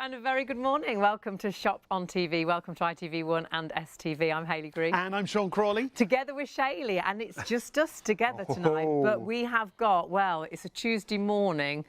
And a very good morning. Welcome to Shop on TV. Welcome to ITV1 and STV. I'm Hayley Green. And I'm Sean Crawley. Together with Shaylee, and it's just us together tonight. But we have got, well, it's a Tuesday morning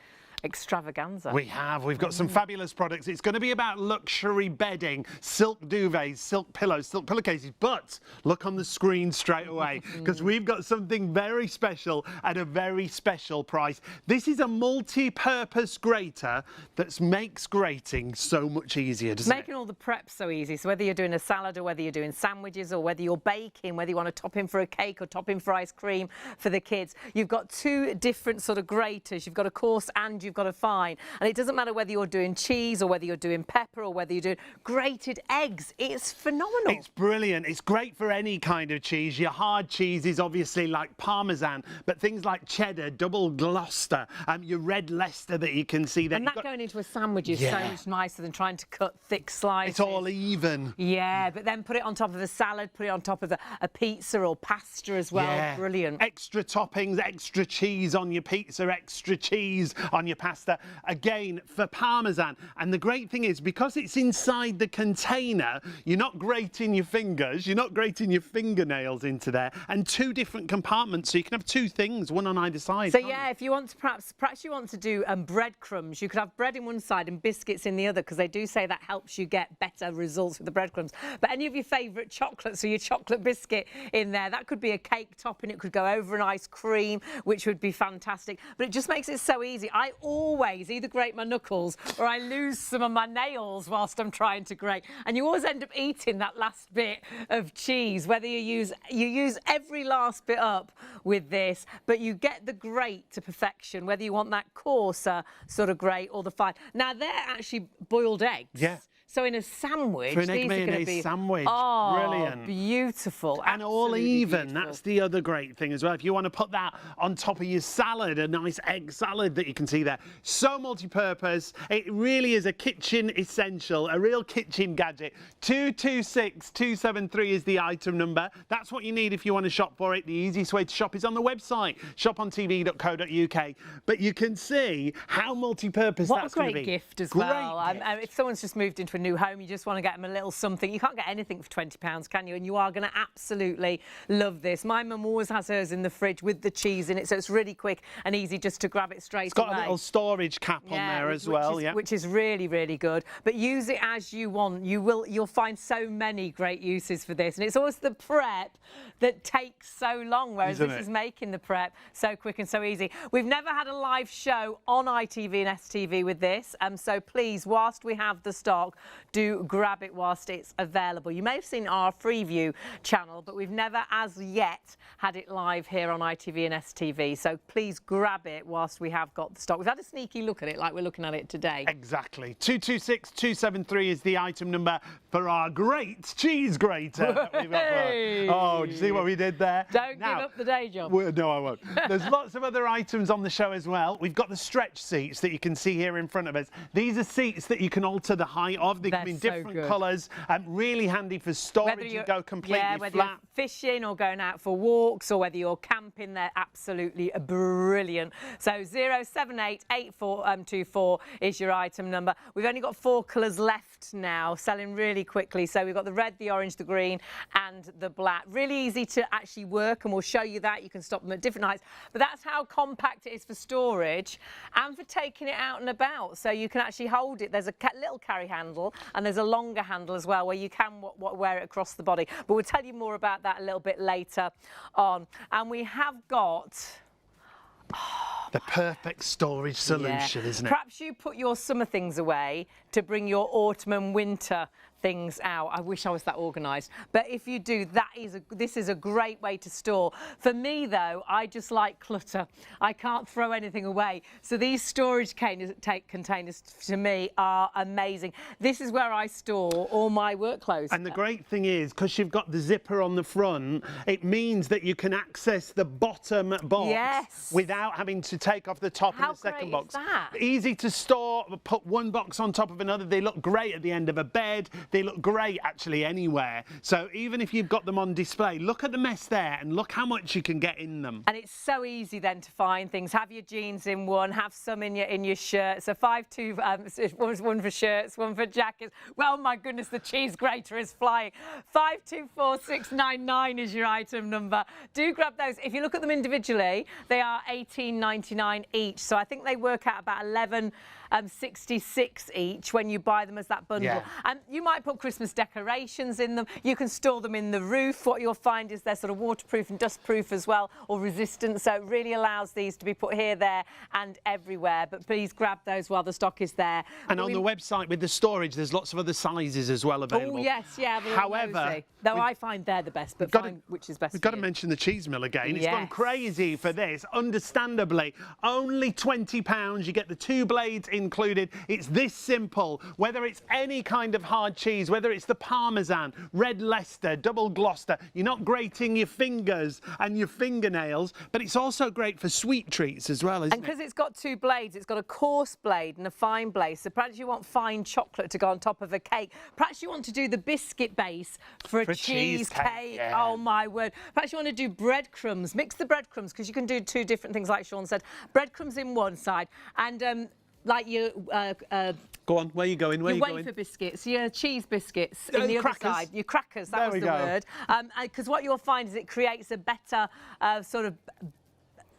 extravaganza. We've got some fabulous products. It's going to be about luxury bedding, silk duvets, silk pillows, silk pillowcases. But look on the screen straight away, because we've got something very special at a very special price. This is a multi-purpose grater that makes grating so much easier, doesn't it? Making all the prep so easy. So whether you're doing a salad or whether you're doing sandwiches or whether you're baking, whether you want to top in for a cake or top in for ice cream for the kids, you've got two different sort of graters. You've got a coarse and you've got a fine. And it doesn't matter whether you're doing cheese or whether you're doing pepper or whether you're doing grated eggs. It's phenomenal. It's brilliant. It's great for any kind of cheese. Your hard cheese is obviously like Parmesan, but things like cheddar, double Gloucester, your red Leicester that you can see there. And that going into a sandwich is so much nicer than trying to cut thick slices. It's all even. Yeah, but then put it on top of a salad, put it on top of a pizza or pasta as well. Yeah. Brilliant. Extra toppings, extra cheese on your pizza, extra cheese on your pasta. Again, for Parmesan. And the great thing is, because it's inside the container, you're not grating your fingers, you're not grating your fingernails into there. And two different compartments, so you can have two things, one on either side. So yeah, if you want to, perhaps you want to do breadcrumbs, you could have bread in one side and biscuits in the other, because they do say that helps you get better results with the breadcrumbs. But any of your favourite chocolates, so your chocolate biscuit in there, that could be a cake topping, it could go over an ice cream, which would be fantastic. But it just makes it so easy. I always either grate my knuckles or I lose some of my nails whilst I'm trying to grate. And you always end up eating that last bit of cheese, whether you use every last bit up with this, but you get the grate to perfection, whether you want that coarser sort of grate or the fine. Now, they're actually boiled eggs. Yeah. So in a sandwich, for an these egg are going to mayonnaise be sandwich. Oh, Brilliant. Beautiful. And all even. Beautiful. That's the other great thing as well. If you want to put that on top of your salad, a nice egg salad that you can see there. So multi-purpose. It really is a kitchen essential, a real kitchen gadget. 226273 is the item number. That's what you need if you want to shop for it. The easiest way to shop is on the website, ShopOnTV.co.uk. But you can see how multi-purpose that's going to be. What a great gift as well. If someone's just moved into a new home, you just want to get them a little something. You can't get anything for £20, can you? And you are going to absolutely love this. My mum always has hers in the fridge with the cheese in it, so it's really quick and easy just to grab it straight away. It's got a little storage cap on there as well, which is really, really good. But use it as you want. You'll find so many great uses for this, and it's always the prep that takes so long, whereas this is making the prep so quick and so easy. We've never had a live show on ITV and STV with this, so please, whilst we have the stock, do grab it whilst it's available. You may have seen our Freeview channel, but we've never as yet had it live here on ITV and STV, so please grab it whilst we have got the stock. We've had a sneaky look at it like we're looking at it today. Exactly. 226273 is the item number for our great cheese grater that we've got. Oh, do you see what we did there? Don't give up the day job. No, I won't. There's lots of other items on the show as well. We've got the stretch seats that you can see here in front of us. These are seats that you can alter the height of. They come in different colours. Really handy for storage. You go completely whether flat. You're fishing or going out for walks or whether you're camping, they're absolutely brilliant. So 0788424 is your item number. We've only got 4 colours left now, selling really quickly. So we've got the red, the orange, the green and the black. Really easy to actually work, and we'll show you that. You can stop them at different heights. But that's how compact it is for storage and for taking it out and about. So you can actually hold it. There's a little carry handle and there's a longer handle as well where you can wear it across the body. But we'll tell you more about that a little bit later on. And we have got... the perfect storage solution, isn't it? Perhaps you put your summer things away to bring your autumn and winter things out. I wish I was that organised. But if you do, this is a great way to store. For me, though, I just like clutter. I can't throw anything away. So these storage containers, to me, are amazing. This is where I store all my work clothes. And the great thing is, because you've got the zipper on the front, it means that you can access the bottom box without having to take off the top and the second box. How great is that? Easy to store, put one box on top of another. They look great at the end of a bed. They look great actually anywhere. So even if you've got them on display, look at the mess there and look how much you can get in them. And it's so easy then to find things. Have your jeans in one, have some in your shirt. So 5-2, one for shirts, one for jackets. Well, my goodness, the cheese grater is flying. 524699 is your item number. Do grab those. If you look at them individually, they are $18.99 each. So I think they work out about $11.66 each when you buy them as that bundle. Yeah. And you might put Christmas decorations in them. You can store them in the roof. What you'll find is they're sort of waterproof and dustproof as well, or resistant. So it really allows these to be put here, there and everywhere. But please grab those while the stock is there. And on the website with the storage, there's lots of other sizes as well available. Oh, yes, yeah. However, though I find they're the best, but find which is best. We've got to mention the cheese mill again. It's gone Yes. crazy for this. Understandably, only £20. You get the 2 blades included. It's this simple. Whether it's any kind of hard cheese, whether it's the Parmesan, Red Leicester, Double Gloucester, you're not grating your fingers and your fingernails, but it's also great for sweet treats as well, isn't And because it's got 2 blades, it's got a coarse blade and a fine blade. So perhaps you want fine chocolate to go on top of a cake. Perhaps you want to do the biscuit base for a cheesecake. Yeah. Oh, my word. Perhaps you want to do breadcrumbs. Mix the breadcrumbs, because you can do 2 different things, like Sean said. Breadcrumbs in one side and like your... Go on, where are you going? Where are you your going? wafer biscuits, your cheese biscuits in the other crackers. side. Your crackers, that was the word. Because what you'll find is it creates a better sort of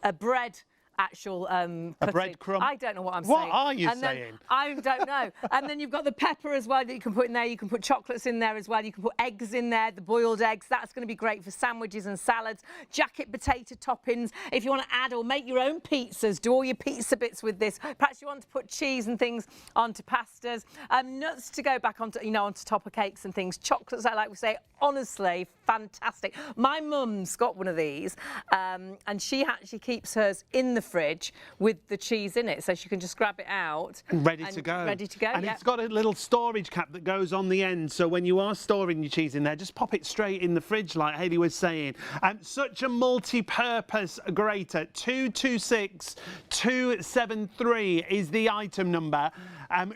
a bread actual a breadcrumb. I don't know what I'm saying. saying. What are you and saying? I don't know. And then you've got the pepper as well that you can put in there. You can put chocolates in there as well. You can put eggs in there, the boiled eggs. That's going to be great for sandwiches and salads. Jacket potato toppings. If you want to add or make your own pizzas, do all your pizza bits with this. Perhaps you want to put cheese and things onto pastas. Nuts to go back onto, onto top of cakes and things. Chocolates, like we say, honestly, fantastic. My mum's got one of these, and she actually keeps hers in the fridge with the cheese in it, so she can just grab it out. Ready to go. Ready to go, And yeah. it's got a little storage cap that goes on the end, so when you are storing your cheese in there, just pop it straight in the fridge, like Hayley was saying. Such a multi-purpose grater. 226273 is the item number.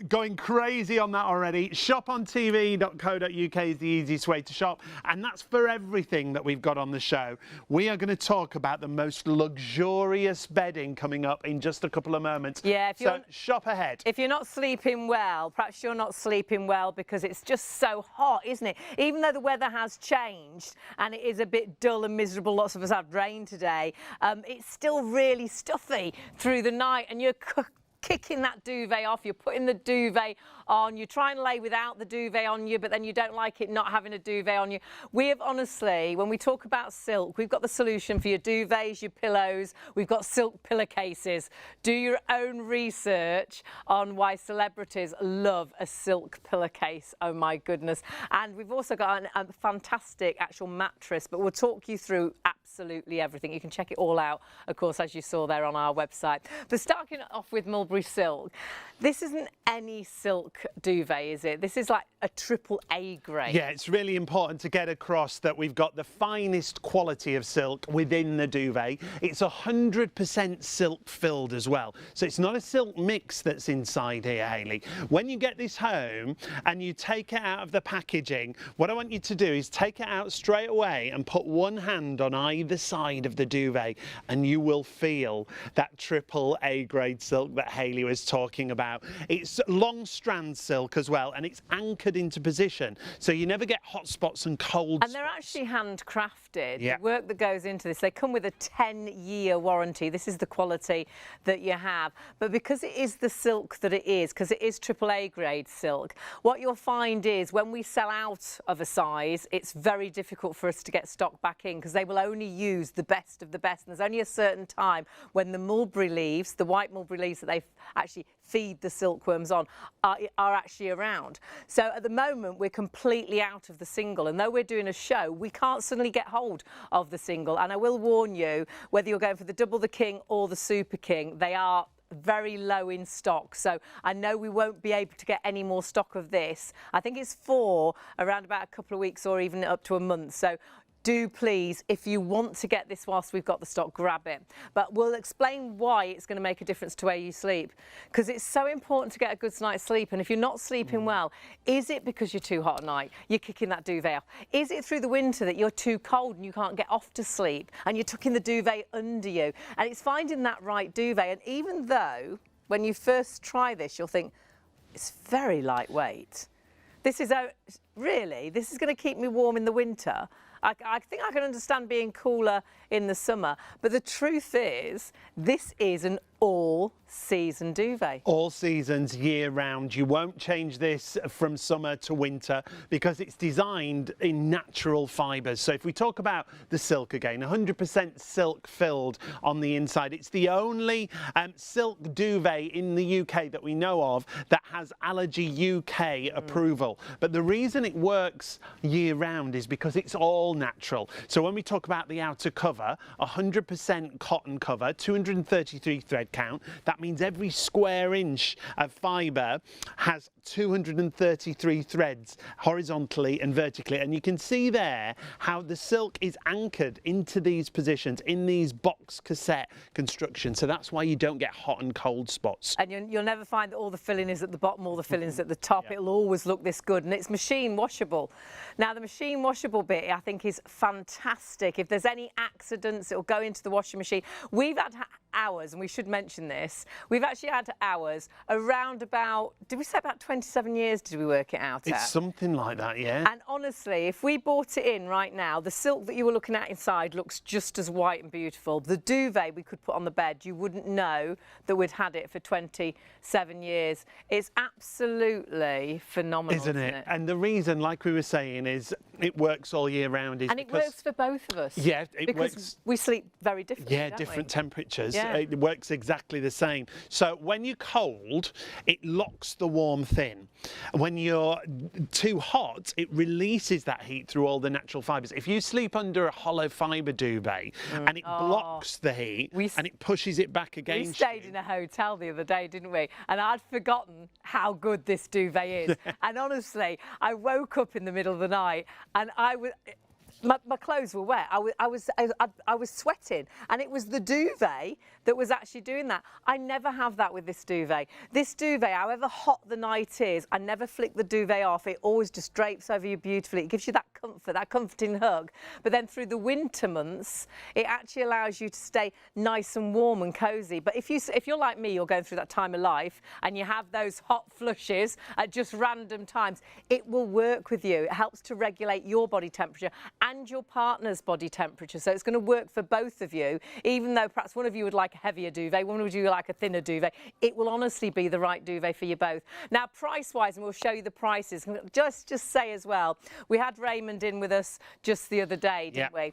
Going crazy on that already. ShopOnTV.co.uk is the easiest way to shop, and that's for everything that we've got on the show. We are going to talk about the most luxurious bedding coming up in just a couple of moments. Yeah, so shop ahead. If you're not sleeping well, perhaps you're not sleeping well because it's just so hot, isn't it? Even though the weather has changed and it is a bit dull and miserable, lots of us had rain today, it's still really stuffy through the night, and you're kicking that duvet off, you're putting the duvet on, you try and lay without the duvet on you, but then you don't like it not having a duvet on you. We have honestly, when we talk about silk, we've got the solution for your duvets, your pillows, we've got silk pillowcases. Do your own research on why celebrities love a silk pillowcase, oh my goodness. And we've also got a fantastic actual mattress, but we'll talk you through absolutely everything. You can check it all out, of course, as you saw there on our website. But starting off with Mulberry Silk, this isn't any silk duvet, is it? This is like a AAA grade. Yeah, it's really important to get across that we've got the finest quality of silk within the duvet. It's 100% silk filled as well. So it's not a silk mix that's inside here, Hayley. When you get this home and you take it out of the packaging, what I want you to do is take it out straight away and put one hand on either side of the duvet, and you will feel that AAA grade silk that Hayley was talking about. It's long strand silk as well, and it's anchored into position, so you never get hot spots and cold spots. And they're actually handcrafted. Yeah. The work that goes into this, they come with a 10-year warranty. This is the quality that you have. But because it is the silk that it is, because it is AAA grade silk, what you'll find is when we sell out of a size, it's very difficult for us to get stock back in, because they will only use the best of the best. And there's only a certain time when the mulberry leaves, the white mulberry leaves that they actually feed the silkworms on, are actually around. So at the moment, we're completely out of the single. And though we're doing a show, we can't suddenly get hold of the single. And I will warn you, whether you're going for the Double the King or the Super King, they are very low in stock. So I know we won't be able to get any more stock of this. I think it's for around about a couple of weeks or even up to a month. So do please, if you want to get this whilst we've got the stock, grab it. But we'll explain why it's going to make a difference to where you sleep, because it's so important to get a good night's sleep. And if you're not sleeping well, is it because you're too hot at night, you're kicking that duvet off? Is it through the winter that you're too cold and you can't get off to sleep and you're tucking the duvet under you? And it's finding that right duvet. And even though when you first try this, you'll think, it's very lightweight. This is really, this is going to keep me warm in the winter. I think I can understand being cooler in the summer, but the truth is, this is an all-season duvet. All seasons, year round. You won't change this from summer to winter because it's designed in natural fibres. So if we talk about the silk again, 100% silk filled on the inside. It's the only silk duvet in the UK that we know of that has Allergy UK approval. But the reason it works year round is because it's all natural. So when we talk about the outer cover, 100% cotton cover, 233 thread count. That means every square inch of fibre has 233 threads horizontally and vertically, and you can see there how the silk is anchored into these positions in these box cassette constructions, so that's why you don't get hot and cold spots. And you'll never find that all the filling is at the bottom, all the filling's at the top. It'll always look this good, and it's machine washable. Now the machine washable bit I think is fantastic. If there's any accidents, it'll go into the washing machine. We've had hours, and we should mention this, we've actually had hours around about, did we say about 27 years did we work it out at? It's something like that, yeah. And honestly, if we bought it in right now, the silk that you were looking at inside looks just as white and beautiful. The duvet we could put on the bed, you wouldn't know that we'd had it for 27 years. It's absolutely phenomenal, isn't it? And the reason, like we were saying, is it works all year round. And it works for both of us. Yeah, it works. Because we sleep very differently, yeah, don't different we? temperatures. Yeah. It works exactly the same. So when you're cold, it locks the warmth in. When you're too hot, it releases that heat through all the natural fibres. If you sleep under a hollow fibre duvet and it blocks the heat and it pushes it back against you. We stayed in a hotel the other day, didn't we? And I'd forgotten how good this duvet is. And honestly, I woke up in the middle of the night and my clothes were wet. I was sweating, and it was the duvet that was actually doing that. I never have that with this duvet. This duvet, however hot the night is, I never flick the duvet off. It always just drapes over you beautifully. It gives you that comfort, that comforting hug. But then through the winter months, it actually allows you to stay nice and warm and cosy. But if you're like me, you're going through that time of life and you have those hot flushes at just random times, it will work with you. It helps to regulate your body temperature and your partner's body temperature. So it's going to work for both of you, even though perhaps one of you would like a heavier duvet, one of you would like a thinner duvet. It will honestly be the right duvet for you both. Now, price-wise, and we'll show you the prices, just say as well, we had Raymond in with us just the other day, didn't we?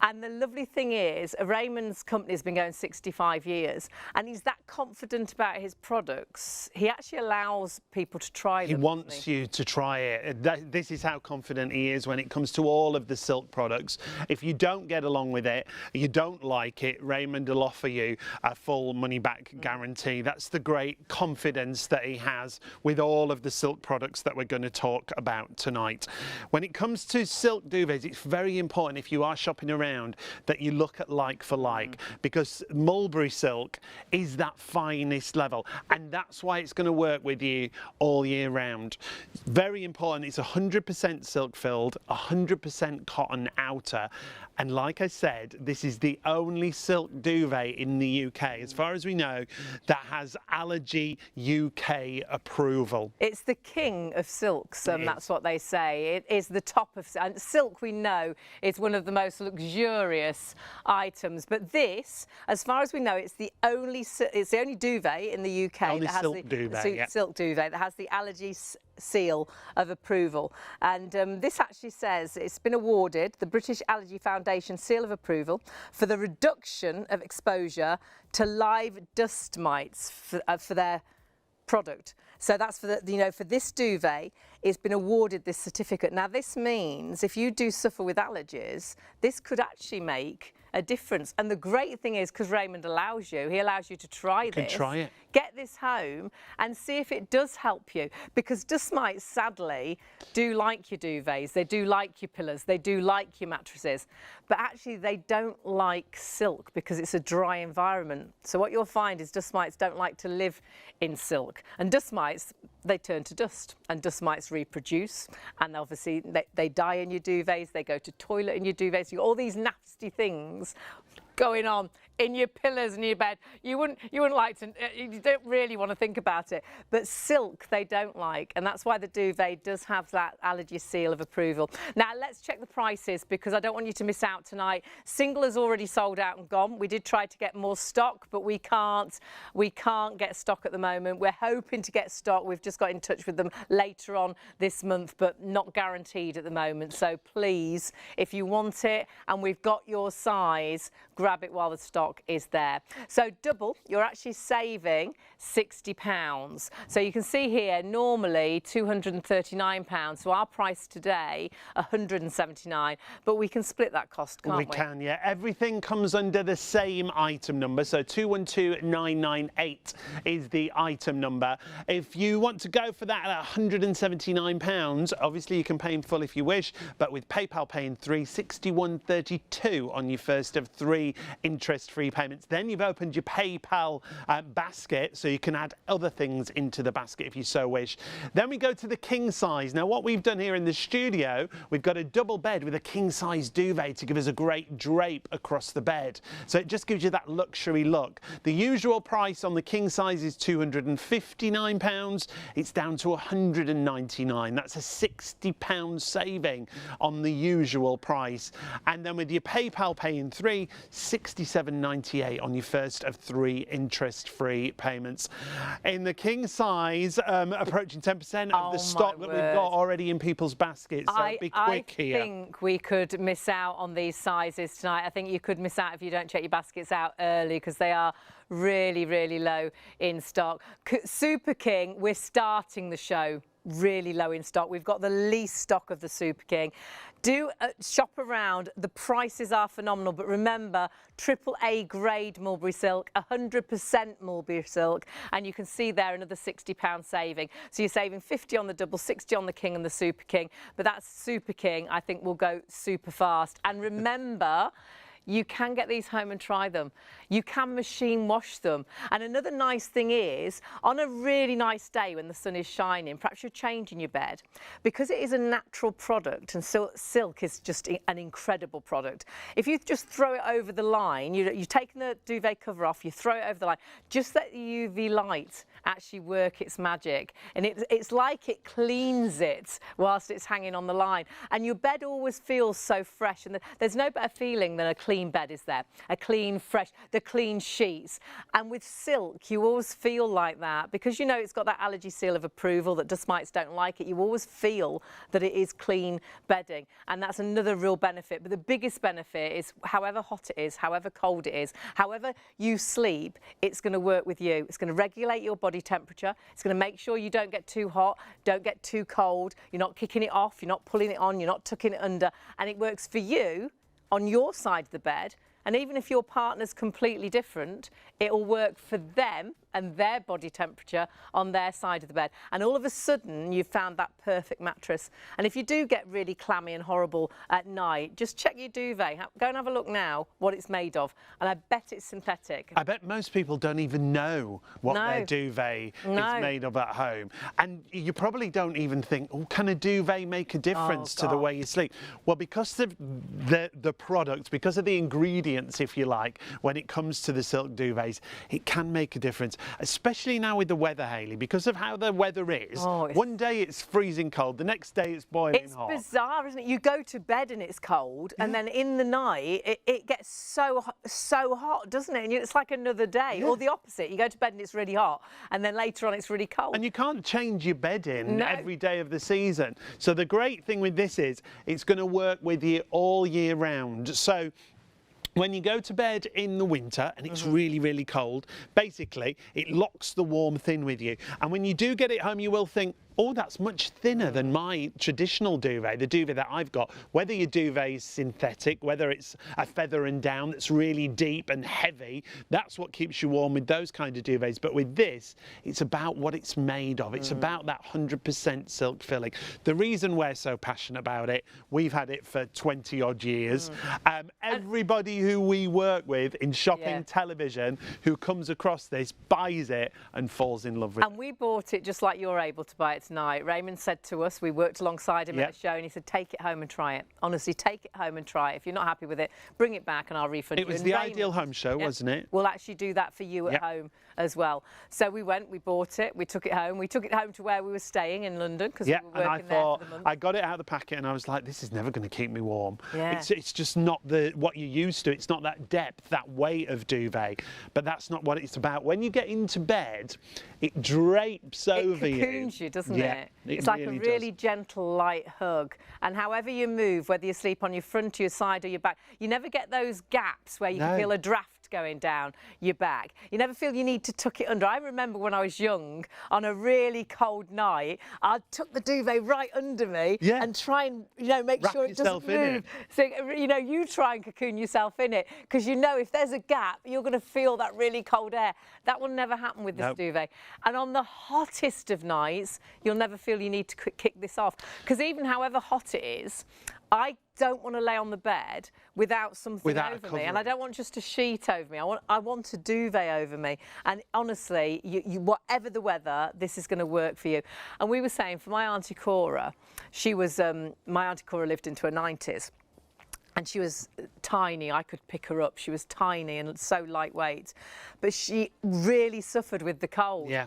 And the lovely thing is, Raymond's company has been going 65 years, and he's that confident about his products. He actually allows people to try them. He wants you to try it. This is how confident he is when it comes to all of the silk products. If you don't get along with it, you don't like it, Raymond will offer you a full money-back guarantee. That's the great confidence that he has with all of the silk products that we're going to talk about tonight. When it comes to silk duvets, it's very important, if you are shopping around, that you look at like for like, because mulberry silk is that finest level, and that's why it's going to work with you all year round. Very important, it's 100% silk filled, 100% cotton outer, and like I said, this is the only silk duvet in the UK, as far as we know, that has Allergy UK approval. It's the king of silks, and that's what they say. It is the top of and silk. We know is one of the most luxurious items, but this, as far as we know, it's the only duvet in the UK only that has silk duvet, silk duvet that has the allergy seal of approval. And this actually says it's been awarded the British Allergy Foundation seal of approval for the reduction of exposure to live dust mites for their product. So that's for the, for this duvet, it's been awarded this certificate. Now, this means if you do suffer with allergies, this could actually make a difference. And the great thing is, because Raymond allows you, he allows you to try this. Try it. Get this home and see if it does help you. Because dust mites, sadly, do like your duvets, they do like your pillows, they do like your mattresses. But actually, they don't like silk because it's a dry environment. So what you'll find is dust mites don't like to live in silk. And dust mites, they turn to dust. And dust mites reproduce. And obviously, they die in your duvets, they go to toilet in your duvets. You've got all these nasty things going on in your pillows and your bed. You wouldn't like to, you don't really want to think about it. But silk they don't like, and that's why the duvet does have that allergy seal of approval. Now let's check the prices, because I don't want you to miss out tonight. Single is already sold out and gone. We did try to get more stock, but we can't get stock at the moment. We're hoping to get stock. We've just got in touch with them later on this month, but not guaranteed at the moment. So please, if you want it and we've got your size, grab it while the stock is there. So double, you're actually saving £60. So you can see here, normally £239. So our price today, £179. But we can split that cost, can't we? We can, yeah. Everything comes under the same item number. So 212998 is the item number. If you want to go for that at £179, obviously you can pay in full if you wish, but with PayPal Pay in 3, £61.32 on your first of 3 interest-free payments. Then you've opened your PayPal basket, so you can add other things into the basket if you so wish. Then we go to the king size. Now what we've done here in the studio, we've got a double bed with a king size duvet to give us a great drape across the bed. So it just gives you that luxury look. The usual price on the king size is £259. It's down to £199. That's a £60 saving on the usual price. And then with your PayPal Pay in 3, £67.98 on your first of 3 interest-free payments. In the king size, approaching 10% of the stock that we've got already in people's baskets. So be quick here. I think we could miss out on these sizes tonight. I think you could miss out if you don't check your baskets out early, because they are really, really low in stock. Super King, we're starting the show really low in stock. We've got the least stock of the Super King. Do shop around. The prices are phenomenal, but remember, AAA grade mulberry silk, 100% mulberry silk, and you can see there another £60 saving. So you're saving 50 on the double, 60 on the king and the Super King, but that Super King I think will go super fast. And remember, you can get these home and try them. You can machine wash them. And another nice thing is, on a really nice day when the sun is shining, perhaps you're changing your bed, because it is a natural product, and silk is just an incredible product. If you just throw it over the line, you've taken the duvet cover off, you throw it over the line, just let the UV light actually work its magic. And it's like it cleans it whilst it's hanging on the line. And your bed always feels so fresh. And there's no better feeling than a clean bed, is there? A clean, fresh, the clean sheets. And with silk, you always feel like that, because you know it's got that allergy seal of approval that dust mites don't like it. You always feel that it is clean bedding, and that's another real benefit. But the biggest benefit is, however hot it is, however cold it is, however you sleep, it's going to work with you. It's going to regulate your body temperature. It's going to make sure you don't get too hot, don't get too cold. You're not kicking it off, you're not pulling it on, you're not tucking it under, and it works for you on your side of the bed. And even if your partner's completely different, it'll work for them and their body temperature on their side of the bed. And all of a sudden, you've found that perfect mattress. And if you do get really clammy and horrible at night, just check your duvet. Go and have a look now what it's made of. And I bet it's synthetic. I bet most people don't even know what their duvet is made of at home. And you probably don't even think, oh, can a duvet make a difference to the way you sleep? Well, because of the product, because of the ingredients, if you like, when it comes to the silk duvets, it can make a difference. Especially now with the weather, Hayley, because of how the weather is. One day it's freezing cold, the next day it's boiling hot. It's bizarre, isn't it? You go to bed and it's cold, and then in the night it gets so hot, doesn't it? And it's like another day. Or the opposite, you go to bed and it's really hot, and then later on it's really cold. And you can't change your bedding every day of the season. So the great thing with this is it's going to work with you all year round. So when you go to bed in the winter and it's really, really cold, basically it locks the warmth in with you. And when you do get it home, you will think, oh, that's much thinner than my traditional duvet, the duvet that I've got. Whether your duvet is synthetic, whether it's a feather and down that's really deep and heavy, that's what keeps you warm with those kind of duvets. But with this, it's about what it's made of. It's about that 100% silk filling. The reason we're so passionate about it, we've had it for 20 odd years. Everybody who we work with in shopping television who comes across this buys it and falls in love with it. And we bought it just like you're able to buy it tonight. Raymond said to us, we worked alongside him at a show, and he said, take it home and try it. Honestly, take it home and try it. If you're not happy with it, bring it back and I'll refund you. It was and the Raymond, ideal home show, wasn't it? We'll actually do that for you at home as well. So we went, we bought it, we took it home. We took it home to where we were staying in London because we were working and I thought, there for the month. I got it out of the packet and I was like, this is never going to keep me warm. Yeah. It's just not what you're used to. It's not that depth, that weight of duvet. But that's not what it's about. When you get into bed, it drapes over you. It cocoons you, doesn't Yeah, it? it It's like really a really does. gentle, light hug. And however you move, whether you sleep on your front, your side or your back, you never get those gaps where you can feel a draft going down your back. You never feel you need to tuck it under. I remember when I was young, on a really cold night, I'd tuck the duvet right under me and try and, make Wrap sure it doesn't yourself in move. So, you try and cocoon yourself in it because if there's a gap, you're going to feel that really cold air. That will never happen with this duvet. And on the hottest of nights, you'll never feel you need to kick this off because even however hot it is, I don't want to lay on the bed without something over me, and I don't want just a sheet over me. I want a duvet over me. And honestly, whatever the weather, this is going to work for you. And we were saying for my Auntie Cora, my Auntie Cora lived into her 90s. And she was tiny. I could pick her up. She was tiny and so lightweight. But she really suffered with the cold. Yeah.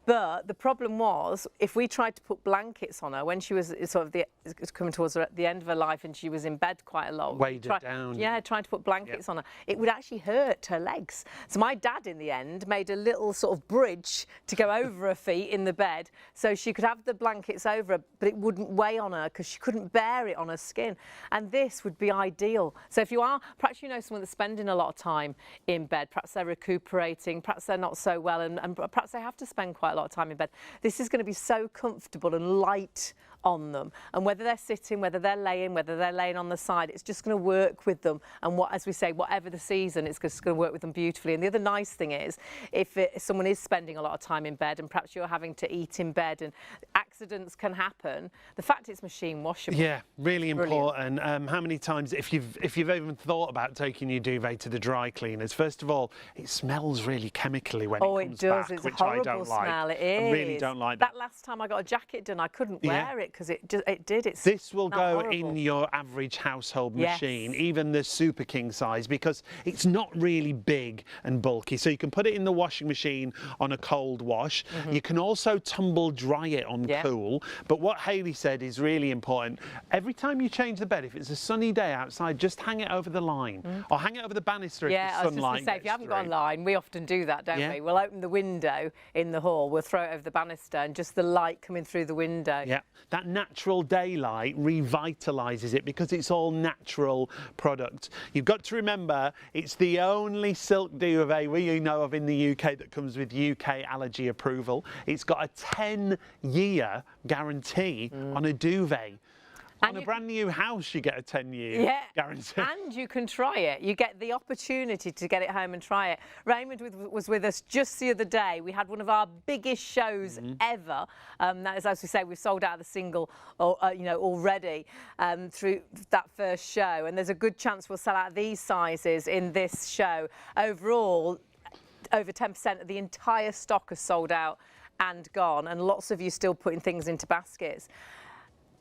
But the problem was, if we tried to put blankets on her when she was sort of coming towards the end of her life and she was in bed quite a lot. Weighed down. Yeah, trying to put blankets on her. It would actually hurt her legs. So my dad, in the end, made a little sort of bridge to go over her feet in the bed so she could have the blankets over her, but it wouldn't weigh on her because she couldn't bear it on her skin. And this would be ideal. So if you are, perhaps you know someone that's spending a lot of time in bed, perhaps they're recuperating, perhaps they're not so well, and perhaps they have to spend quite a lot of time in bed. This is going to be so comfortable and light on them, and whether they're sitting, whether they're laying on the side, it's just going to work with them. And as we say, whatever the season, it's just going to work with them beautifully. And the other nice thing is, if someone is spending a lot of time in bed and perhaps you're having to eat in bed and accidents can happen, the fact it's machine washable. Yeah, really important. How many times, if you've even thought about taking your duvet to the dry cleaners, first of all, it smells really chemically when it comes back, it's which a horrible I don't smell. like. It is. I really don't like that. That last time I got a jacket done, I couldn't wear it because it did. This will go in your average household machine, even the super king size, because it's not really big and bulky. So you can put it in the washing machine on a cold wash. You can also tumble dry it on cool. But what Hayley said is really important. Every time you change the bed, if it's a sunny day outside, just hang it over the line or hang it over the banister if the sunlight I was just going to say, if you haven't got a line, we often do that, don't we? We'll open the window in the hall, we'll throw it over the banister and just the light coming through the window. Yeah, that natural daylight revitalises it because it's all natural product. You've got to remember, it's the only silk duvet we know of in the UK that comes with UK allergy approval. It's got a 10-year guarantee on a duvet. On a brand new house, you get a 10-year guarantee. And you can try it. You get the opportunity to get it home and try it. Raymond was with us just the other day. We had one of our biggest shows ever. That is, as we say, we've sold out of the single, already through that first show. And there's a good chance we'll sell out these sizes in this show. Overall, over 10% of the entire stock is sold out and gone. And lots of you still putting things into baskets.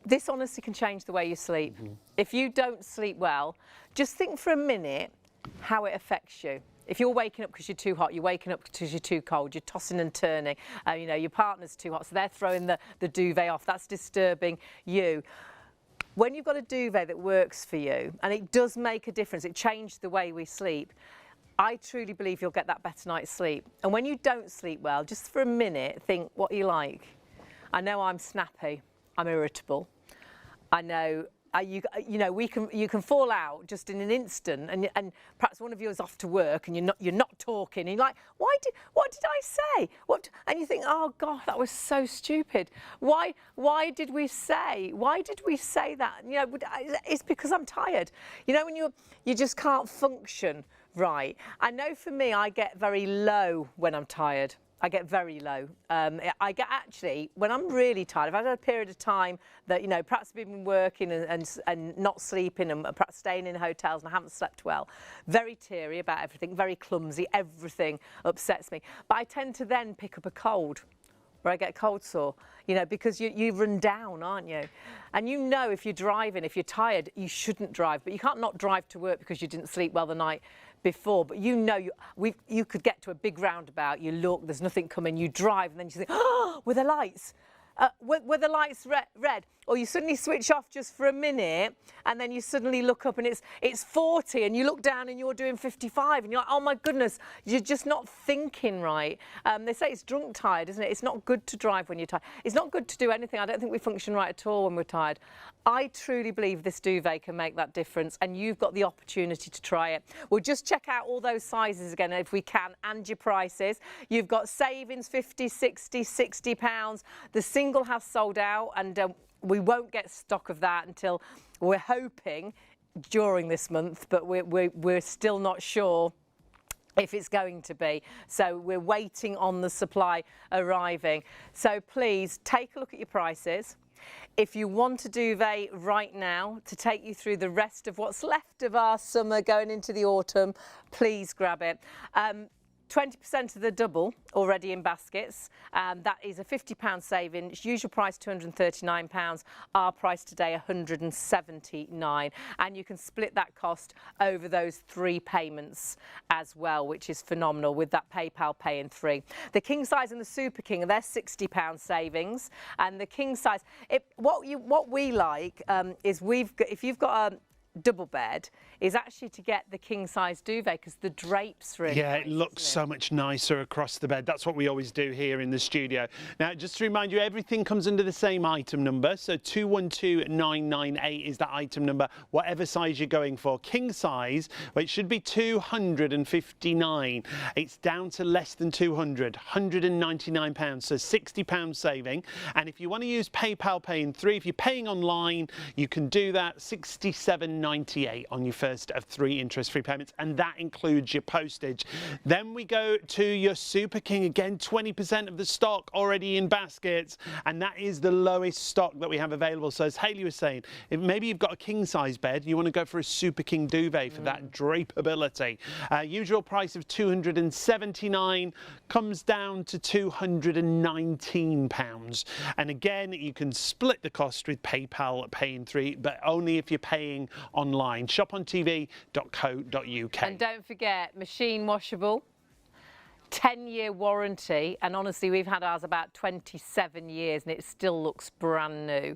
This honestly can change the way you sleep. If you don't sleep well, just think for a minute how it affects you. If you're waking up because you're too hot, you're waking up because you're too cold, you're tossing and turning, your partner's too hot, so they're throwing the duvet off, that's disturbing you. When you've got a duvet that works for you, and it does make a difference, it changed the way we sleep, I truly believe you'll get that better night's sleep. And when you don't sleep well, just for a minute, think what you like. I know I'm snappy. I'm irritable. I know you know, you can fall out just in an instant, and perhaps one of you is off to work and you're not talking, and you're like, what did I say? And you think, oh God, that was so stupid. Why did we say that? You know, it's because I'm tired. You know, when you just can't function right. I know for me, I get very low when I'm tired. I get very low. I get actually, when I'm really tired, if I've had a period of time that, you know, perhaps I've been working and not sleeping and perhaps staying in hotels and I haven't slept well, very teary about everything, very clumsy, everything upsets me. But I tend to then pick up a cold, where I get a cold sore, you know, because you run down, aren't you? And you know, if you're driving, if you're tired, you shouldn't drive, but you can't not drive to work because you didn't sleep well the night before. But you know, you could get to a big roundabout, you look, there's nothing coming, you drive, and then you think, oh, were the lights? Were the lights red? Or you suddenly switch off just for a minute, and then you suddenly look up and it's 40, and you look down and you're doing 55, and you're like, oh my goodness, you're just not thinking right. They say it's drunk tired, isn't it? It's not good to drive when you're tired. It's not good to do anything. I don't think we function right at all when we're tired. I truly believe this duvet can make that difference, and you've got the opportunity to try it. We'll just check out all those sizes again if we can, and your prices. You've got savings, 50, 60, 60 pounds. The single has sold out, and we won't get stock of that until, we're hoping, during this month, but we're still not sure if it's going to be. So we're waiting on the supply arriving. So please take a look at your prices. If you want a duvet right now to take you through the rest of what's left of our summer going into the autumn, please grab it. 20% of the double already in baskets. That is a £50 saving. Its usual price £239. Our price today £179. And you can split that cost over those 3 payments as well, which is phenomenal with that PayPal Pay in 3. The king size and the super king, they're £60 savings. And the king size, what we like is if you've got a double bed, is actually to get the king size duvet because the drapes really nice, it looks so much nicer across the bed. That's what we always do here in the studio. Now, just to remind you, everything comes under the same item number. So 212998 is that item number, whatever size you're going for. King size, well, it should be 259. It's down to less than 200, £199, so £60 saving. And if you want to use PayPal Pay in 3, if you're paying online, you can do that, £67.98 on your first of 3 interest-free payments, and that includes your postage. Then we go to your Super King, again 20% of the stock already in baskets, and that is the lowest stock that we have available. So as Hayley was saying, if maybe you've got a king size bed, you want to go for a Super King duvet for that drapeability. Usual price of £279 comes down to £219, and again you can split the cost with PayPal Pay in 3, but only if you're paying online. ShopOnTV.co.uk. And don't forget, machine washable, 10-year warranty, and honestly we've had ours about 27 years and it still looks brand new.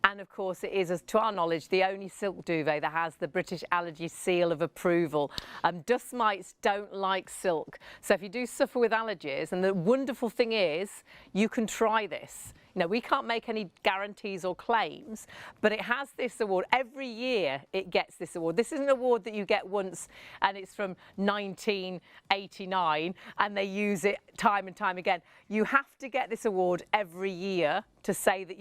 And of course it is, as to our knowledge, the only silk duvet that has the British Allergy Seal of Approval. Dust mites don't like silk, so if you do suffer with allergies, and the wonderful thing is you can try this. You know, we can't make any guarantees or claims, but it has this award. Every year it gets this award. This is an award that you get once, and it's from 1989, and they use it time and time again. You have to get this award every year to say that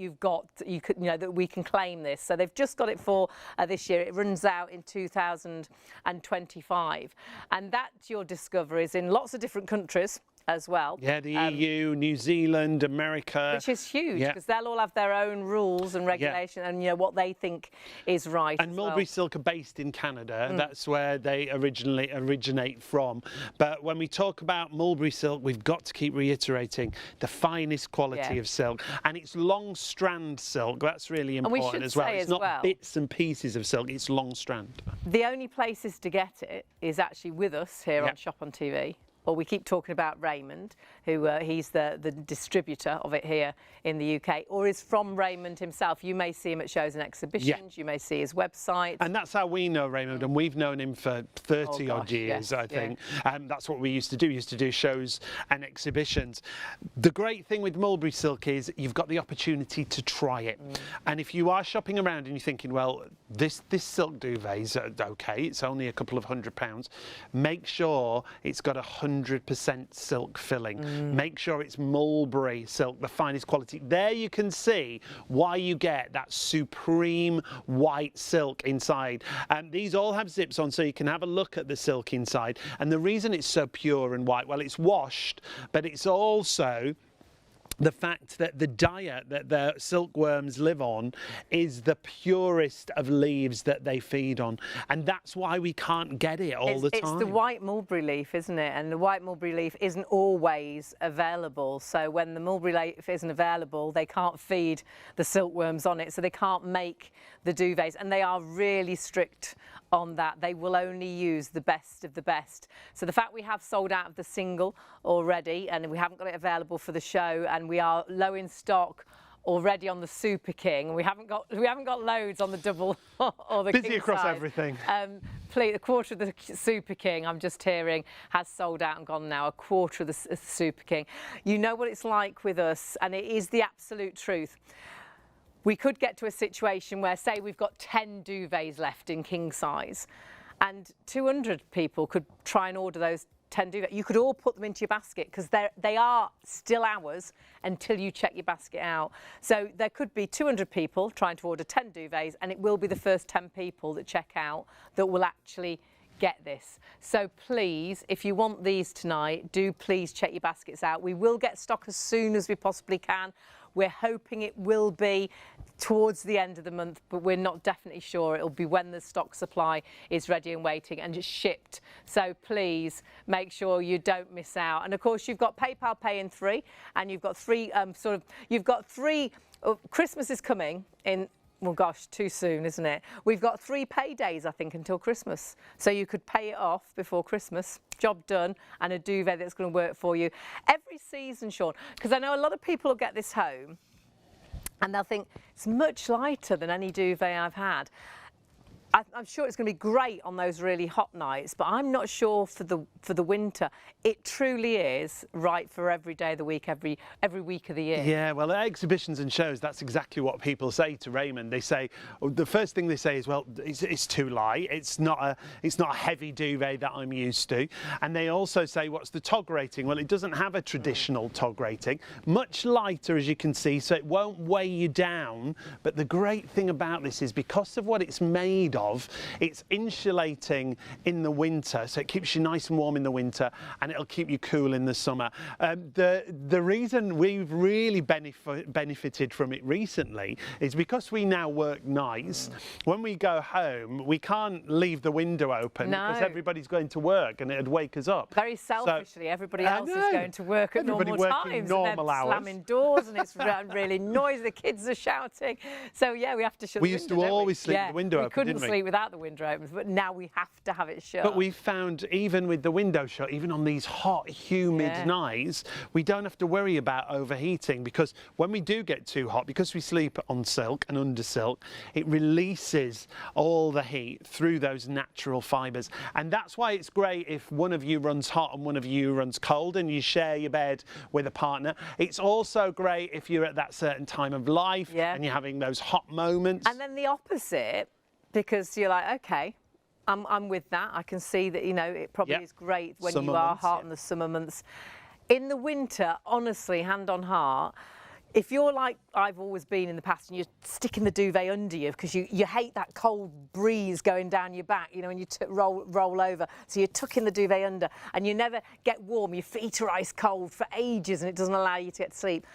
that we can claim this. So they've just got it for this year. It runs out in 2025, and that you'll discover is in lots of different countries as well. Yeah, the EU, New Zealand, America. Which is huge, because they'll all have their own rules and regulation and, you know, what they think is right. And Mulberry Silk are based in Canada. That's where they originate from. But when we talk about Mulberry Silk, we've got to keep reiterating the finest quality of silk. And it's long strand silk. That's really important as well. It's not bits and pieces of silk, it's long strand. The only places to get it is actually with us here on Shop on TV. Well, we keep talking about Raymond, who he's the distributor of it here in the UK, or is from Raymond himself. You may see him at shows and exhibitions, you may see his website. And that's how we know Raymond, and we've known him for 30 odd years, I think. That's what we used to do shows and exhibitions. The great thing with mulberry silk is you've got the opportunity to try it. And if you are shopping around and you're thinking, well, this silk duvet is okay, it's only a couple of £100, make sure it's got 100% silk filling. Make sure it's mulberry silk, the finest quality. There you can see why you get that supreme white silk inside. And these all have zips on, so you can have a look at the silk inside. And the reason it's so pure and white, well, it's washed, but it's also the fact that the diet that the silkworms live on is the purest of leaves that they feed on, and that's why we can't get it all the time. It's the white mulberry leaf, isn't it? And the white mulberry leaf isn't always available, so when the mulberry leaf isn't available, they can't feed the silkworms on it, so they can't make the duvets, and they are really strict on that. They will only use the best of the best. So the fact we have sold out of the single already, and we haven't got it available for the show, and we are low in stock already on the Super King. We haven't got loads on the double or the busy king across size. Everything. Please, a quarter of the Super King, I'm just hearing, has sold out and gone now. A quarter of the Super King. You know what it's like with us, and it is the absolute truth. We could get to a situation where, say, we've got 10 duvets left in king size, and 200 people could try and order those 10 duvets. You could all put them into your basket, because they are still ours until you check your basket out. So there could be 200 people trying to order 10 duvets, and it will be the first 10 people that check out that will actually get this. So please, if you want these tonight, do please check your baskets out. We will get stock as soon as we possibly can. We're hoping it will be towards the end of the month, but we're not definitely sure. It'll be when the stock supply is ready and waiting and just shipped. So please make sure you don't miss out. And of course, you've got PayPal Pay in 3, and you've got three Christmas is coming in. Well, gosh, too soon, isn't it? We've got 3 paydays, I think, until Christmas. So you could pay it off before Christmas, job done, and a duvet that's going to work for you. Every season, Sean, because I know a lot of people will get this home and they'll think, it's much lighter than any duvet I've had. I'm sure it's going to be great on those really hot nights, but I'm not sure for the winter. It truly is right for every day of the week, every week of the year. Yeah, well, at exhibitions and shows, that's exactly what people say to Raymond. They say, the first thing they say is, well, it's too light. It's not a heavy duvet that I'm used to. And they also say, what's the tog rating? Well, it doesn't have a traditional tog rating. Much lighter, as you can see, so it won't weigh you down. But the great thing about this is, because of what it's made of, it's insulating in the winter, so it keeps you nice and warm in the winter, and it'll keep you cool in the summer. The reason we've really benefited from it recently is because we now work nights. When we go home, we can't leave the window open because everybody's going to work, and it'd wake us up. Very selfishly, everybody else is going to work at normal times, normal and they're slamming doors, and it's really noisy. The kids are shouting. So yeah, we have to shut the window. We used to always sleep with the window open, didn't we? We couldn't sleep without the window open, but now we have to have it shut. But we found, even with the window shut, even on these hot, humid nights, we don't have to worry about overheating, because when we do get too hot, because we sleep on silk and under silk, it releases all the heat through those natural fibres. And that's why it's great if one of you runs hot and one of you runs cold and you share your bed with a partner. It's also great if you're at that certain time of life and you're having those hot moments. And then the opposite, because you're like, okay, I'm with that. I can see that, you know, it probably is great when you are hot in the summer months. In the winter, honestly, hand on heart, if you're like I've always been in the past, and you're sticking the duvet under you because you hate that cold breeze going down your back, you know, when you roll over, so you're tucking the duvet under and you never get warm, your feet are ice cold for ages and it doesn't allow you to get to sleep.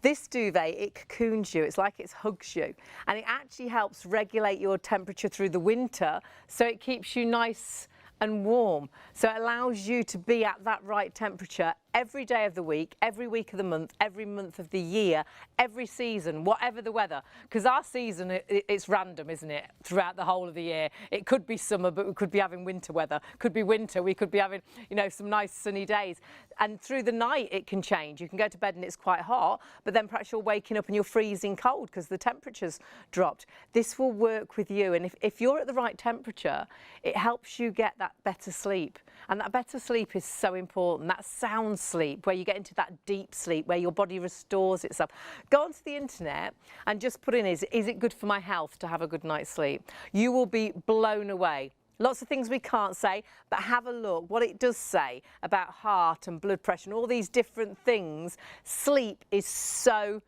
This duvet, it cocoons you, it's like it hugs you, and it actually helps regulate your temperature through the winter, so it keeps you nice and warm. So it allows you to be at that right temperature every day of the week, every week of the month, every month of the year, every season, whatever the weather. Because our season, it's random, isn't it? Throughout the whole of the year. It could be summer, but we could be having winter weather. Could be winter, we could be having, you know, some nice sunny days. And through the night, it can change. You can go to bed and it's quite hot, but then perhaps you're waking up and you're freezing cold because the temperature's dropped. This will work with you. And if you're at the right temperature, it helps you get that better sleep. And that better sleep is so important. That sound sleep, where you get into that deep sleep, where your body restores itself. Go onto the internet and just put in, is it good for my health to have a good night's sleep? You will be blown away. Lots of things we can't say, but have a look what it does say about heart and blood pressure and all these different things. Sleep is so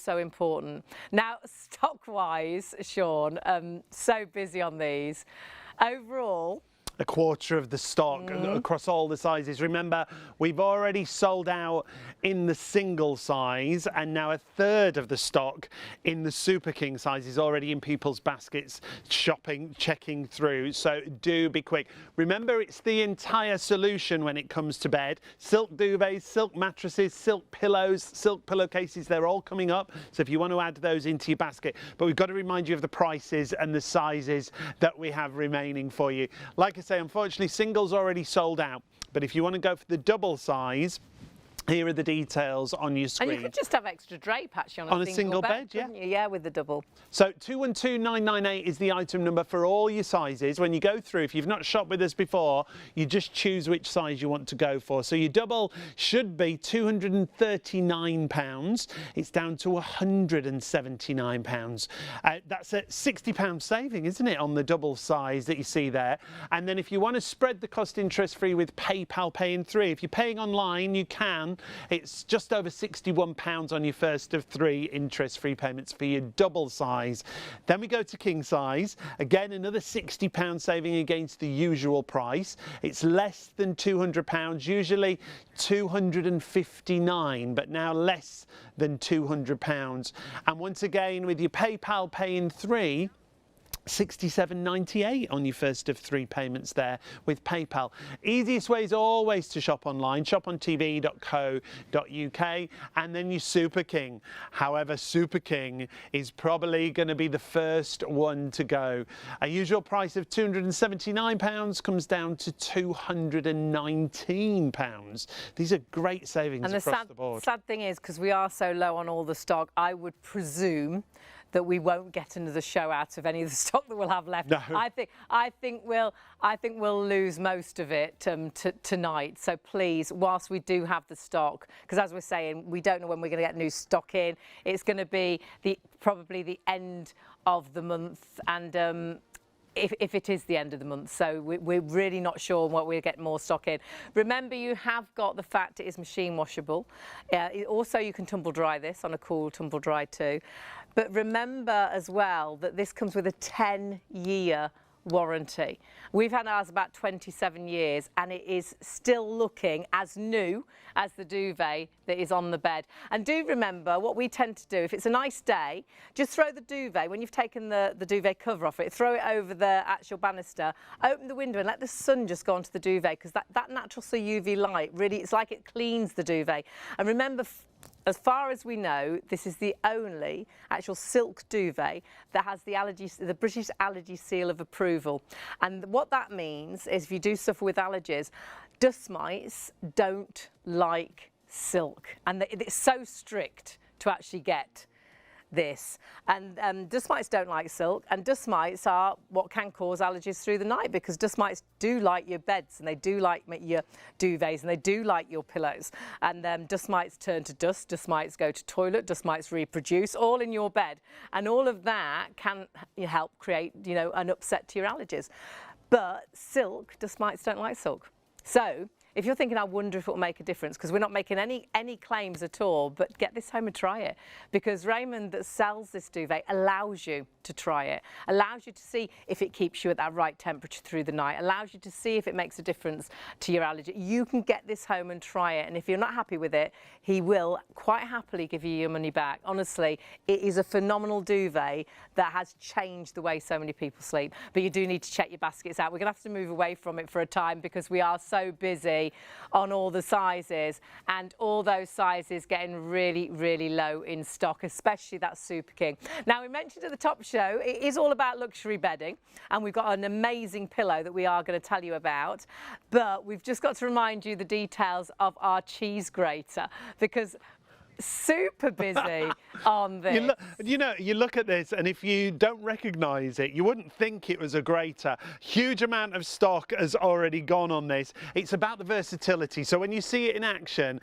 important. Now, stock-wise, Sean, so busy on these. Overall, a quarter of the stock across all the sizes. Remember, we've already sold out in the single size, and now a third of the stock in the Super King size is already in people's baskets, shopping, checking through. So do be quick. Remember, it's the entire solution when it comes to bed. Silk duvets, silk mattresses, silk pillows, silk pillowcases, they're all coming up. So if you want to add those into your basket, but we've got to remind you of the prices and the sizes that we have remaining for you. Like I say, unfortunately, singles already sold out, but if you want to go for the double size, here are the details on your screen. And you could just have extra drape actually on a single bed, yeah. Yeah, with the double. So 212998 is the item number for all your sizes. When you go through, if you've not shopped with us before, you just choose which size you want to go for. So your double should be £239. It's down to £179. That's a £60 saving, isn't it, on the double size that you see there? And then if you want to spread the cost interest-free with PayPal Pay in 3, if you're paying online, you can. It's just over £61 on your first of 3 interest-free payments for your double size. Then we go to king size. Again, another £60 saving against the usual price. It's less than £200, usually £259, but now less than £200. And once again, with your PayPal Pay in 3, £67.98 on your first of 3 payments there with PayPal. Easiest way is always to shop online, shopontv.co.uk, and then your Super King. However, Super King is probably going to be the first one to go. A usual price of £279 comes down to £219. These are great savings across the board. And the sad thing is, because we are so low on all the stock, I would presume that we won't get another show out of any of the stock that we'll have left. No. I think we'll lose most of it tonight. So please, whilst we do have the stock, because as we're saying, we don't know when we're going to get new stock in. It's going to be probably the end of the month, and if it is the end of the month, so we're really not sure what we'll get more stock in. Remember, you have got the fact it is machine washable. Also, you can tumble dry this on a cool tumble dry too. But remember as well that this comes with a 10-year warranty. We've had ours about 27 years and it is still looking as new as the duvet that is on the bed. And do remember what we tend to do, if it's a nice day, just throw the duvet, when you've taken the duvet cover off it, throw it over the actual banister, open the window and let the sun just go onto the duvet, because that natural UV light really, it's like it cleans the duvet. And remember, as far as we know, this is the only actual silk duvet that has the British Allergy Seal of Approval. And what that means is if you do suffer with allergies, dust mites don't like silk. And it's so strict to actually get this. And dust mites don't like silk, and dust mites are what can cause allergies through the night, because dust mites do like your beds and they do like your duvets and they do like your pillows. And dust mites turn to dust, dust mites go to toilet, dust mites reproduce, all in your bed. And all of that can help create, an upset to your allergies. But silk, dust mites don't like silk. So if you're thinking, I wonder if it will make a difference, because we're not making any claims at all, but get this home and try it, because Raymond that sells this duvet allows you to try it, allows you to see if it keeps you at that right temperature through the night, allows you to see if it makes a difference to your allergy. You can get this home and try it, and if you're not happy with it, he will quite happily give you your money back. Honestly, it is a phenomenal duvet that has changed the way so many people sleep, but you do need to check your baskets out. We're going to have to move away from it for a time because we are so busy actually on all the sizes, and all those sizes getting really, really low in stock, especially that Super King. Now, we mentioned at the top show, it is all about luxury bedding, and we've got an amazing pillow that we are going to tell you about, but we've just got to remind you the details of our cheese grater, because super busy on this. You look at this, and if you don't recognise it, you wouldn't think it was a grater. Huge amount of stock has already gone on this. It's about the versatility. So when you see it in action,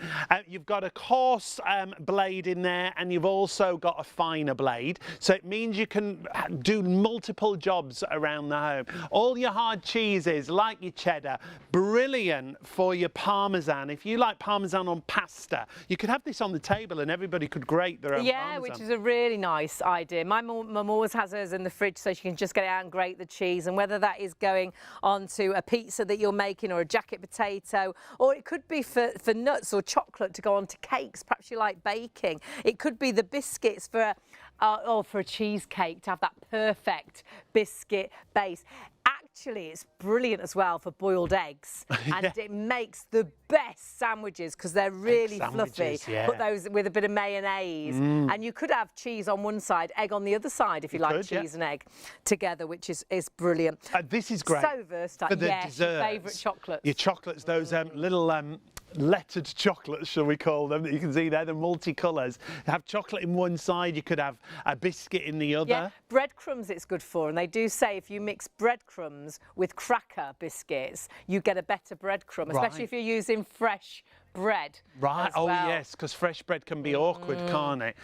you've got a coarse blade in there, and you've also got a finer blade. So it means you can do multiple jobs around the home. All your hard cheeses, like your cheddar, brilliant for your parmesan. If you like parmesan on pasta, you could have this on the table and everybody could grate their own parmesan. Which is a really nice idea. My mum always has hers in the fridge so she can just get it out and grate the cheese, and whether that is going onto a pizza that you're making or a jacket potato, or it could be for nuts or chocolate to go onto cakes, perhaps you like baking. It could be the biscuits for a cheesecake to have that perfect biscuit base. Actually, it's brilliant as well for boiled eggs, and it makes the best sandwiches because they're really fluffy. Put those with a bit of mayonnaise, and you could have cheese on one side, egg on the other side if you like cheese and egg together, which is brilliant. This is great. So versatile. For the desserts. Your favourite chocolates. Your chocolates, those little lettered chocolates, shall we call them, that you can see there, the multicolours. You have chocolate in one side, you could have a biscuit in the other. Yeah, breadcrumbs it's good for, and they do say if you mix breadcrumbs with cracker biscuits, you get a better breadcrumb, especially if you're using fresh bread. Right, yes, because fresh bread can be awkward, can't it?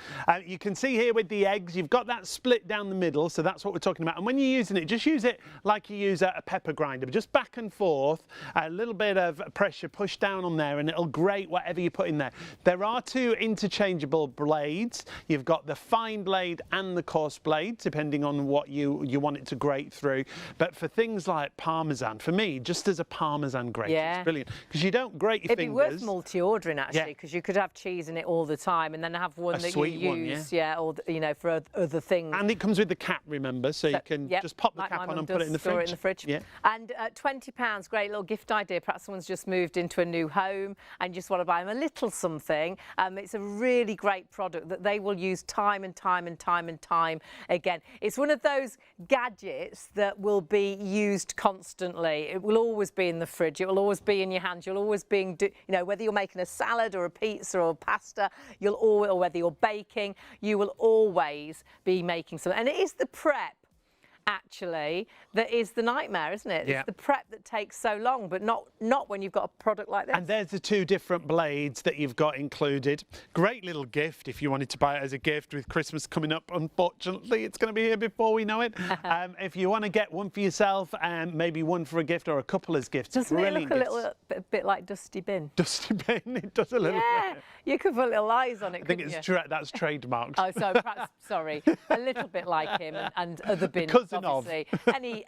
You can see here with the eggs, you've got that split down the middle, so that's what we're talking about. And when you're using it, just use it like you use a pepper grinder, just back and forth, a little bit of pressure, push down on there, and it'll grate whatever you put in there. There are two interchangeable blades. You've got the fine blade and the coarse blade, depending on what you want it to grate through. But for things like parmesan, for me, just as a parmesan grater, it's brilliant, because you don't grate your fingers. It'd be worth multi-ordering actually, because you could have cheese in it all the time and then have one that you use or for other things. And it comes with the cap, remember, so you can just pop the cap on and put it in the fridge. And £20, great little gift idea. Perhaps someone's just moved into a new home and just want to buy them a little something. It's a really great product that they will use time and time and time and time again. It's one of those gadgets that will be used constantly. It will always be in the fridge. It will always be in your hands. You'll always be, whether you're making a salad or a pizza or pasta, or whether you're baking, you will always be making something. And it is the prep, actually, that is the nightmare, isn't it? It's the prep that takes so long, but not when you've got a product like this. And there's the two different blades that you've got included. Great little gift if you wanted to buy it as a gift with Christmas coming up. Unfortunately, it's going to be here before we know it. If you want to get one for yourself and maybe one for a gift or a couple as gifts, doesn't it look a little bit like Dusty Bin? Dusty Bin, it does a little bit. You could put little eyes on it. I think it's that's trademarked. Oh, so perhaps, sorry, a little bit like him and other bins. Obviously,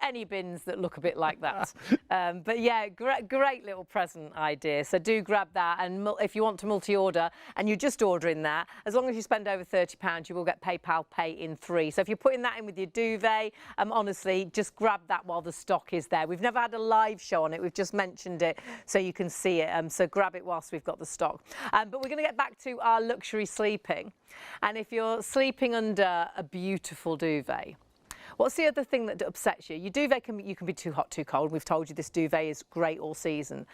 any bins that look a bit like that. But yeah, great little present idea. So do grab that, and if you want to multi-order and you're just ordering that, as long as you spend over £30, you will get PayPal Pay in 3. So if you're putting that in with your duvet, honestly, just grab that while the stock is there. We've never had a live show on it. We've just mentioned it so you can see it. So grab it whilst we've got the stock. But we're going to get back to our luxury sleeping. And if you're sleeping under a beautiful duvet, what's the other thing that upsets you? Your duvet you can be too hot, too cold. We've told you this duvet is great all season.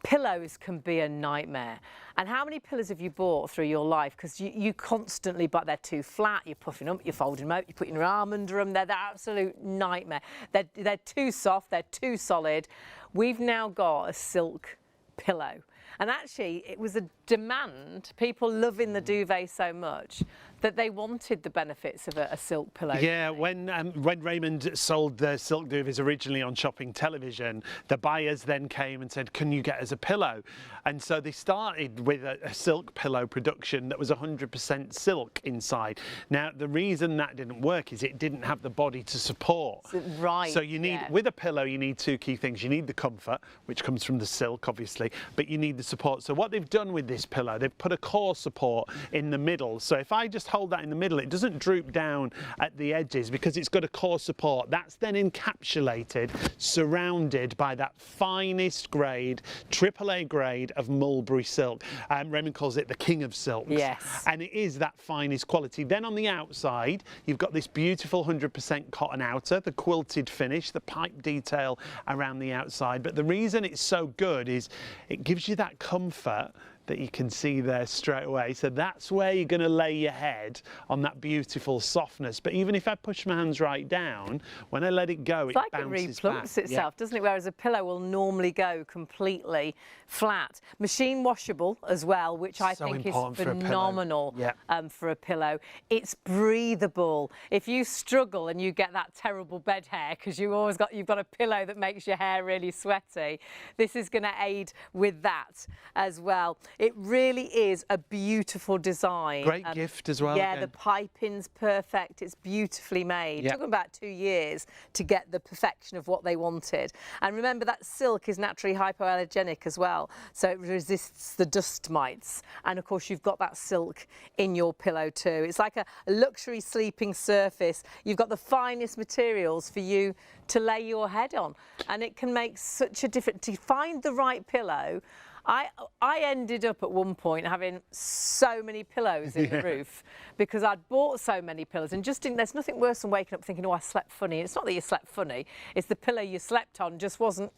Pillows can be a nightmare. And how many pillows have you bought through your life? Because you constantly, but they're too flat, you're puffing them, you're folding them out, you're putting your arm under them. They're the absolute nightmare. They're too soft, they're too solid. We've now got a silk pillow. And actually, it was a demand, people loving the duvet so much, that they wanted the benefits of a silk pillow. Yeah, when Raymond sold the silk duvets originally on Shopping Television, the buyers then came and said, can you get us a pillow? And so they started with a silk pillow production that was 100% silk inside. Now, the reason that didn't work is it didn't have the body to support. Right. So you need, with a pillow, you need two key things. You need the comfort, which comes from the silk, obviously, but you need the support. So what they've done with this this pillow. They've put a core support in the middle, so if I just hold that in the middle, it doesn't droop down at the edges because it's got a core support. That's then encapsulated, surrounded by that finest grade, AAA grade of mulberry silk. Raymond calls it the king of silks. Yes. And it is that finest quality. Then on the outside, you've got this beautiful 100% cotton outer, the quilted finish, the pipe detail around the outside. But the reason it's so good is it gives you that comfort that you can see there straight away. So that's where you're going to lay your head, on that beautiful softness. But even if I push my hands right down, when I let it go, it bounces it replumps back. itself, doesn't it? Whereas a pillow will normally go completely flat. Machine washable as well, which I think is phenomenal for a pillow. It's breathable. If you struggle and you get that terrible bed hair because you've got a pillow that makes your hair really sweaty, this is going to aid with that as well. It really is a beautiful design. Great gift as well. Yeah, again. the piping's perfect. It's beautifully made. It took them about 2 years to get the perfection of what they wanted. And remember that silk is naturally hypoallergenic as well, so it resists the dust mites. And of course you've got that silk in your pillow too. It's like a luxury sleeping surface. You've got the finest materials for you to lay your head on, and it can make such a difference. To find the right pillow, I ended up at one point having so many pillows in the roof because I'd bought so many pillows and just didn't. There's nothing worse than waking up thinking, oh, I slept funny. It's not that you slept funny, it's the pillow you slept on just wasn't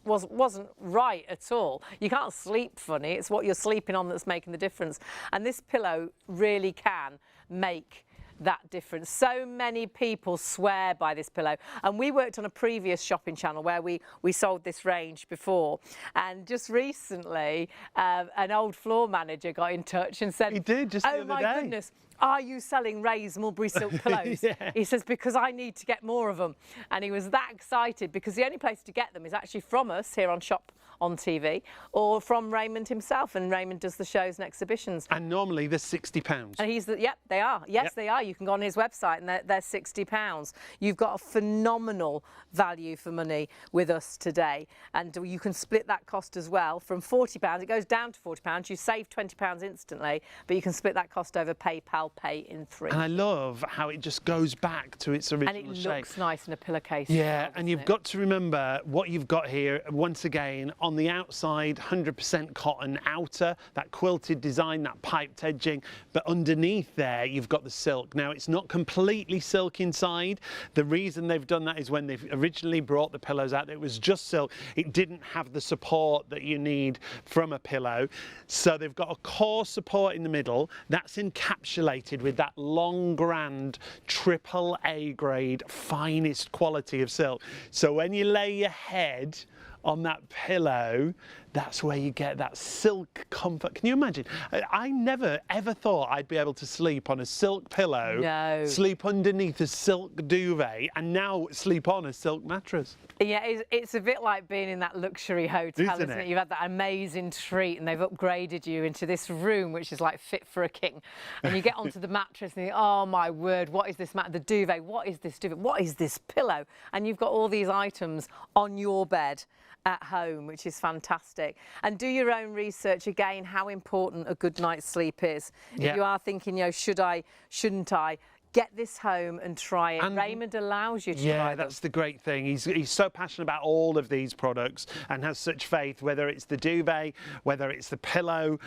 right at all. You can't sleep funny, it's what you're sleeping on that's making the difference. And this pillow really can make that difference. So many people swear by this pillow, and we worked on a previous shopping channel where we sold this range before, and just recently an old floor manager got in touch and said, he did just the other oh my day. goodness, are you selling Ray's mulberry silk pillows? He says, because I need to get more of them. And he was that excited because the only place to get them is actually from us here on ShopOnTV or from Raymond himself, and Raymond does the shows and exhibitions. And normally they're £60. And he's yep, they are. Yes, they are. You can go on his website and they're £60. You've got a phenomenal value for money with us today. And you can split that cost as well from £40. It goes down to £40. You save £20 instantly, but you can split that cost over PayPal Pay in 3. And I love how it just goes back to its original shape. And it looks nice in a pillowcase. Yeah, and you've got to remember what you've got here, once again, on the outside, 100% cotton outer, that quilted design, that piped edging, but underneath there, you've got the silk. Now, it's not completely silk inside. The reason they've done that is when they've originally brought the pillows out, it was just silk. It didn't have the support that you need from a pillow. So they've got a core support in the middle that's encapsulated with that long, grand, AAA grade, finest quality of silk. So when you lay your head on that pillow, that's where you get that silk comfort. Can you imagine? I never ever thought I'd be able to sleep on a silk pillow, sleep underneath a silk duvet, and now sleep on a silk mattress. Yeah, it's a bit like being in that luxury hotel, isn't it? You've had that amazing treat and they've upgraded you into this room which is like fit for a king. And you get onto the mattress and you think, oh my word, what is this the duvet? What is this duvet? What is this pillow? And you've got all these items on your bed at home, which is fantastic. And do your own research again, how important a good night's sleep is. If you are thinking, you know, should I, shouldn't I, get this home and try it. And Raymond allows you to try them. Yeah, that's the great thing. He's so passionate about all of these products and has such faith, whether it's the duvet, whether it's the pillow,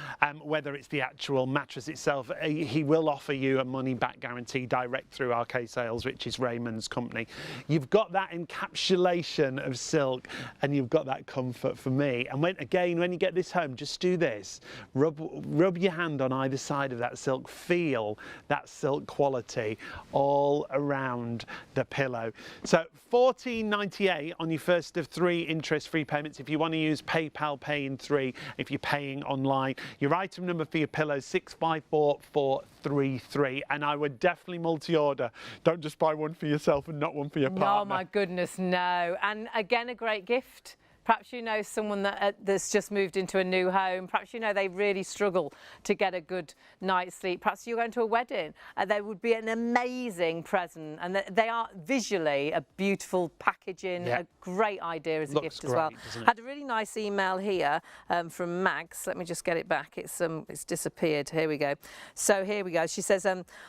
whether it's the actual mattress itself. He will offer you a money-back guarantee direct through RK Sales, which is Raymond's company. You've got that encapsulation of silk and you've got that comfort for me. And when you get this home, just do this. Rub your hand on either side of that silk. Feel that silk quality all around the pillow. So $14.98 on your first of 3 interest-free payments if you want to use PayPal Pay in 3 if you're paying online. Your item number for your pillow 654433, and I would definitely multi-order. Don't just buy one for yourself and not one for your partner. Oh my goodness, no. And again, a great gift Perhaps you know someone that's just moved into a new home. Perhaps you know they really struggle to get a good night's sleep. Perhaps you're going to a wedding. They would be an amazing present, and they are visually a beautiful packaging, a great idea as a gift as well. Had a really nice email here from Mags. Let me just get it back. It's disappeared. Here we go. So here we go. She says,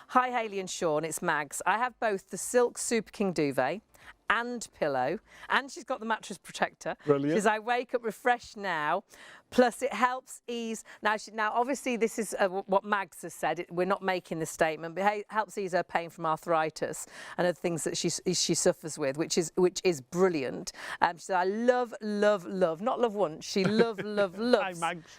"Hi Hayley and Sean, it's Mags. I have both the Silk Super King duvet and pillow, and she's got the mattress protector." Brilliant. She says, "I wake up refreshed now, plus it helps ease." Now obviously this is what Mags has said. We're not making this statement, but it helps ease her pain from arthritis and other things that she suffers with, which is brilliant. She said, "I love, not love once. She loves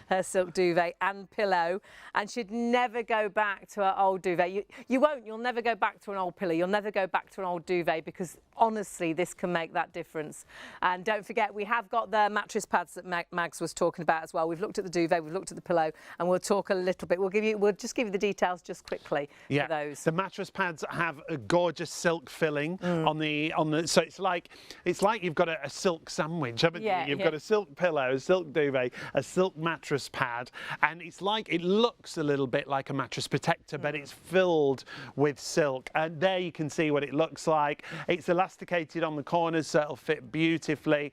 her silk duvet and pillow, and she'd never go back to her old duvet." You won't. You'll never go back to an old pillow. You'll never go back to an old duvet, because honestly, this can make that difference. And don't forget, we have got the mattress pads that Mags was talking about as well. We've looked at the duvet, we've looked at the pillow, and we'll talk a little bit. We'll just give you the details just quickly for those. The mattress pads have a gorgeous silk filling on the so it's like you've got a silk sandwich, haven't you? You've got a silk pillow, a silk duvet, a silk mattress pad, and it looks a little bit like a mattress protector, but it's filled with silk. And there you can see what it looks like. It's elasticated on the corners, so it'll fit beautifully.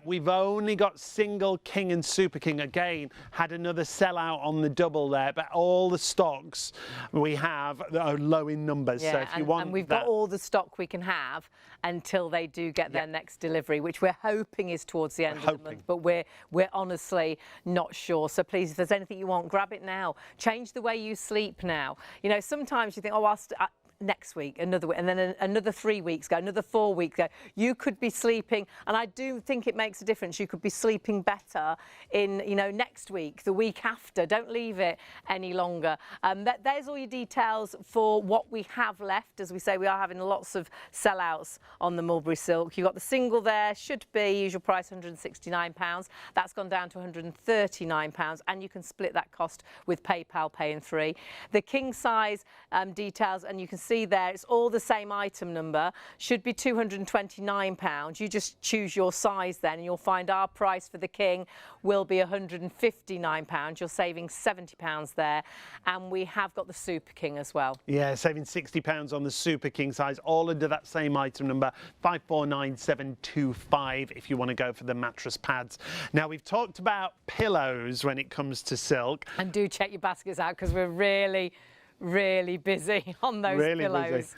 We've only got single king and super king. Again, had another sellout on the double there, but all the stocks we have are low in numbers. So if you want, and we've got all the stock we can have until they do get their next delivery, which we're hoping is towards the end of the month, but we're honestly not sure. So please, if there's anything you want, grab it now. Change the way you sleep now. You know, sometimes you think, oh, next week, another week, and then another 3 weeks go, another 4 weeks go. You could be sleeping, and I do think it makes a difference. You could be sleeping better in, next week, the week after. Don't leave it any longer. There's all your details for what we have left. As we say, we are having lots of sellouts on the mulberry silk. You've got the single there, should be usual price £169. That's gone down to £139, and you can split that cost with PayPal Pay in 3. The king size details, and you can see there, it's all the same item number, should be £229. You just choose your size then, and you'll find our price for the king will be £159. You're saving £70 there. And we have got the Super King as well. Yeah, saving £60 on the Super King size, all under that same item number, 549725, if you want to go for the mattress pads. Now, we've talked about pillows when it comes to silk. And do check your baskets out, because we're really busy on those pillows.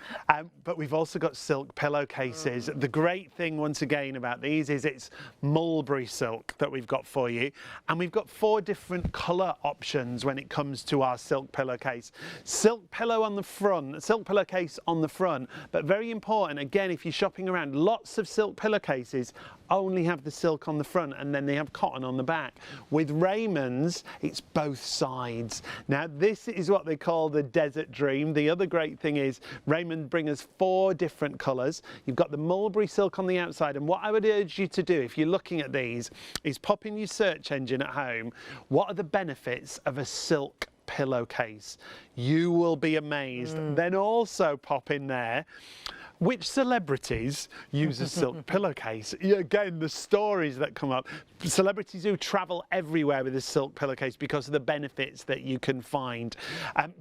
But we've also got silk pillowcases. The great thing, once again, about these is it's mulberry silk that we've got for you. And we've got 4 different colour options when it comes to our silk pillowcase. Silk pillow on the front, silk pillowcase on the front. But very important, again, if you're shopping around, lots of silk pillowcases only have the silk on the front, and then they have cotton on the back. With Raymond's, it's both sides. Now, this is what they call the Desert Dream. The other great thing is Raymond bring us 4 different colours. You've got the mulberry silk on the outside, and what I would urge you to do if you're looking at these is pop in your search engine at home. What are the benefits of a silk pillowcase? You will be amazed. Then also pop in there, which celebrities use a silk pillowcase? Again, the stories that come up. Celebrities who travel everywhere with a silk pillowcase because of the benefits that you can find.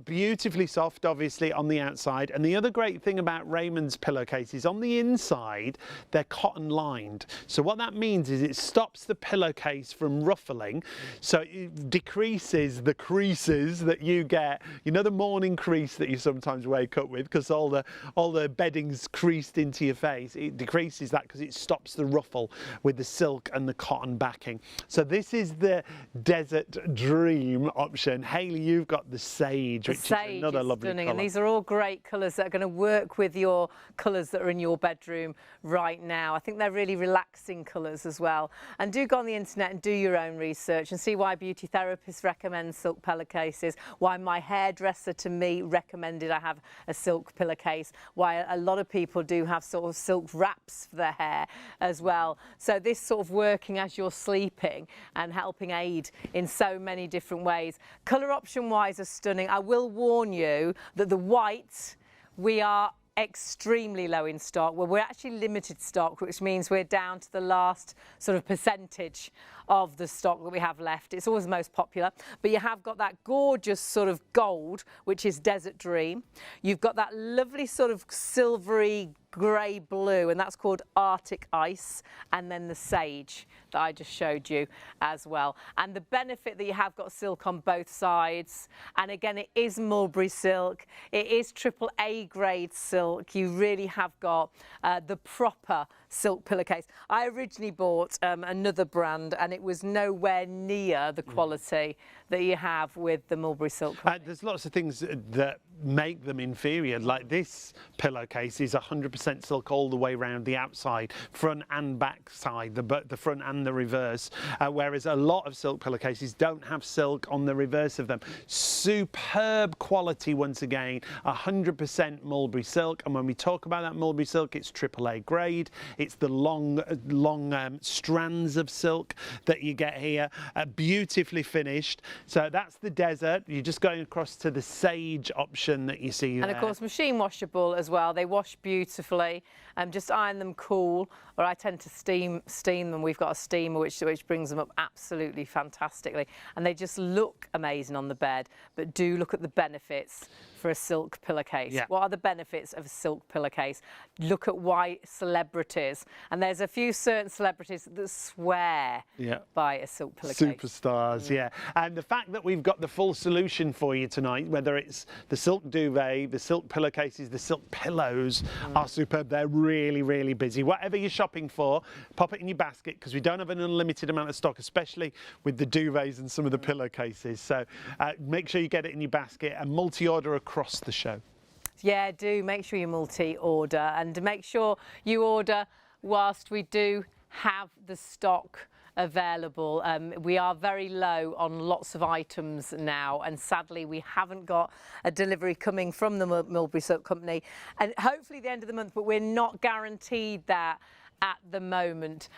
Beautifully soft, obviously, on the outside. And the other great thing about Raymond's pillowcases, on the inside, they're cotton lined. So what that means is it stops the pillowcase from ruffling. So it decreases the creases that you get. You know, the morning crease that you sometimes wake up with because all the bedding's creased into your face. It decreases that because it stops the ruffle with the silk and the cotton backing. So this is the Desert Dream option. Hayley, you've got the Sage, which is another lovely colour. And these are all great colours that are going to work with your colours that are in your bedroom right now. I think they're really relaxing colours as well. And do go on the internet and do your own research and see why beauty therapists recommend silk pillowcases, why my hairdresser to me recommended I have a silk pillowcase, why a lot of people do have sort of silk wraps for their hair as well. So this sort of working as you're sleeping and helping aid in so many different ways. Colour option wise are stunning. I will warn you that the white, we are extremely low in stock. Well, we're actually limited stock, which means we're down to the last sort of percentage of the stock that we have left. It's always the most popular, but you have got that gorgeous sort of gold, which is Desert Dream. You've got that lovely sort of silvery grey blue, and that's called Arctic Ice, and then the sage that I just showed you as well. And the benefit that you have got silk on both sides, and again, it is mulberry silk, it is AAA grade silk. You really have got the proper silk pillowcase. I originally bought another brand, and it was nowhere near the quality that you have with the mulberry silk. There's lots of things that make them inferior, like this pillowcase is 100% silk all the way around the outside, front and back side, the front and the reverse, whereas a lot of silk pillowcases don't have silk on the reverse of them. Superb quality once again, 100% mulberry silk, and when we talk about that mulberry silk, it's AAA grade. It's the long strands of silk that you get here, beautifully finished. So that's the desert. You're just going across to the sage option that you see there. And of course, machine washable as well. They wash beautifully. Just iron them cool, or I tend to steam them. We've got a steamer which brings them up absolutely fantastically, and they just look amazing on the bed. But do look at the benefits for a silk pillowcase. Yeah. What are the benefits of a silk pillowcase? Look at why celebrities, and there's a few certain celebrities that swear by a silk pillowcase. Superstars, yeah. And the fact that we've got the full solution for you tonight, whether it's the silk duvet, the silk pillowcases, the silk pillows, are superb. They're really, really busy. Whatever you're shopping for, pop it in your basket, because we don't have an unlimited amount of stock, especially with the duvets and some of the pillowcases. So make sure you get it in your basket and multi-order across the show. Yeah, do make sure you multi-order, and make sure you order whilst we do have the stock available. We are very low on lots of items now, and sadly we haven't got a delivery coming from the Mulberry Silk Company, and hopefully the end of the month, but we're not guaranteed that at the moment.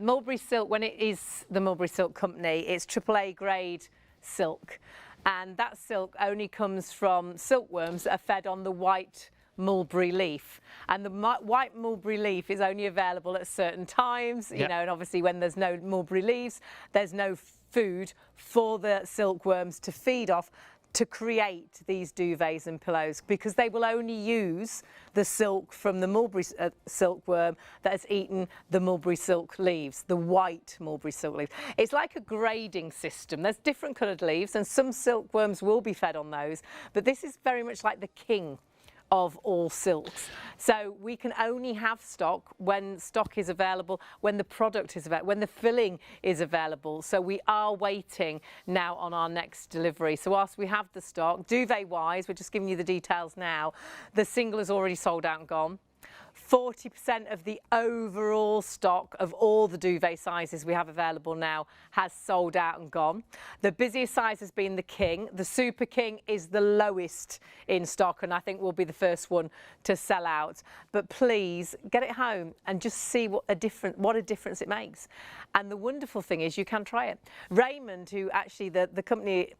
Mulberry Silk, when it is the Mulberry Silk Company, it's AAA grade silk, and that silk only comes from silkworms that are fed on the white mulberry leaf, and the white mulberry leaf is only available at certain times, you know, and obviously when there's no mulberry leaves, there's no food for the silkworms to feed off to create these duvets and pillows, because they will only use the silk from the mulberry silkworm that has eaten the mulberry silk leaves, the white mulberry silk leaves. It's like a grading system. There's different coloured leaves, and some silkworms will be fed on those, but this is very much like the king of all silks. So we can only have stock when stock is available, when the product is available, when the filling is available. So we are waiting now on our next delivery. So whilst we have the stock, duvet wise, we're just giving you the details now, the single is already sold out and gone. 40% of the overall stock of all the duvet sizes we have available now has sold out and gone. The busiest size has been the king. The super king is the lowest in stock, and I think will be the first one to sell out. But please get it home and just see what a difference it makes. And the wonderful thing is you can try it. Raymond, who actually the company,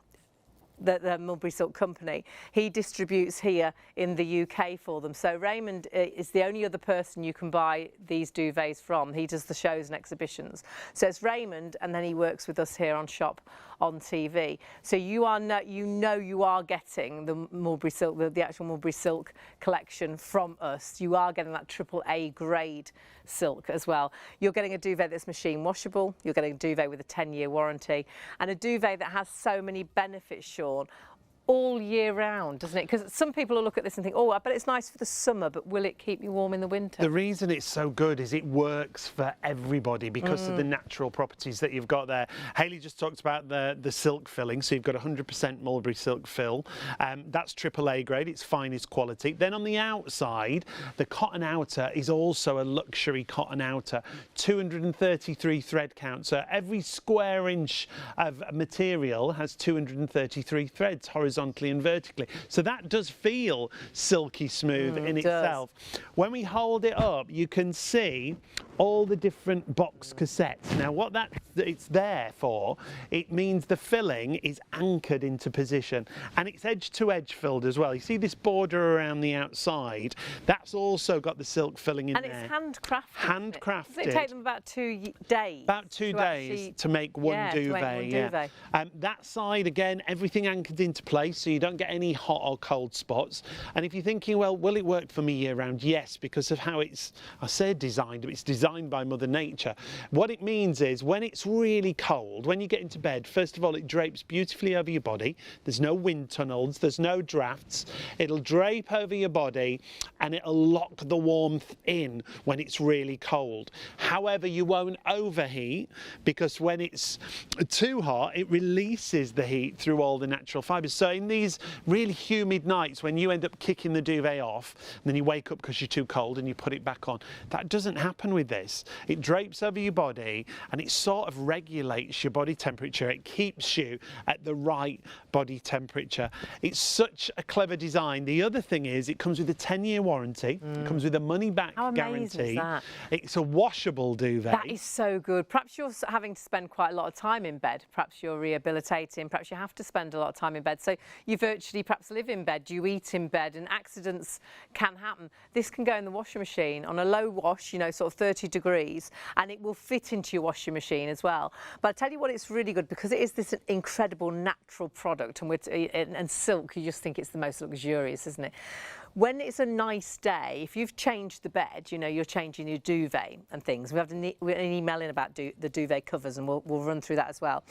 the Mulberry Silk Company, he distributes here in the UK for them. So Raymond is the only other person you can buy these duvets from. He does the shows and exhibitions. So it's Raymond, and then he works with us here on ShopOnTV. So you are getting the Mulberry Silk, the actual Mulberry Silk collection from us. You are getting that AAA grade silk as well. You're getting a duvet that's machine washable. You're getting a duvet with a 10-year warranty, and a duvet that has so many benefits, Sean, all year round, doesn't it? Because some people will look at this and think, oh, I bet it's nice for the summer, but will it keep you warm in the winter? The reason it's so good is it works for everybody because of the natural properties that you've got there. Hayley just talked about the silk filling, so you've got 100% mulberry silk fill. That's AAA grade, it's finest quality. Then on the outside, the cotton outer is also a luxury cotton outer, 233 thread count. So every square inch of material has 233 threads, horizontally and vertically. So that does feel silky smooth in itself. When we hold it up, you can see all the different box cassettes. Now what it's there for, it means the filling is anchored into position, and it's edge to edge filled as well. You see this border around the outside, that's also got the silk filling in there. And it's handcrafted. Handcrafted. Does it take them about 2 days? About 2 days to make one duvet. That side, again, everything anchored into place, so you don't get any hot or cold spots. And if you're thinking, well, will it work for me year round? Yes, because of how it's, I say designed, but it's designed by Mother Nature. What it means is when it's really cold, when you get into bed, first of all, it drapes beautifully over your body. There's no wind tunnels, there's no drafts. It'll drape over your body and it'll lock the warmth in when it's really cold. However, you won't overheat, because when it's too hot, it releases the heat through all the natural fibres. So in these really humid nights, when you end up kicking the duvet off, and then you wake up because you're too cold and you put it back on, that doesn't happen with this. It drapes over your body and it sort of regulates your body temperature. It keeps you at the right body temperature. It's such a clever design. The other thing is it comes with a 10-year warranty. It comes with a money-back guarantee. Is that? It's a washable duvet. That is so good. Perhaps you're having to spend quite a lot of time in bed. Perhaps you're rehabilitating. Perhaps you have to spend a lot of time in bed. So you virtually perhaps live in bed, you eat in bed, and accidents can happen. This can go in the washing machine on a low wash, you know, sort of 30 degrees, and it will fit into your washing machine as well. But I tell you what, it's really good because it is this incredible natural product, and silk, you just think it's the most luxurious, isn't it? When it's a nice day, if you've changed the bed, you know, you're changing your duvet and things. We have an email in about the duvet covers, and we'll run through that as well.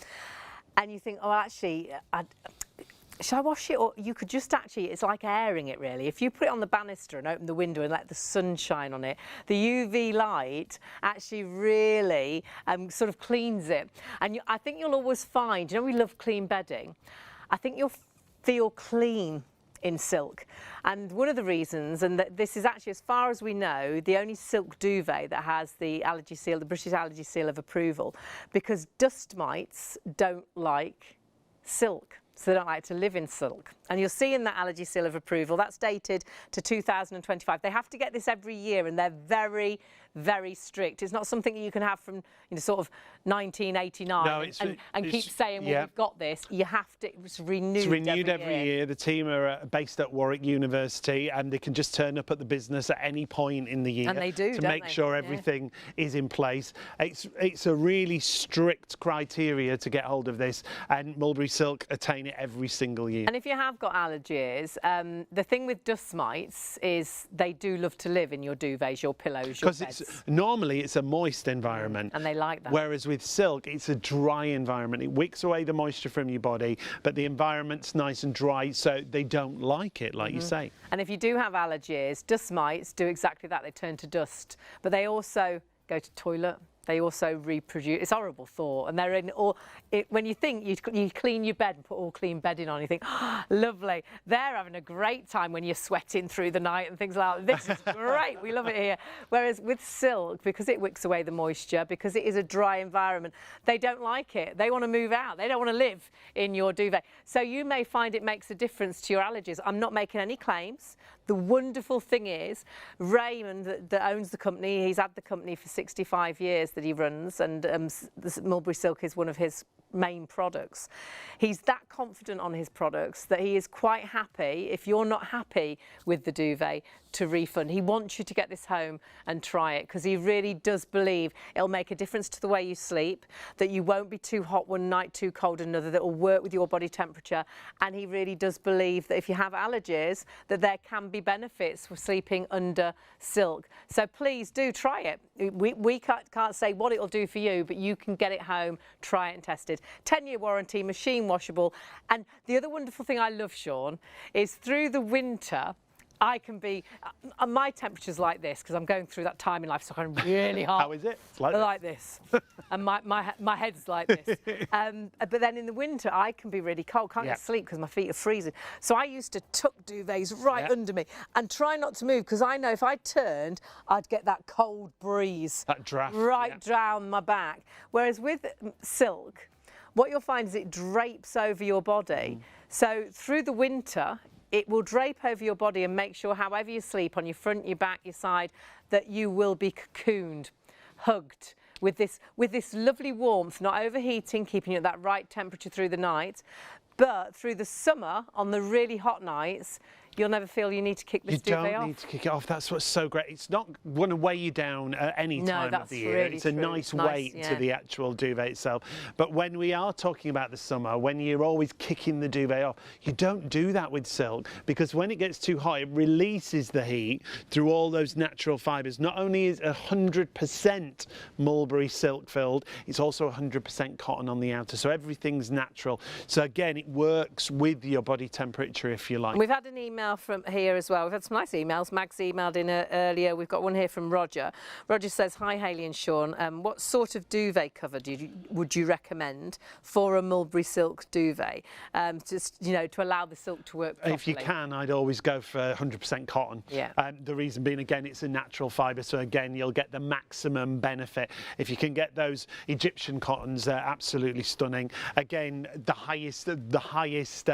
And you think, oh, actually, should I wash it? Or you could just actually, it's like airing it really. If you put it on the banister and open the window and let the sun shine on it, the UV light actually really sort of cleans it. And I think you'll always find, you know, we love clean bedding. I think you'll feel clean in silk, and one of the reasons, and that this is actually, as far as we know, the only silk duvet that has the allergy seal, the British Allergy Seal of approval, because dust mites don't like silk. So they don't like to live in silk. And you'll see in that allergy seal of approval, that's dated to 2025. They have to get this every year, and they're very, very strict. It's not something that you can have from, you know, sort of 1989 no, and keep saying, well, we've got this. You have to, it's renewed. It's renewed every year. The team are based at Warwick University, and they can just turn up at the business at any point in the year. And they do, to make sure everything is in place. It's a really strict criteria to get hold of this, and Mulberry Silk attain it every single year. And if you have got allergies, the thing with dust mites is they do love to live in your duvets, your pillows, your beds. Because normally it's a moist environment. And they like that. Whereas with silk, it's a dry environment. It wicks away the moisture from your body, but the environment's nice and dry, so they don't like it, like you say. And if you do have allergies, dust mites do exactly that. They turn to dust, but they also go to toilet. They also reproduce. It's a horrible thought. And they're in all. When you think you clean your bed and put all clean bedding on, you think, oh, lovely. They're having a great time when you're sweating through the night and things like that. This is great. We love it here. Whereas with silk, because it wicks away the moisture, because it is a dry environment, they don't like it. They want to move out. They don't want to live in your duvet. So you may find it makes a difference to your allergies. I'm not making any claims. The wonderful thing is, Raymond, that owns the company, he's had the company for 65 years that he runs, and Mulberry Silk is one of his main products. He's that confident on his products that he is quite happy, if you're not happy with the duvet, to refund. He wants you to get this home and try it, because he really does believe it'll make a difference to the way you sleep, that you won't be too hot one night, too cold another, that will work with your body temperature. And he really does believe that if you have allergies, that there can be benefits for sleeping under silk. So please do try it. We can't say what it'll do for you, but you can get it home, try it and test it. 10-year warranty, machine washable. And the other wonderful thing I love, Sean, is through the winter, I can be, my temperature's like this because I'm going through that time in life, so I'm really hot. How is it? It's like this. And my head's like this. But then in the winter, I can be really cold. Can't get sleep because my feet are freezing. So I used to tuck duvets right under me and try not to move, because I know if I turned, I'd get that cold breeze. That draft. Right down my back. Whereas with silk, what you'll find is it drapes over your body. So through the winter, it will drape over your body and make sure, however you sleep, on your front, your back, your side, that you will be cocooned. hugged with this lovely warmth, not overheating, keeping you at that right temperature through the night. But through the summer, on the really hot nights, you'll never feel you need to kick this duvet off. You don't need to kick it off. That's what's so great. It's not going to weigh you down at any time of the year. Really it's a nice weight to the actual duvet itself. But when we are talking about the summer, when you're always kicking the duvet off, you don't do that with silk, because when it gets too hot, it releases the heat through all those natural fibres. Not only is 100% mulberry silk filled, it's also 100% cotton on the outer. So everything's natural. So again, it works with your body temperature, if you like. We've had an email from here as well. We've had some nice emails. Mag's emailed in earlier. We've got one here from Roger. Roger says, hi Hayley and Sean, what sort of duvet cover would you recommend for a mulberry silk duvet? Just, you know, to allow the silk to work properly. If you can, I'd always go for 100% cotton. Yeah. The reason being, again, it's a natural fibre, so again, you'll get the maximum benefit. If you can get those Egyptian cottons, they're absolutely stunning. Again, the highest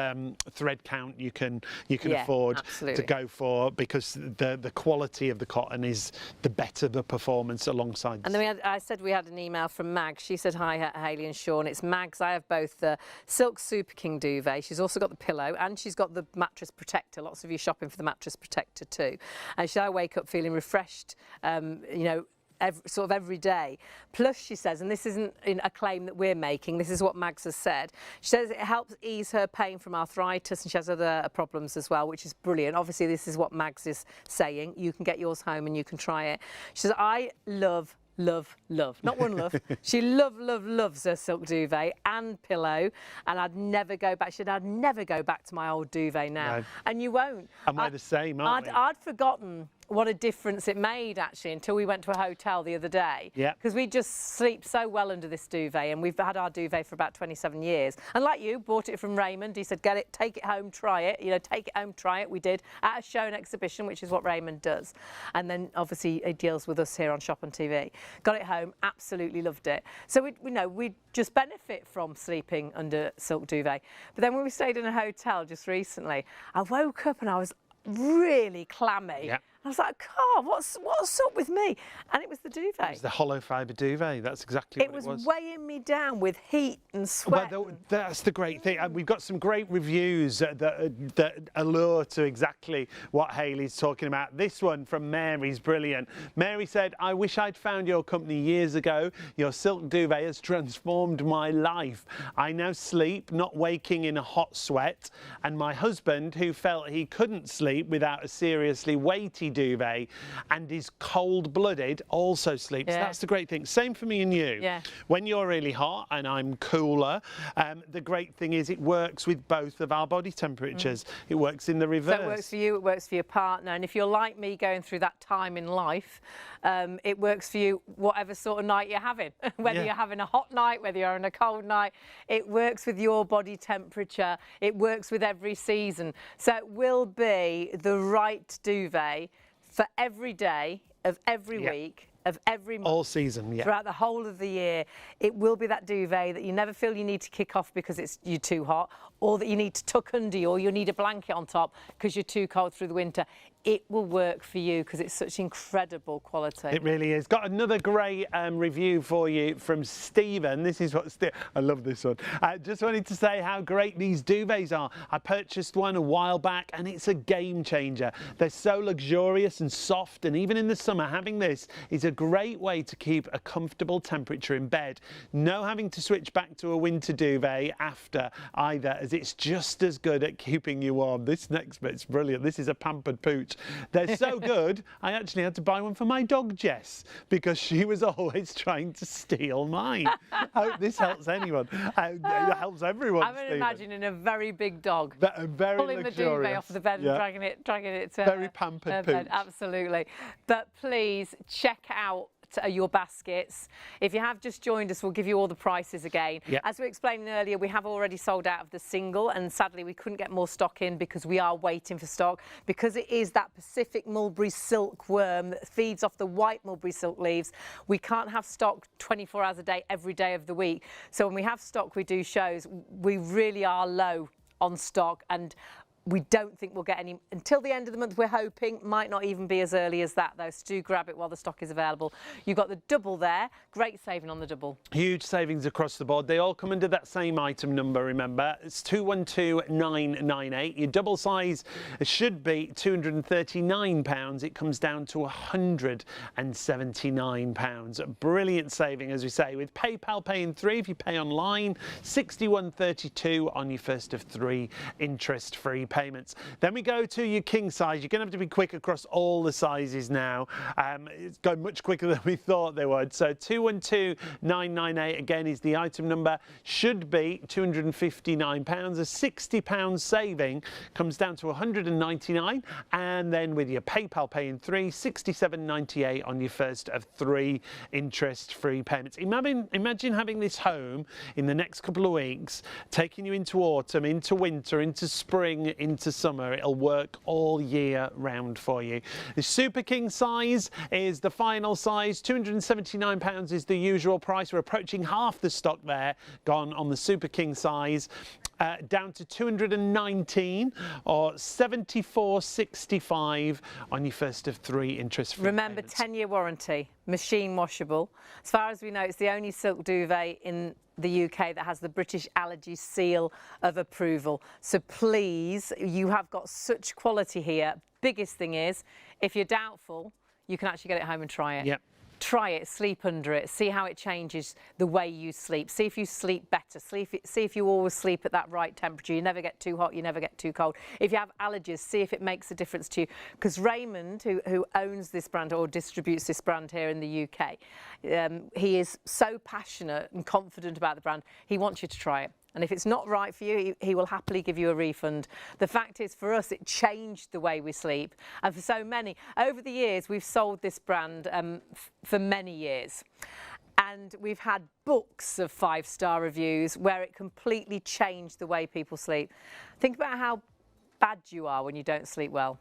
thread count you can afford to go for, because the quality of the cotton is the better the performance alongside. And then I said we had an email from Mag. She said, hi Hayley and Sean, it's Mags. I have both the Silk Super King duvet. She's also got the pillow and she's got the mattress protector. Lots of you shopping for the mattress protector too. And I wake up feeling refreshed, you know, sort of every day. Plus, she says, and this isn't a claim that we're making, this is what Mags has said, she says it helps ease her pain from arthritis, and she has other problems as well, which is brilliant. Obviously, this is what Mags is saying. You can get yours home and you can try it. She says, I love, not one love. She loves her silk duvet and pillow, and I'd never go back. She said, I'd never go back to my old duvet now. No. And you won't. And we're the same, aren't we? I'd forgotten what a difference it made, actually, until we went to a hotel the other day. Yeah. Because we just sleep so well under this duvet, and we've had our duvet for about 27 years. And like you, bought it from Raymond. He said, get it, take it home, try it. You know, take it home, try it. We did at a show and exhibition, which is what Raymond does. And then, obviously, he deals with us here on ShopOnTV. Got it home, absolutely loved it. So, we just benefit from sleeping under silk duvet. But then when we stayed in a hotel just recently, I woke up and I was really clammy. Yeah. I was like, God, what's up with me? And it was the duvet. It was the hollow fibre duvet. That's exactly what it was. It was weighing me down with heat and sweat. Well, that's the great thing. And we've got some great reviews that allure to exactly what Hayley's talking about. This one from Mary's brilliant. Mary said, I wish I'd found your company years ago. Your silk duvet has transformed my life. I now sleep, not waking in a hot sweat. And my husband, who felt he couldn't sleep without a seriously weighty duvet and is cold-blooded, also sleeps. Yeah. That's the great thing. Same for me and you. Yeah. When you're really hot and I'm cooler, the great thing is it works with both of our body temperatures. It works in the reverse. So it works for you, it works for your partner, and if you're like me going through that time in life, it works for you whatever sort of night you're having. Whether you're having a hot night, whether you're on a cold night, it works with your body temperature. It works with every season. So it will be the right duvet for every day of every week, of every month. All season, throughout the whole of the year. It will be that duvet that you never feel you need to kick off because you're too hot, or that you need to tuck under you, or you need a blanket on top because you're too cold through the winter. It will work for you because it's such incredible quality. It really is. Got another great review for you from Stephen. This is what I love this one. Just wanted to say how great these duvets are. I purchased one a while back and it's a game changer. They're so luxurious and soft, and even in the summer, having this is a great way to keep a comfortable temperature in bed. No having to switch back to a winter duvet after either, as it's just as good at keeping you warm. This next bit's brilliant. This is a pampered pooch. They're so good, I actually had to buy one for my dog, Jess, because she was always trying to steal mine. I hope this helps anyone. It helps everyone. I'm imagining a very big dog very pulling luxurious. the duvet off the bed and dragging it to very pampered pooch. Absolutely. But please check out your baskets. If you have just joined us, we'll give you all the prices again. Yep. As we explained earlier, we have already sold out of the single, and sadly we couldn't get more stock in because we are waiting for stock, because it is that Pacific mulberry silk worm that feeds off the white mulberry silk leaves. We can't have stock 24 hours a day, every day of the week. So when we have stock, we do shows. We really are low on stock, and We don't think we'll get any until the end of the month, we're hoping. Might not even be as early as that, though, so do grab it while the stock is available. You've got the double there. Great saving on the double. Huge savings across the board. They all come under that same item number, remember. It's 212998. Your double size should be £239. It comes down to £179. A brilliant saving, as we say, with PayPal Pay in 3 if you pay online, 6132 on your first of 3 interest-free payments. Then we go to your king size. You're going to have to be quick across all the sizes now. It's going much quicker than we thought they would. So 212998 again is the item number. Should be £259. A £60 saving comes down to £199. And then with your PayPal Pay in 3, £67.98 on your first of 3 interest-free payments. Imagine having this home in the next couple of weeks, taking you into autumn, into winter, into spring, into summer. It'll work all year round for you. The Super King size is the final size. £279 is the usual price. We're approaching half the stock there gone on the Super King size, down to 219 or 74.65 on your first of 3 interest-free Remember, payments. 10-year warranty, machine washable. As far as we know, it's the only silk duvet in the UK that has the British Allergy Seal of approval. So please, you have got such quality here. Biggest thing is, if you're doubtful, you can actually get it home and try it. Yep. Try it, sleep under it, see how it changes the way you sleep. See if you sleep better. See if you always sleep at that right temperature. You never get too hot, you never get too cold. If you have allergies, see if it makes a difference to you. Because Raymond, who owns this brand or distributes this brand here in the UK, he is so passionate and confident about the brand, he wants you to try it. And if it's not right for you, he will happily give you a refund. The fact is, for us, it changed the way we sleep. And for so many, over the years, we've sold this brand for many years. And we've had books of 5-star reviews where it completely changed the way people sleep. Think about how bad you are when you don't sleep well.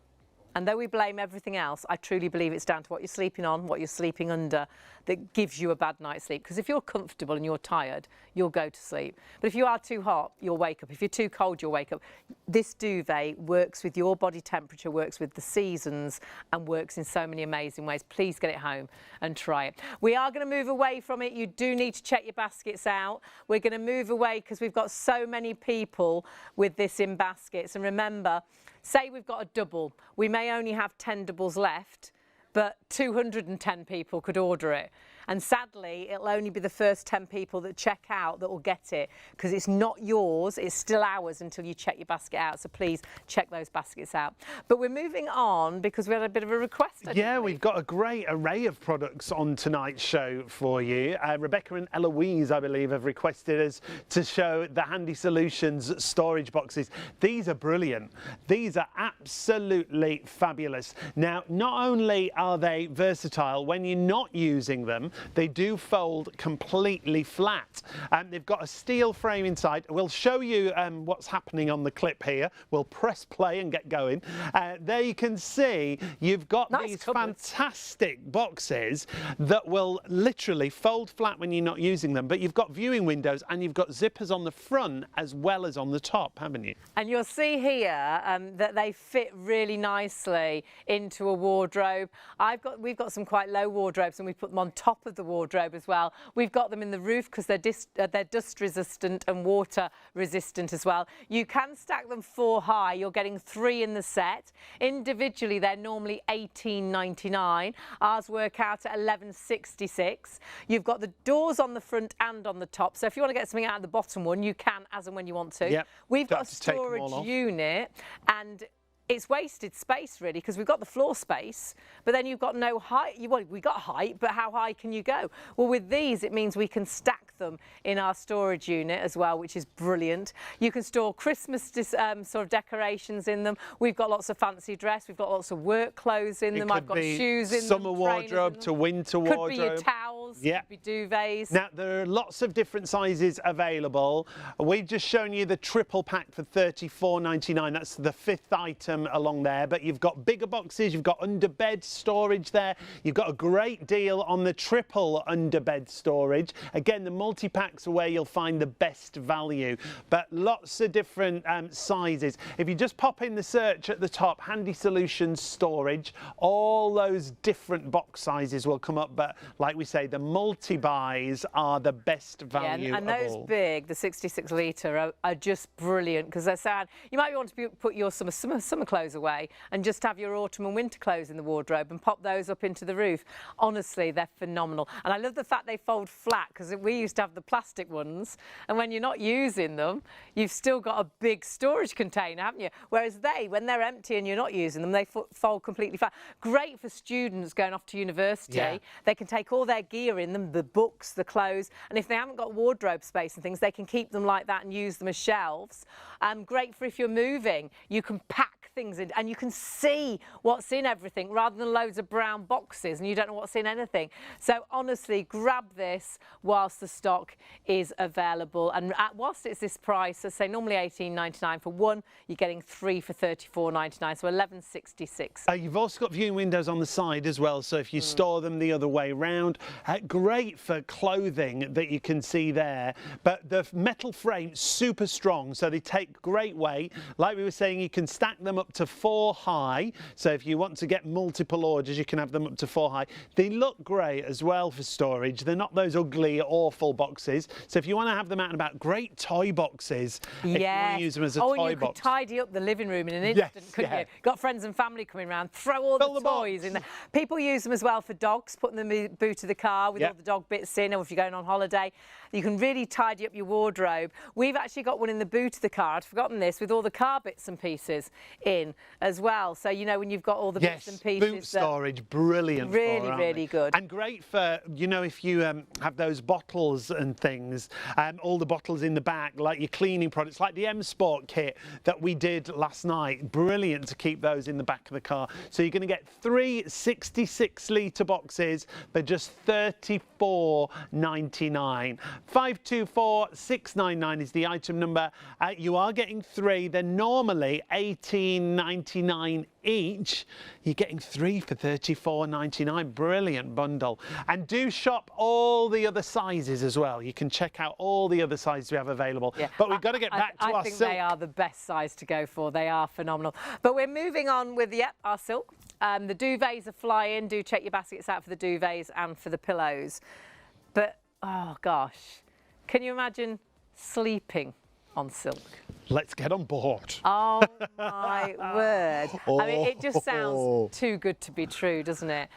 And though we blame everything else, I truly believe it's down to what you're sleeping on, what you're sleeping under, that gives you a bad night's sleep. Because if you're comfortable and you're tired, you'll go to sleep. But if you are too hot, you'll wake up. If you're too cold, you'll wake up. This duvet works with your body temperature, works with the seasons, and works in so many amazing ways. Please get it home and try it. We are going to move away from it. You do need to check your baskets out. We're going to move away because we've got so many people with this in baskets. And remember, say we've got a double. We may only have 10 doubles left, but 210 people could order it. And sadly, it'll only be the first 10 people that check out that will get it, because it's not yours, it's still ours until you check your basket out. So please check those baskets out. But we're moving on because we had a bit of a request. Yeah, we've got a great array of products on tonight's show for you. Rebecca and Eloise, I believe, have requested us to show the Handy Solutions storage boxes. These are brilliant. These are absolutely fabulous. Now, not only are they versatile, when you're not using them, they do fold completely flat. They've got a steel frame inside. We'll show you what's happening on the clip here. We'll press play and get going. There you can see you've got these fantastic boxes that will literally fold flat when you're not using them, but you've got viewing windows and you've got zippers on the front as well as on the top, haven't you? And you'll see here that they fit really nicely into a wardrobe. We've got some quite low wardrobes, and we put them on top of the wardrobe as well. We've got them in the roof because they're dust resistant and water resistant as well. You can stack them 4 high. You're getting 3 in the set. Individually, they're normally $18.99. Ours work out at $11.66. You've got the doors on the front and on the top. So if you want to get something out of the bottom one, you can as and when you want to. Yep. We've got a storage unit, and it's wasted space really, because we've got the floor space, but then you've got no height. We got height, but how high can you go? Well, with these, it means we can stack them in our storage unit as well, which is brilliant. You can store Christmas sort of decorations in them. We've got lots of fancy dress. We've got lots of work clothes in them. I've got shoes in them. Summer wardrobe to winter wardrobe. Could be your towels. towels, Yeah. could be duvets. Now, there are lots of different sizes available. We've just shown you the triple pack for $34.99. That's the 5th item along there. But you've got bigger boxes, you've got underbed storage there. You've got a great deal on the triple underbed storage. Again, the multi-packs are where you'll find the best value. But lots of different sizes. If you just pop in the search at the top, Handy Solutions Storage, all those different box sizes will come up. But like we say, the multi-buys are the best value and of those all. big, the 66 litre, are just brilliant because they're sad. You might want to put your summer clothes away and just have your autumn and winter clothes in the wardrobe and pop those up into the roof. Honestly, they're phenomenal. And I love the fact they fold flat because we used to have the plastic ones, and when you're not using them, you've still got a big storage container, haven't you? Whereas when they're empty and you're not using them, they fold completely flat. Great for students going off to university. Yeah. They can take all their gear in them, the books, the clothes, and if they haven't got wardrobe space and things, they can keep them like that and use them as shelves. Great for if you're moving, you can pack things in and you can see what's in everything rather than loads of brown boxes and you don't know what's in anything. So honestly, grab this whilst the stock is available, and whilst it's this price, so say normally $18.99 for one, you're getting 3 for $34.99, so $11.66. You've also got viewing windows on the side as well, so if you store them the other way round, great for clothing that you can see there. But the metal frame, super strong, so they take great weight. Like we were saying, you can stack them up to 4 high, so if you want to get multiple orders, you can have them up to 4 high. They look great as well for storage. They're not those ugly, awful boxes. So if you want to have them out and about, great toy boxes. If you want to use them as a toy and you box. could tidy up the living room in an instant, couldn't you? Got friends and family coming around, throw all the toys in there. People use them as well for dogs, putting them in the boot of the car with all the dog bits in, or if you're going on holiday. You can really tidy up your wardrobe. We've actually got one in the boot of the car, I'd forgotten this, with all the car bits and pieces in as well. So, you know, when you've got all the bits and pieces. Boot storage, brilliant. Really good. And great for, you know, if you have those bottles and things, all the bottles in the back, like your cleaning products, like the M Sport kit that we did last night. Brilliant to keep those in the back of the car. So you're going to get 3 66-litre boxes for just $34.99. 524699 is the item number. You are getting 3. They're normally $18.99 each. You're getting 3 for $34.99. Brilliant bundle. And do shop all the other sizes as well. You can check out all the other sizes we have available. Yeah. But we've got to get back to our silk. I think they are the best size to go for. They are phenomenal. But we're moving on with, our silk. The duvets are flying. Do check your baskets out for the duvets and for the pillows. But, oh gosh, can you imagine sleeping on silk? Let's get on board. Oh my word. I mean, it just sounds too good to be true, doesn't it?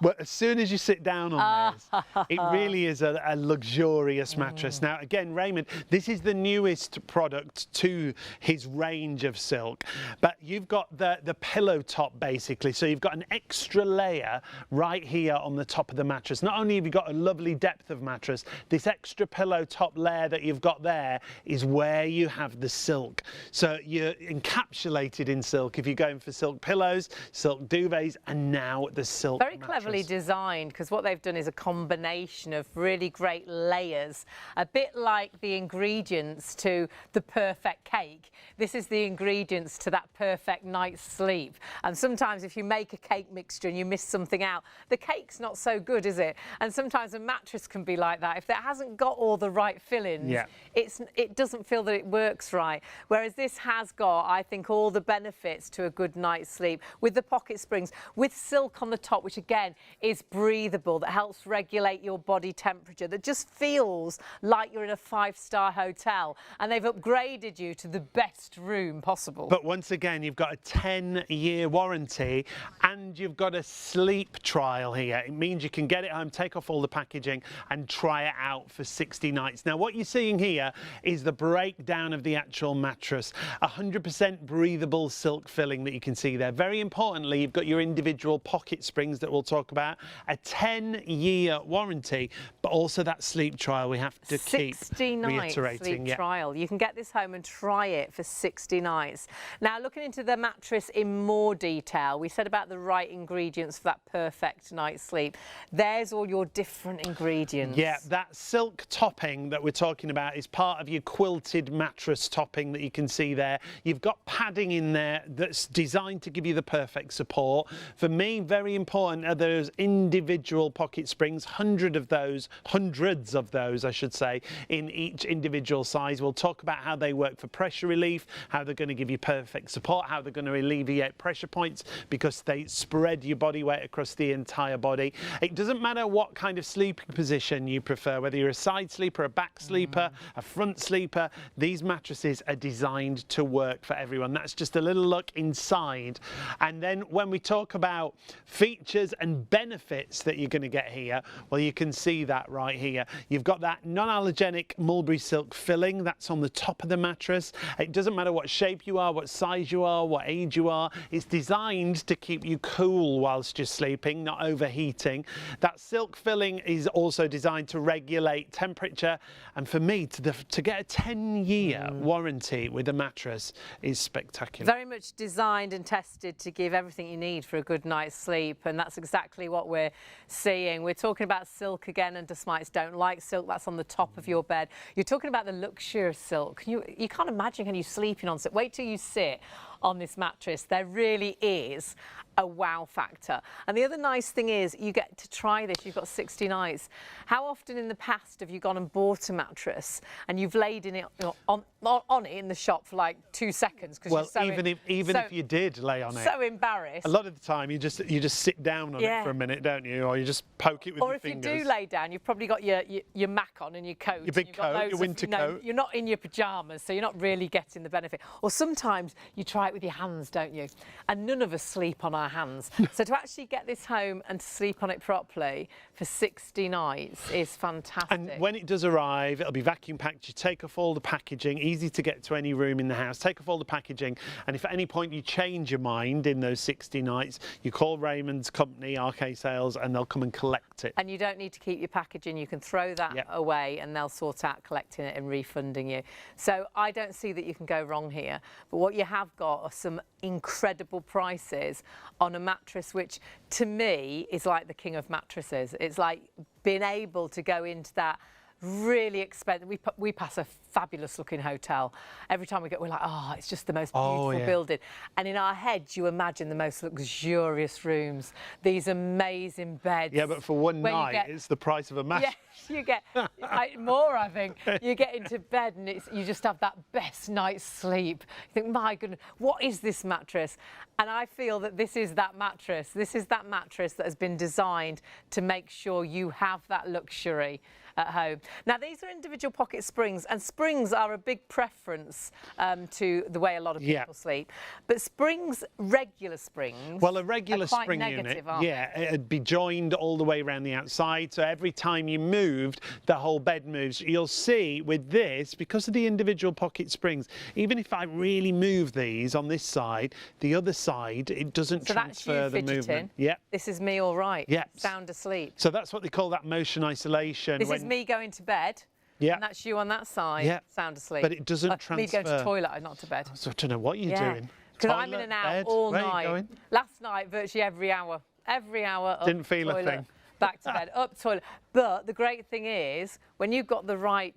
Well, as soon as you sit down on this, it really is a luxurious mattress. Now, again, Raymond, this is the newest product to his range of silk, but you've got the pillow top, basically. So you've got an extra layer right here on the top of the mattress. Not only have you got a lovely depth of mattress, this extra pillow top layer that you've got there is where you have the silk. So you're encapsulated in silk if you're going for silk pillows, silk duvets, and now the silk Very mattress. cleverly designed, because what they've done is a combination of really great layers, a bit like the ingredients to the perfect cake. This is the ingredients to that perfect night's sleep. And sometimes if you make a cake mixture and you miss something out, the cake's not so good, is it? And sometimes a mattress can be like that. If it hasn't got all the right fillings, it doesn't feel that it works right. Whereas this has got, I think, all the benefits to a good night's sleep, with the pocket springs, with silk on the top, which again is breathable, that helps regulate your body temperature, that just feels like you're in a 5-star hotel, and they've upgraded you to the best room possible. But once again, you've got a 10-year warranty and you've got a sleep trial here. It means you can get it home, take off all the packaging and try it out for 60 nights. Now, what you're seeing here is the breakdown of the actual mattress. 100% breathable silk filling that you can see there. Very importantly, you've got your individual pocket springs that we'll talk about, a 10-year warranty, but also that sleep trial we have to keep 60 nights reiterating. sleep trial. You can get this home and try it for 60 nights. Now, looking into the mattress in more detail, we said about the right ingredients for that perfect night's sleep. There's all your different ingredients. Yeah, that silk topping that we're talking about is part of your quilted mattress topping that you can see there. You've got padding in there that's designed to give you the perfect support. For me, very important are those individual pocket springs, hundreds of those, I should say, in each individual size. We'll talk about how they work for pressure relief, how they're going to give you perfect support, how they're going to alleviate pressure points because they spread your body weight across the entire body. It doesn't matter what kind of sleeping position you prefer, whether you're a side sleeper, a back sleeper, a front sleeper, these mattresses are designed to work for everyone. That's just a little look inside. And then when we talk about features and benefits that you're going to get here, well, you can see that right here. You've got that non-allergenic mulberry silk filling that's on the top of the mattress. It doesn't matter what shape you are, what size you are, what age you are. It's designed to keep you cool whilst you're sleeping, not overheating. That silk filling is also designed to regulate temperature. And for me, to get a 10-year warranty with a mattress is spectacular. Very much designed and tested to give everything you need for a good night's sleep, and that's exactly what we're seeing. We're talking about silk again, and despite don't like silk, that's on the top of your bed. You're talking about the luxury silk. You can't imagine can you sleeping on silk. Wait till you sit on this mattress. There really is a wow factor. And the other nice thing is you get to try this. You've got 60 nights. How often in the past have you gone and bought a mattress and you've laid in it on it in the shop for like 2 seconds? Well, even if you did lay on it, so embarrassed. A lot of the time you just sit down on it for a minute, don't you? Or you just poke it with your fingers. Or if you do lay down, you've probably got your mac on and your coat. Your big coat, your winter coat. You're not in your pyjamas, so you're not really getting the benefit. Or sometimes you try it with your hands, don't you? And none of us sleep on our hands. So to actually get this home and to sleep on it properly for 60 nights is fantastic. And when it does arrive, it'll be vacuum packed. You take off all the packaging, easy to get to any room in the house. Take off all the packaging, and if at any point you change your mind in those 60 nights, you call Raymond's company, RK Sales, and they'll come and collect it. And you don't need to keep your packaging. You can throw that away and they'll sort out collecting it and refunding you. So I don't see that you can go wrong here. But what you have got are some incredible prices on a mattress, which to me is like the king of mattresses. It's like being able to go into that really expensive. We pass a fabulous looking hotel. Every time we go, we're like, oh, it's just the most beautiful building. And in our heads, you imagine the most luxurious rooms, these amazing beds. Yeah, but for one night, it's the price of a mattress. Yeah, you get more, I think. You get into bed and you just have that best night's sleep. You think, my goodness, what is this mattress? And I feel that this is that mattress. This is that mattress that has been designed to make sure you have that luxury at home. Now, these are individual pocket springs, and springs are a big preference to the way a lot of people sleep. But springs, regular springs, well, a regular spring unit, it'd be joined all the way around the outside. So every time you moved, the whole bed moves. You'll see with this, because of the individual pocket springs, even if I really move these on this side, the other side, it doesn't transfer the movement. Yeah. This is me all right. Yeah. Sound asleep. So that's what they call that motion isolation. This is me going to bed. Yeah. And that's you on that side, sound asleep. But it doesn't transfer. Me going to the toilet, not to bed. So I don't know what you're doing. Because I'm in and out all night. Last night, virtually every hour. Every hour. Didn't feel a thing. Back to bed, up toilet. But the great thing is, when you've got the right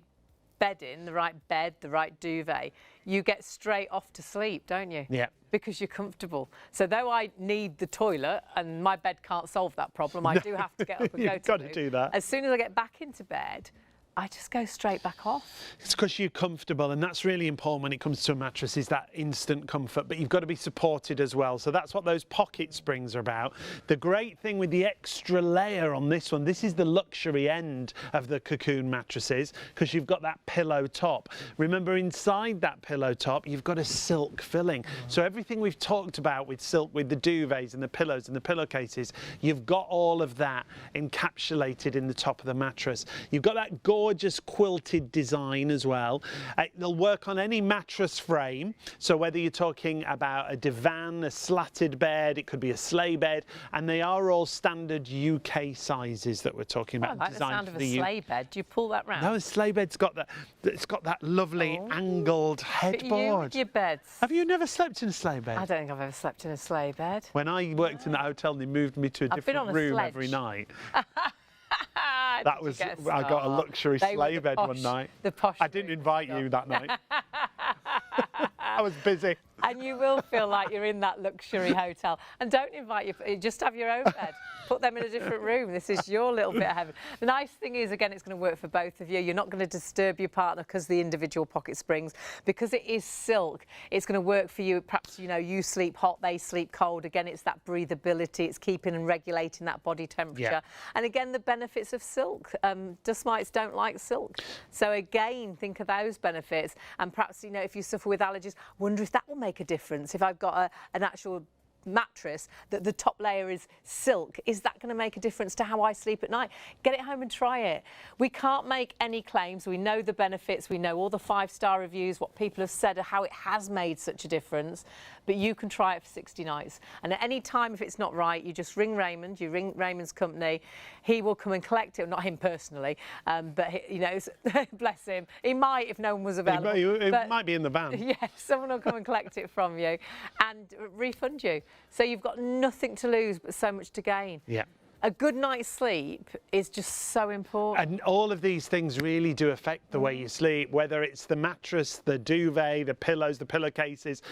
bedding, the right bed, the right duvet, you get straight off to sleep, don't you? Yeah. Because you're comfortable. So though I need the toilet and my bed can't solve that problem, I do have to get up and go to You've got to do that. As soon as I get back into bed, I just go straight back off. It's because you're comfortable, and that's really important when it comes to a mattress, is that instant comfort, but you've got to be supported as well. So that's what those pocket springs are about. The great thing with the extra layer on this one, this is the luxury end of the Cocoon mattresses, because you've got that pillow top. Remember, inside that pillow top, you've got a silk filling. So everything we've talked about with silk, with the duvets and the pillows and the pillowcases, you've got all of that encapsulated in the top of the mattress. You've got that gorgeous gorgeous quilted design as well. They'll work on any mattress frame. So whether you're talking about a divan, a slatted bed, it could be a sleigh bed, and they are all standard UK sizes that we're talking about. I like the sound of a sleigh bed. Do you pull that round? No, a sleigh bed's got that. It's got that lovely angled headboard. You with your beds. Have you never slept in a sleigh bed? I don't think I've ever slept in a sleigh bed. When I worked in that hotel, they moved me to a different room every night. That was, I got a luxury sleigh bed one night. The posh I didn't invite you that night. I was busy. And you will feel like you're in that luxury hotel. And don't invite you, just have your own bed. Put them in a different room. This is your little bit of heaven. The nice thing is, again, it's going to work for both of you. You're not going to disturb your partner because the individual pocket springs. Because it is silk, it's going to work for you. Perhaps, you know, you sleep hot, they sleep cold. Again, it's that breathability. It's keeping and regulating that body temperature. Yeah. And again, the benefits of silk. Dust mites don't like silk. So again, think of those benefits. And perhaps, you know, if you suffer with allergies, wonder if that will make a difference. If I've got an actual mattress that the top layer is silk, is that going to make a difference to how I sleep at night? Get it home and try it. We can't make any claims. We know the benefits, we know all the 5-star reviews, what people have said, how it has made such a difference, but you can try it for 60 nights. And at any time, if it's not right, you just ring Raymond, you ring Raymond's company, he will come and collect it. Not him personally, but he, you know, bless him. He might if no one was available. It might be in the van. Yeah, someone will come and collect it from you and refund you. So you've got nothing to lose but so much to gain. Yeah. A good night's sleep is just so important. And all of these things really do affect the way you sleep, whether it's the mattress, the duvet, the pillows, the pillowcases.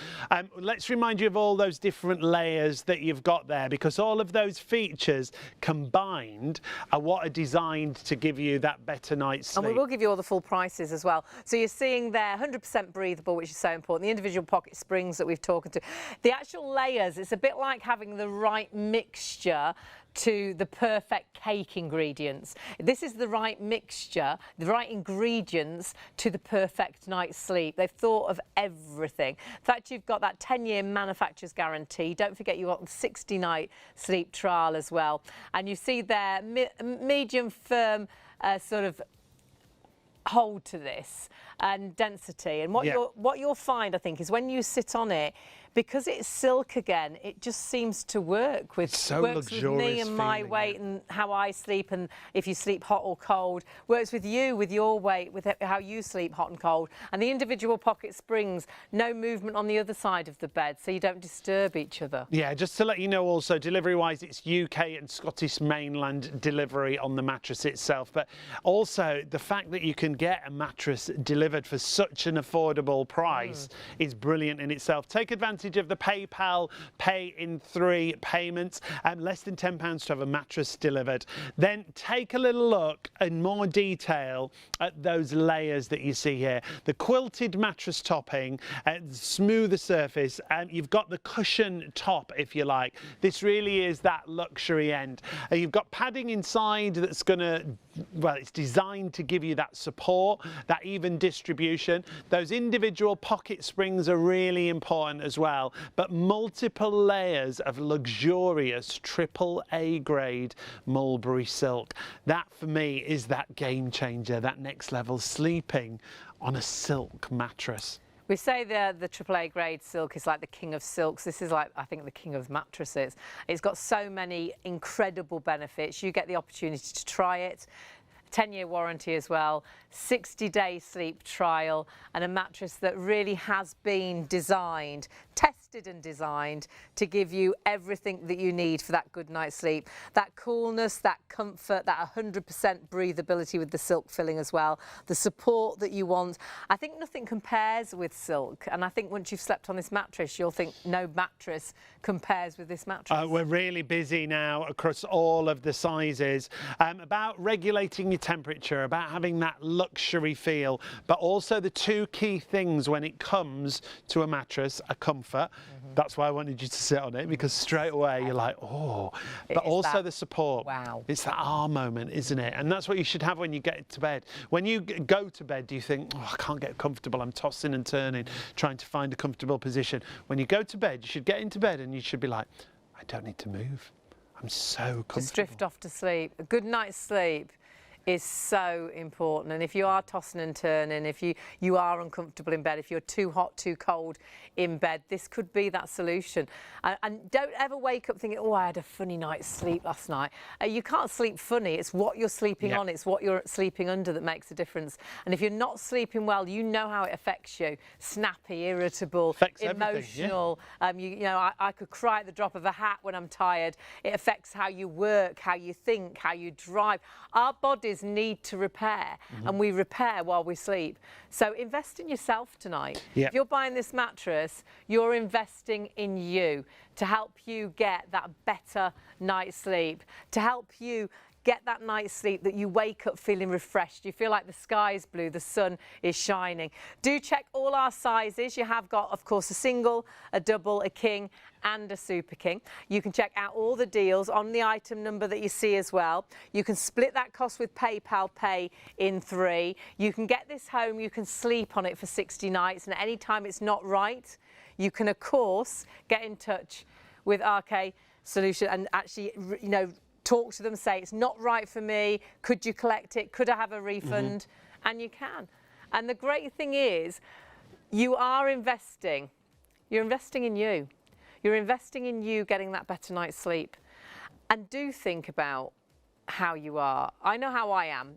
Let's remind you of all those different layers that you've got there, because all of those features combined are what are designed to give you that better night's sleep. And we will give you all the full prices as well. So you're seeing there 100% breathable, which is so important. The individual pocket springs that we've talked to. The actual layers, it's a bit like having the right mixture to the perfect cake ingredients. This is the right mixture, the right ingredients to the perfect night's sleep. They've thought of everything. In fact, you've got that 10-year manufacturer's guarantee. Don't forget you've got the 60-night sleep trial as well. And you see there, medium firm sort of hold to this and density. And what you'll find, I think, is when you sit on it, because it's silk again, it just seems to work with, works with me and my weight and how I sleep, and if you sleep hot or cold, works with you, with your weight, with how you sleep hot and cold. And the individual pocket springs, no movement on the other side of the bed, so you don't disturb each other. Yeah, just to let you know also, delivery-wise, it's UK and Scottish mainland delivery on the mattress itself. But also, the fact that you can get a mattress delivered for such an affordable price is brilliant in itself. Take advantage of the PayPal pay in 3 payments, and less than £10 to have a mattress delivered. Then take a little look in more detail at those layers that you see here. The quilted mattress topping, smoother surface, and you've got the cushion top, if you like. This really is that luxury end. You've got padding inside that's going to, well, it's designed to give you that support, that even distribution. Those individual pocket springs are really important as well. But multiple layers of luxurious AAA grade mulberry silk. That for me is that game changer, that next level, sleeping on a silk mattress. We say the AAA grade silk is like the king of silks. This is like, I think, the king of mattresses. It's got so many incredible benefits. You get the opportunity to try it. 10-year warranty as well, 60-day sleep trial, and a mattress that really has been designed, tested and designed to give you everything that you need for that good night's sleep. That coolness, that comfort, that 100% breathability with the silk filling as well, the support that you want. I think nothing compares with silk, and I think once you've slept on this mattress, you'll think no mattress compares with this mattress. We're really busy now across all of the sizes about regulating your temperature, about having that luxury feel, but also the 2 key things when it comes to a mattress are comfort. That's why I wanted you to sit on it, because straight away you're like, oh, but also the support. Wow. It's that ah moment, isn't it? And that's what you should have when you get to bed. When you go to bed, do you think, oh, I can't get comfortable, I'm tossing and turning, trying to find a comfortable position. When you go to bed, you should get into bed and you should be like, I don't need to move. I'm so comfortable. Just drift off to sleep. A good night's sleep is so important. And if you are tossing and turning, if you are uncomfortable in bed, if you're too hot, too cold in bed, this could be that solution. And don't ever wake up thinking, oh, I had a funny night's sleep last night. You can't sleep funny. It's what you're sleeping on. It's what you're sleeping under that makes a difference. And if you're not sleeping well, you know how it affects you. Snappy, irritable, affects emotional. You know, I could cry at the drop of a hat when I'm tired. It affects how you work, how you think, how you drive. Our bodies need to repair, and we repair while we sleep. So invest in yourself tonight. If you're buying this mattress, you're investing in you to help you get that better night's sleep, to help you get that night's sleep that you wake up feeling refreshed. You feel like the sky is blue, the sun is shining. Do check all our sizes. You have got, of course, a single, a double, a king and a super king. You can check out all the deals on the item number that you see as well. You can split that cost with PayPal Pay in 3. You can get this home, you can sleep on it for 60 nights, and any time it's not right, you can, of course, get in touch with RK Solution and actually, you know, talk to them, say, it's not right for me, could you collect it, could I have a refund? And you can. And the great thing is, you are investing. You're investing in you. You're investing in you getting that better night's sleep. And do think about how you are. I know how I am.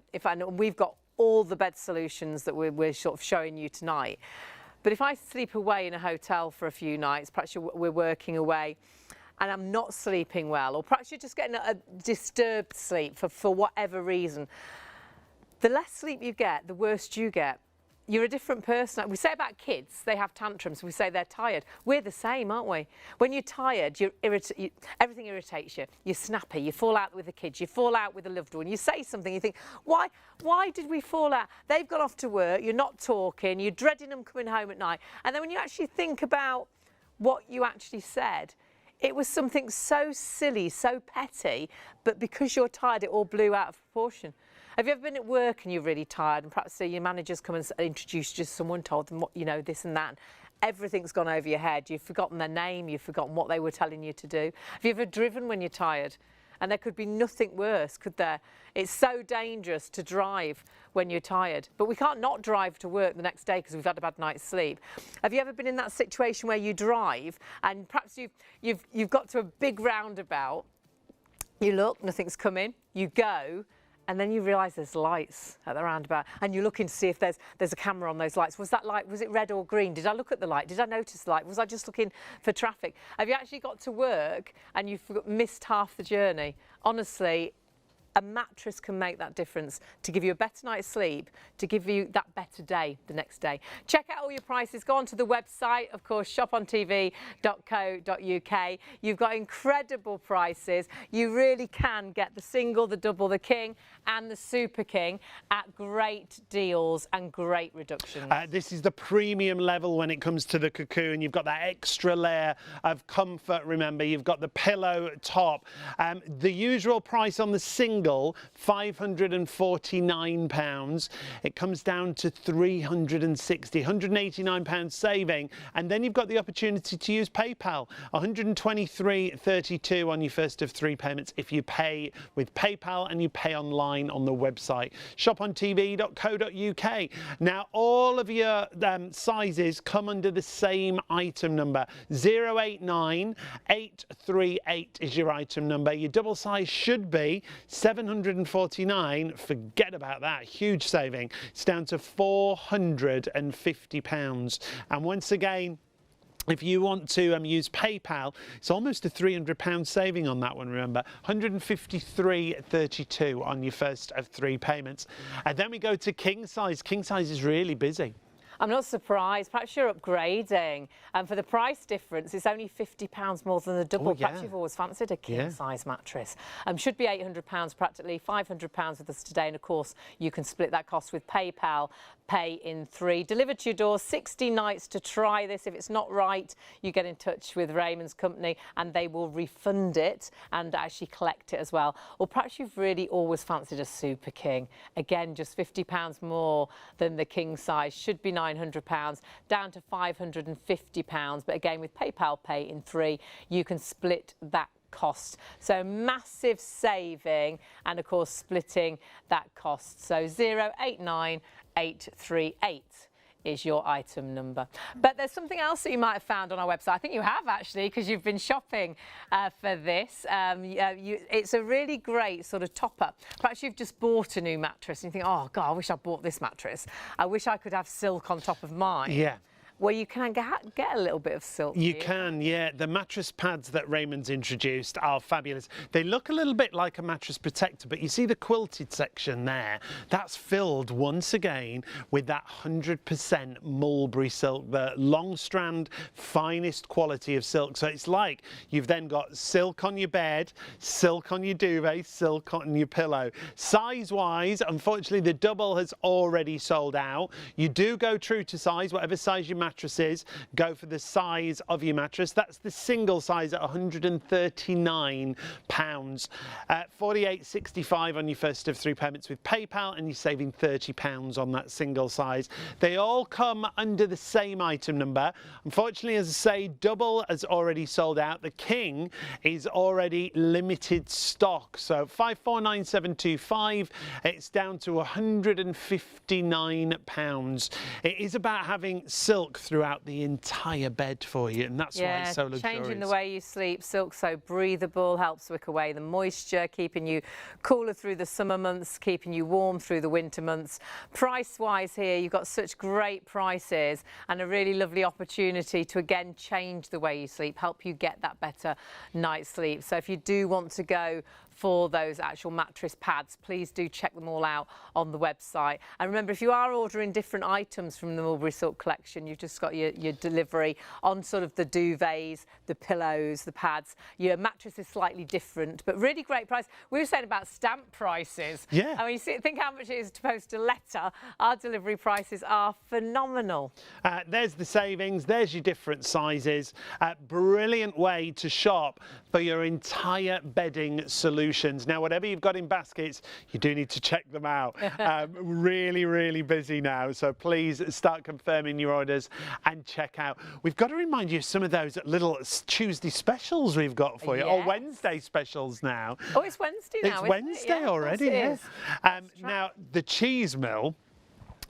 We've got all the bed solutions that we're sort of showing you tonight. But if I sleep away in a hotel for a few nights, perhaps we're working away, and I'm not sleeping well, or perhaps you're just getting a disturbed sleep for whatever reason, the less sleep you get, the worse you get. You're a different person. We say about kids, they have tantrums. We say they're tired. We're the same, aren't we? When you're tired, everything irritates you. You're snappy. You fall out with the kids. You fall out with a loved one. You say something. You think, why did we fall out? They've gone off to work. You're not talking. You're dreading them coming home at night. And then when you actually think about what you actually said, it was something so silly, so petty, but because you're tired, it all blew out of proportion. Have you ever been at work and you're really tired and perhaps your manager's come and introduced you to someone, told them, what, you know, this and that, and everything's gone over your head. You've forgotten their name, you've forgotten what they were telling you to do. Have you ever driven when you're tired? And there could be nothing worse, could there? It's so dangerous to drive when you're tired. But we can't not drive to work the next day because we've had a bad night's sleep. Have you ever been in that situation where you drive and perhaps you've got to a big roundabout, you look, nothing's coming, you go, and then you realise there's lights at the roundabout and you're looking to see if there's a camera on those lights. Was that light, was it red or green? Did I look at the light? Did I notice the light? Was I just looking for traffic? Have you actually got to work and you've missed half the journey? Honestly, a mattress can make that difference to give you a better night's sleep, to give you that better day the next day. Check out all your prices. Go onto the website, of course, ShopOnTV.co.uk. You've got incredible prices. You really can get the single, the double, the king and the super king at great deals and great reductions. This is the premium level when it comes to the cocoon. You've got that extra layer of comfort, remember. You've got the pillow top. The usual price on the single, £549. It comes down to £360, £189 saving, and then you've got the opportunity to use PayPal. £123.32 on your first of 3 payments if you pay with PayPal and you pay online on the website ShopOnTV.co.uk. Now all of your sizes come under the same item number. 089838 is your item number. Your double size should be 749, forget about that, huge saving. It's down to £450. And once again, if you want to use PayPal, it's almost a £300 saving on that one, remember. £153.32 on your first of 3 payments. And then we go to king size. King size is really busy. I'm not surprised. Perhaps you're upgrading. And for the price difference, it's only £50 more than the double. Perhaps you've always fancied a king-size mattress. Should be £800 practically, £500 with us today. And, of course, you can split that cost with PayPal Pay in 3. Delivered to your door, 60 nights to try this. If it's not right, you get in touch with Raymond's company and they will refund it and actually collect it as well. Or perhaps you've really always fancied a super king. Again, just £50 more than the king size. Should be £900, down to £550. But again, with PayPal Pay in 3, you can split that cost. So massive saving, and of course splitting that cost. So 089838 is your item number. But there's something else that you might have found on our website. I think you have actually, because you've been shopping for this. It's a really great sort of topper. Perhaps you've just bought a new mattress and you think, oh God, I wish I bought this mattress. I wish I could have silk on top of mine. Yeah. Well, you can get a little bit of silk. You can, yeah. The mattress pads that Raymond's introduced are fabulous. They look a little bit like a mattress protector, but you see the quilted section there? That's filled once again with that 100% mulberry silk, the long strand, finest quality of silk. So it's like you've then got silk on your bed, silk on your duvet, silk on your pillow. Size-wise, unfortunately, the double has already sold out. You do go true to size, whatever size your mattresses, go for the size of your mattress. That's the single size at £139. £48.65 on your first of 3 payments with PayPal, and you're saving £30 on that single size. They all come under the same item number. Unfortunately, as I say, double has already sold out. The king is already limited stock. So 549725, it's down to £159. It is about having silk throughout the entire bed for you, and that's why it's so luxurious. Changing the way you sleep. Silk so breathable, helps wick away the moisture, keeping you cooler through the summer months, keeping you warm through the winter months. Price-wise here, you've got such great prices and a really lovely opportunity to again change the way you sleep, help you get that better night's sleep. So if you do want to go for those actual mattress pads, please do check them all out on the website. And remember, if you are ordering different items from the Mulberry Silk collection, you've just got your delivery on sort of the duvets, the pillows, the pads. Your mattress is slightly different, but really great price. We were saying about stamp prices. Yeah. I mean, think how much it is to post a letter. Our delivery prices are phenomenal. There's the savings, there's your different sizes. Brilliant way to shop for your entire bedding solutions. Now, whatever you've got in baskets, you do need to check them out. Really, really busy now, so please start confirming your orders and check out. We've got to remind you of some of those little Tuesday specials we've got for you, or Wednesday specials now. Oh, it's Wednesday now, It's Wednesday already, yeah. Now, the cheese mill,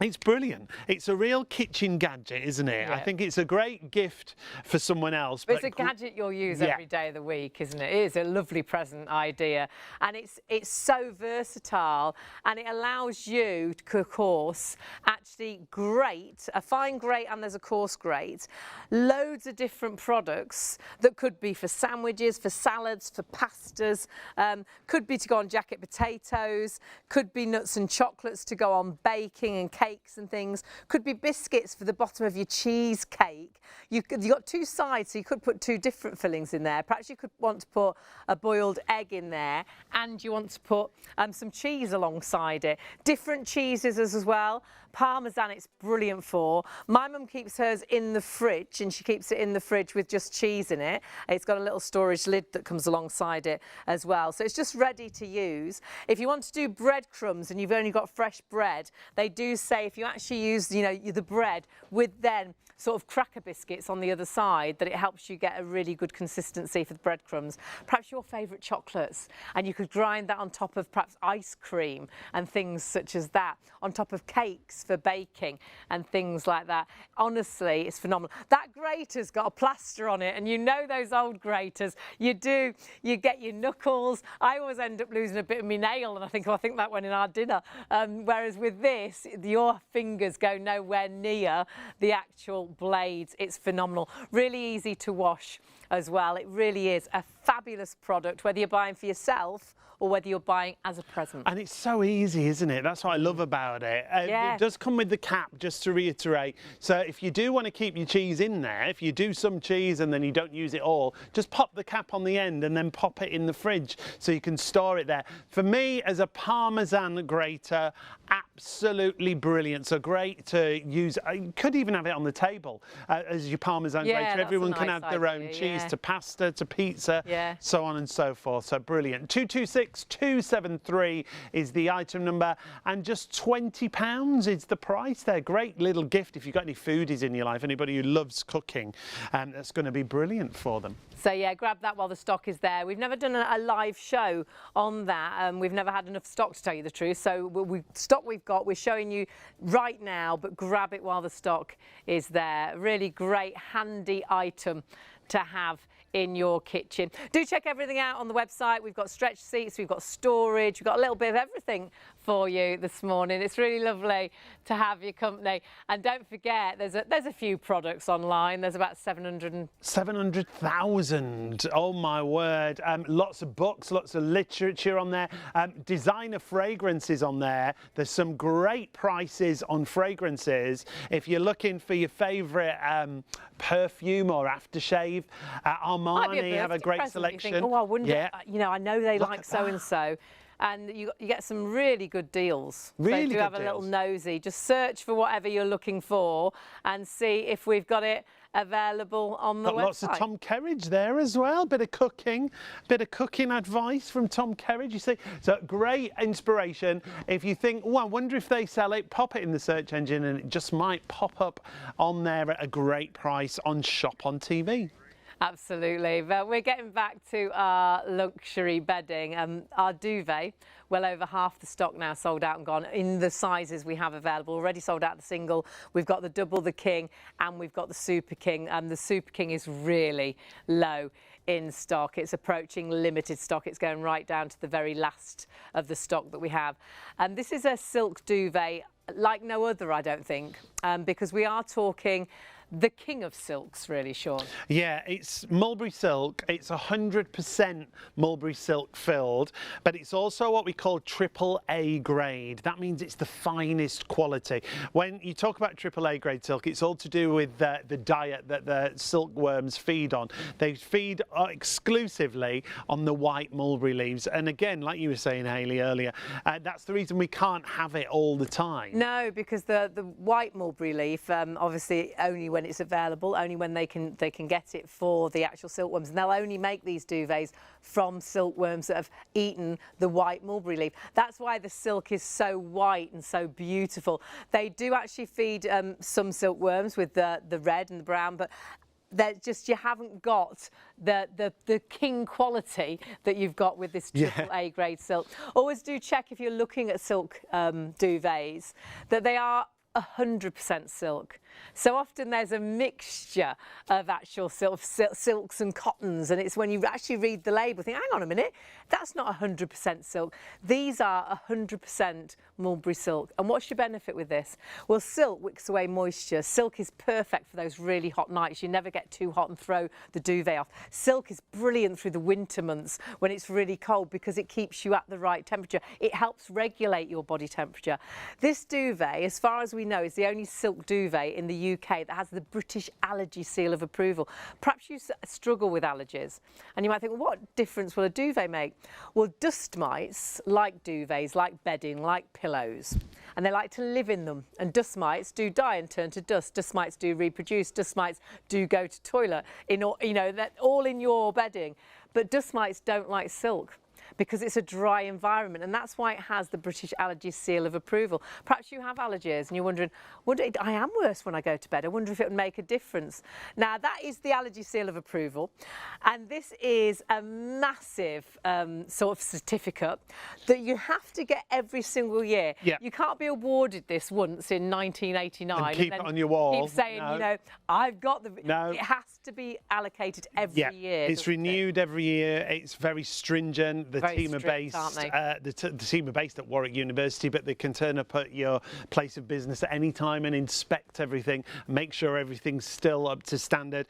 it's brilliant. It's a real kitchen gadget, isn't it? Yeah. I think it's a great gift for someone else. But it's a gadget you'll use every day of the week, isn't it? It is a lovely present idea. And it's so versatile, and it allows you to, of course, actually grate, a fine grate, and there's a coarse grate, loads of different products that could be for sandwiches, for salads, for pastas, could be to go on jacket potatoes, could be nuts and chocolates to go on baking and cakes and things, could be biscuits for the bottom of your cheesecake. You've got two sides, so you could put two different fillings in there. Perhaps you could want to put a boiled egg in there, and you want to put some cheese alongside it. Different cheeses as well. Parmesan, it's brilliant for. My mum keeps hers in the fridge, and she keeps it in the fridge with just cheese in it. It's got a little storage lid that comes alongside it as well. So it's just ready to use. If you want to do breadcrumbs and you've only got fresh bread, they do say if you actually use, the bread with then sort of cracker biscuits on the other side, that it helps you get a really good consistency for the breadcrumbs. Perhaps your favourite chocolates, and you could grind that on top of perhaps ice cream and things such as that, on top of cakes for baking and things like that. Honestly, it's phenomenal. That grater's got a plaster on it, and you know those old graters, you get your knuckles. I always end up losing a bit of my nail, and I think that went in our dinner. Whereas with this, your fingers go nowhere near the actual blades. It's phenomenal. Really easy to wash as well. It really is a fabulous product, whether you're buying for yourself or whether you're buying as a present. And it's so easy, isn't it? That's what I love about it. It does come with the cap, just to reiterate. So if you do want to keep your cheese in there, if you do some cheese and then you don't use it all, just pop the cap on the end and then pop it in the fridge so you can store it there. For me, as a Parmesan grater, absolutely brilliant. So great to use. You could even have it on the table as your Parmesan grater. Everyone can have their own cheese recipes to pasta, to pizza, so on and so forth. So brilliant. 226273 is the item number, and just £20 is the price there. Great little gift if you've got any foodies in your life, anybody who loves cooking, that's going to be brilliant for them. So yeah, grab that while the stock is there. We've never done a live show on that. We've never had enough stock, to tell you the truth. So stock we've got, we're showing you right now, but grab it while the stock is there. Really great, handy item to have in your kitchen. Do check everything out on the website. We've got stretch seats, we've got storage, we've got a little bit of everything for you this morning. It's really lovely to have your company. And don't forget, there's a few products online. There's about 700,000. Oh my word. Lots of books, lots of literature on there. Designer fragrances on there. There's some great prices on fragrances. If you're looking for your favourite perfume or aftershave, Armani have a great selection. You think, oh, I wonder, you know, I know they like so-and-so. And you get some really good deals. Really so do have a little nosy. Just search for whatever you're looking for and see if we've got it available on the website. Lots of Tom Kerridge there as well. Bit of cooking advice from Tom Kerridge. You see, so great inspiration. If you think, oh, I wonder if they sell it, pop it in the search engine, and it just might pop up on there at a great price on ShopOnTV. Absolutely. But we're getting back to our luxury bedding. Our duvet, well over half the stock now sold out and gone in the sizes we have available. Already sold out the single. We've got the double, the king, and we've got the super king. The super king is really low in stock. It's approaching limited stock. It's going right down to the very last of the stock that we have. And this is a silk duvet like no other, I don't think, because we are talking the king of silks, really, Sean. Yeah, it's mulberry silk. It's 100% mulberry silk filled, but it's also what we call AAA grade. That means it's the finest quality. When you talk about AAA grade silk, it's all to do with the diet that the silkworms feed on. They feed exclusively on the white mulberry leaves. And again, like you were saying, Hayley, earlier, that's the reason we can't have it all the time. No, because the white mulberry leaf, obviously only when it's available, only when they can get it for the actual silkworms, and they'll only make these duvets from silkworms that have eaten the white mulberry leaf. That's why the silk is so white and so beautiful. They do actually feed some silkworms with the red and the brown, but you haven't got the king quality that you've got with this AAA grade silk. Always do check, if you're looking at silk duvets, that they are 100% silk. So often there's a mixture of actual silks and cottons, and it's when you actually read the label, think, hang on a minute, that's not 100% silk. These are 100% mulberry silk. And what's your benefit with this? Well, silk wicks away moisture. Silk is perfect for those really hot nights. You never get too hot and throw the duvet off. Silk is brilliant through the winter months when it's really cold because it keeps you at the right temperature. It helps regulate your body temperature. This duvet, as far as we know, is the only silk duvet in the UK that has the British Allergy Seal of Approval. Perhaps you struggle with allergies and you might think, well, what difference will a duvet make? Well, dust mites like duvets, like bedding, like pillows, and they like to live in them. And dust mites do die and turn to dust. Dust mites do reproduce. Dust mites do go to toilet. That all in your bedding. But dust mites don't like silk, because it's a dry environment, and that's why it has the British Allergy Seal of Approval. Perhaps you have allergies and you're wondering, I am worse when I go to bed. I wonder if it would make a difference. Now, that is the Allergy Seal of Approval, and this is a massive sort of certificate that you have to get every single year. Yeah. You can't be awarded this once in 1989 and keep it on your wall. Keep saying, I've got the... No. It has to be allocated every year. It's renewed every year. It's very stringent. The team are based at Warwick University, but they can turn up at your place of business at any time and inspect everything, make sure everything's still up to standard.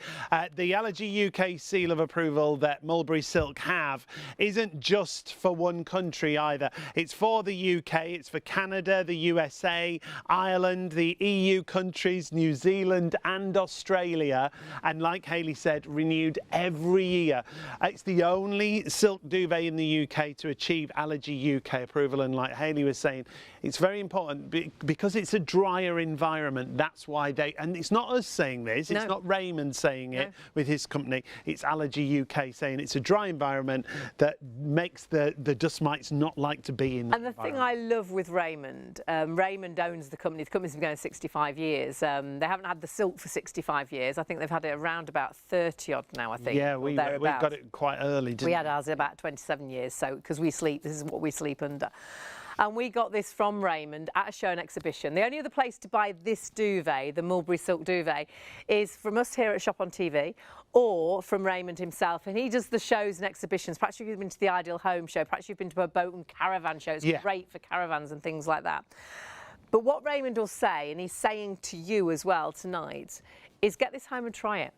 The Allergy UK Seal of Approval that Mulberry Silk have isn't just for one country either. It's for the UK, it's for Canada, the USA, Ireland, the EU countries, New Zealand and Australia. And like Hayley said, renewed every year. It's the only silk duvet in the UK to achieve Allergy UK approval, and like Hayley was saying, it's very important because it's a drier environment. That's why and it's not us saying this, it's not Raymond saying it with his company, it's Allergy UK saying it's a dry environment that makes the dust mites not like to be in. And the thing I love with Raymond, Raymond owns the company's been going 65 years. They haven't had the silk for 65 years. I think they've had it around about 30 odd now, I think. Yeah, we've got it quite early, didn't we? We had ours about 27 years, so because this is what we sleep under. And we got this from Raymond at a show and exhibition. The only other place to buy this duvet, the Mulberry Silk Duvet, is from us here at ShopOnTV or from Raymond himself. And he does the shows and exhibitions. Perhaps you've been to the Ideal Home show, perhaps you've been to a boat and caravan show. It's great for caravans and things like that. But what Raymond will say, and he's saying to you as well tonight, is get this home and try it.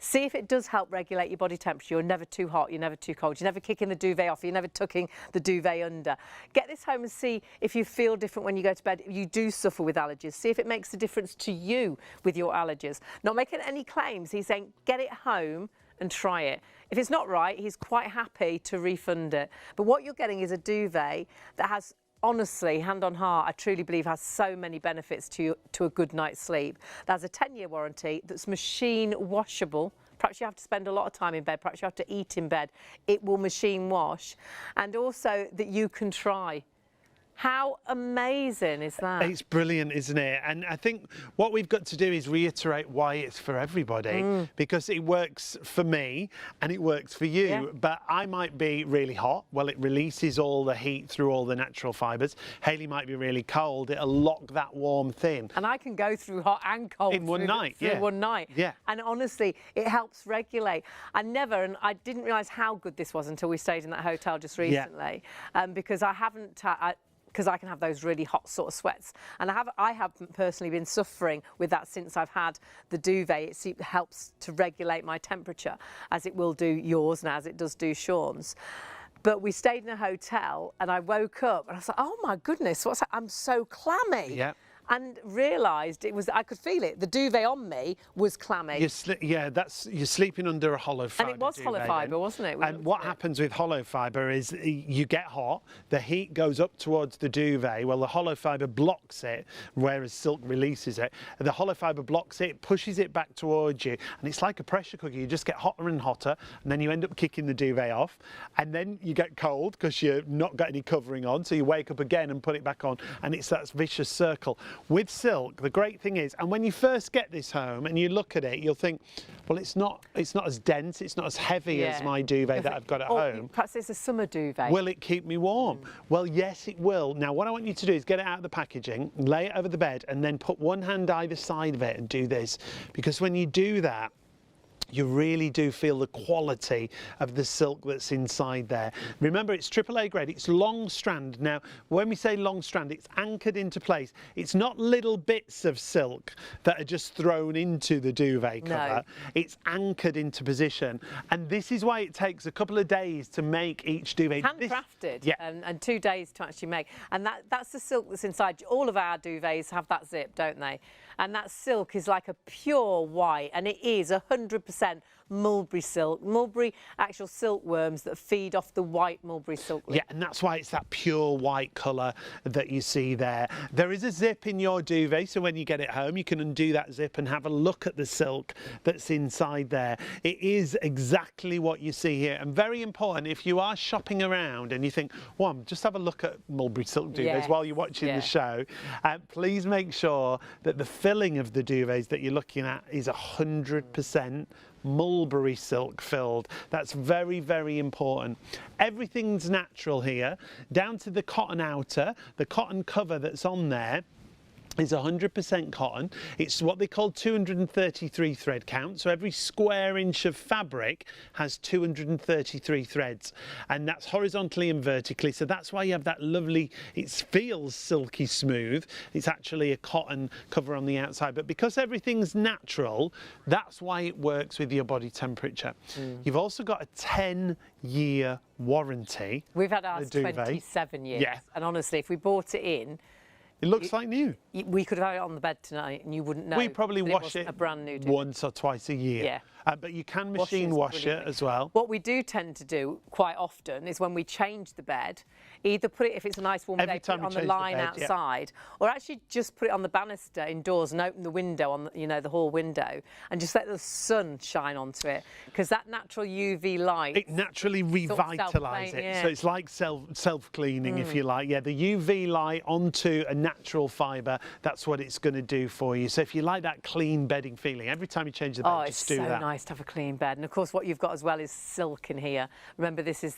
See if it does help regulate your body temperature. You're never too hot, you're never too cold, you're never kicking the duvet off, you're never tucking the duvet under. Get this home and see if you feel different when you go to bed, if you do suffer with allergies. See if it makes a difference to you with your allergies. Not making any claims, he's saying get it home and try it. If it's not right, he's quite happy to refund it. But what you're getting is a duvet that has, honestly, hand on heart, I truly believe has so many benefits to a good night's sleep. There's a 10-year warranty that's machine washable. Perhaps you have to spend a lot of time in bed, perhaps you have to eat in bed. It will machine wash. And also that you can try. How amazing is that? It's brilliant, isn't it? And I think what we've got to do is reiterate why it's for everybody, because it works for me and it works for you. Yeah. But I might be really hot. Well, it releases all the heat through all the natural fibres. Hayley might be really cold. It'll lock that warmth in. And I can go through hot and cold in one night. One night. Yeah. And honestly, it helps regulate. And I didn't realise how good this was until we stayed in that hotel just recently, because I haven't. Because I can have those really hot sort of sweats, and I haven't personally been suffering with that since I've had the duvet. It helps to regulate my temperature, as it will do yours and as it does do Sean's. But we stayed in a hotel, and I woke up and I was like, oh my goodness, what's that? I'm so clammy. Yeah. And realised I could feel it. The duvet on me was clammy. You're sleeping under a hollow fibre. And it was hollow fibre, wasn't it? And what happens with hollow fibre is you get hot, the heat goes up towards the duvet. Well, the hollow fibre blocks it, whereas silk releases it. The hollow fibre blocks it, pushes it back towards you, and it's like a pressure cooker. You just get hotter and hotter, and then you end up kicking the duvet off, and then you get cold because you've not got any covering on, so you wake up again and put it back on, and it's that vicious circle. With silk, the great thing is, and when you first get this home and you look at it, you'll think, well, it's not as dense, it's not as heavy as my duvet that I've got at home. Perhaps it's a summer duvet. Will it keep me warm? Well, yes, it will. Now, what I want you to do is get it out of the packaging, lay it over the bed, and then put one hand either side of it and do this. Because when you do that, you really do feel the quality of the silk that's inside there. Remember, it's AAA grade, it's long strand. Now, when we say long strand, it's anchored into place. It's not little bits of silk that are just thrown into the duvet cover. No. It's anchored into position. And this is why it takes a couple of days to make each duvet. Handcrafted, and 2 days to actually make. And that's the silk that's inside. All of our duvets have that zip, don't they? And that silk is like a pure white, and it is 100% mulberry silk, mulberry actual silkworms that feed off the white mulberry silk. Yeah, and that's why it's that pure white colour that you see there. There is a zip in your duvet, so when you get it home, you can undo that zip and have a look at the silk that's inside there. It is exactly what you see here, and very important if you are shopping around and you think, well, just have a look at mulberry silk duvets while you're watching the show. Please make sure that the filling of the duvets that you're looking at is 100% mulberry silk filled. That's very, very important. Everything's natural here, down to the cotton outer, the cotton cover that's on there is 100% cotton. It's what they call 233 thread count. So every square inch of fabric has 233 threads, and that's horizontally and vertically. So that's why you have that lovely, it feels silky smooth. It's actually a cotton cover on the outside, but because everything's natural, that's why it works with your body temperature. You've also got a 10-year warranty. We've had ours 27 years. Yeah. And honestly, if we bought it in, it looks like new. We could have had it on the bed tonight and you wouldn't know. We probably wash it a brand new once or twice a year. Yeah. But you can machine wash it as well. What we do tend to do quite often is when we change the bed, either put it, if it's a nice warm day, put it on the line outside, or actually just put it on the banister indoors and open the window on the hall window and just let the sun shine onto it, because that natural UV light, it naturally revitalises it. So it's like self-cleaning, if you like. Yeah, the UV light onto a natural fibre, that's what it's going to do for you. So if you like that clean bedding feeling, every time you change the bed, just do that. It's so nice to have a clean bed. And of course what you've got as well is silk in here. Remember, this is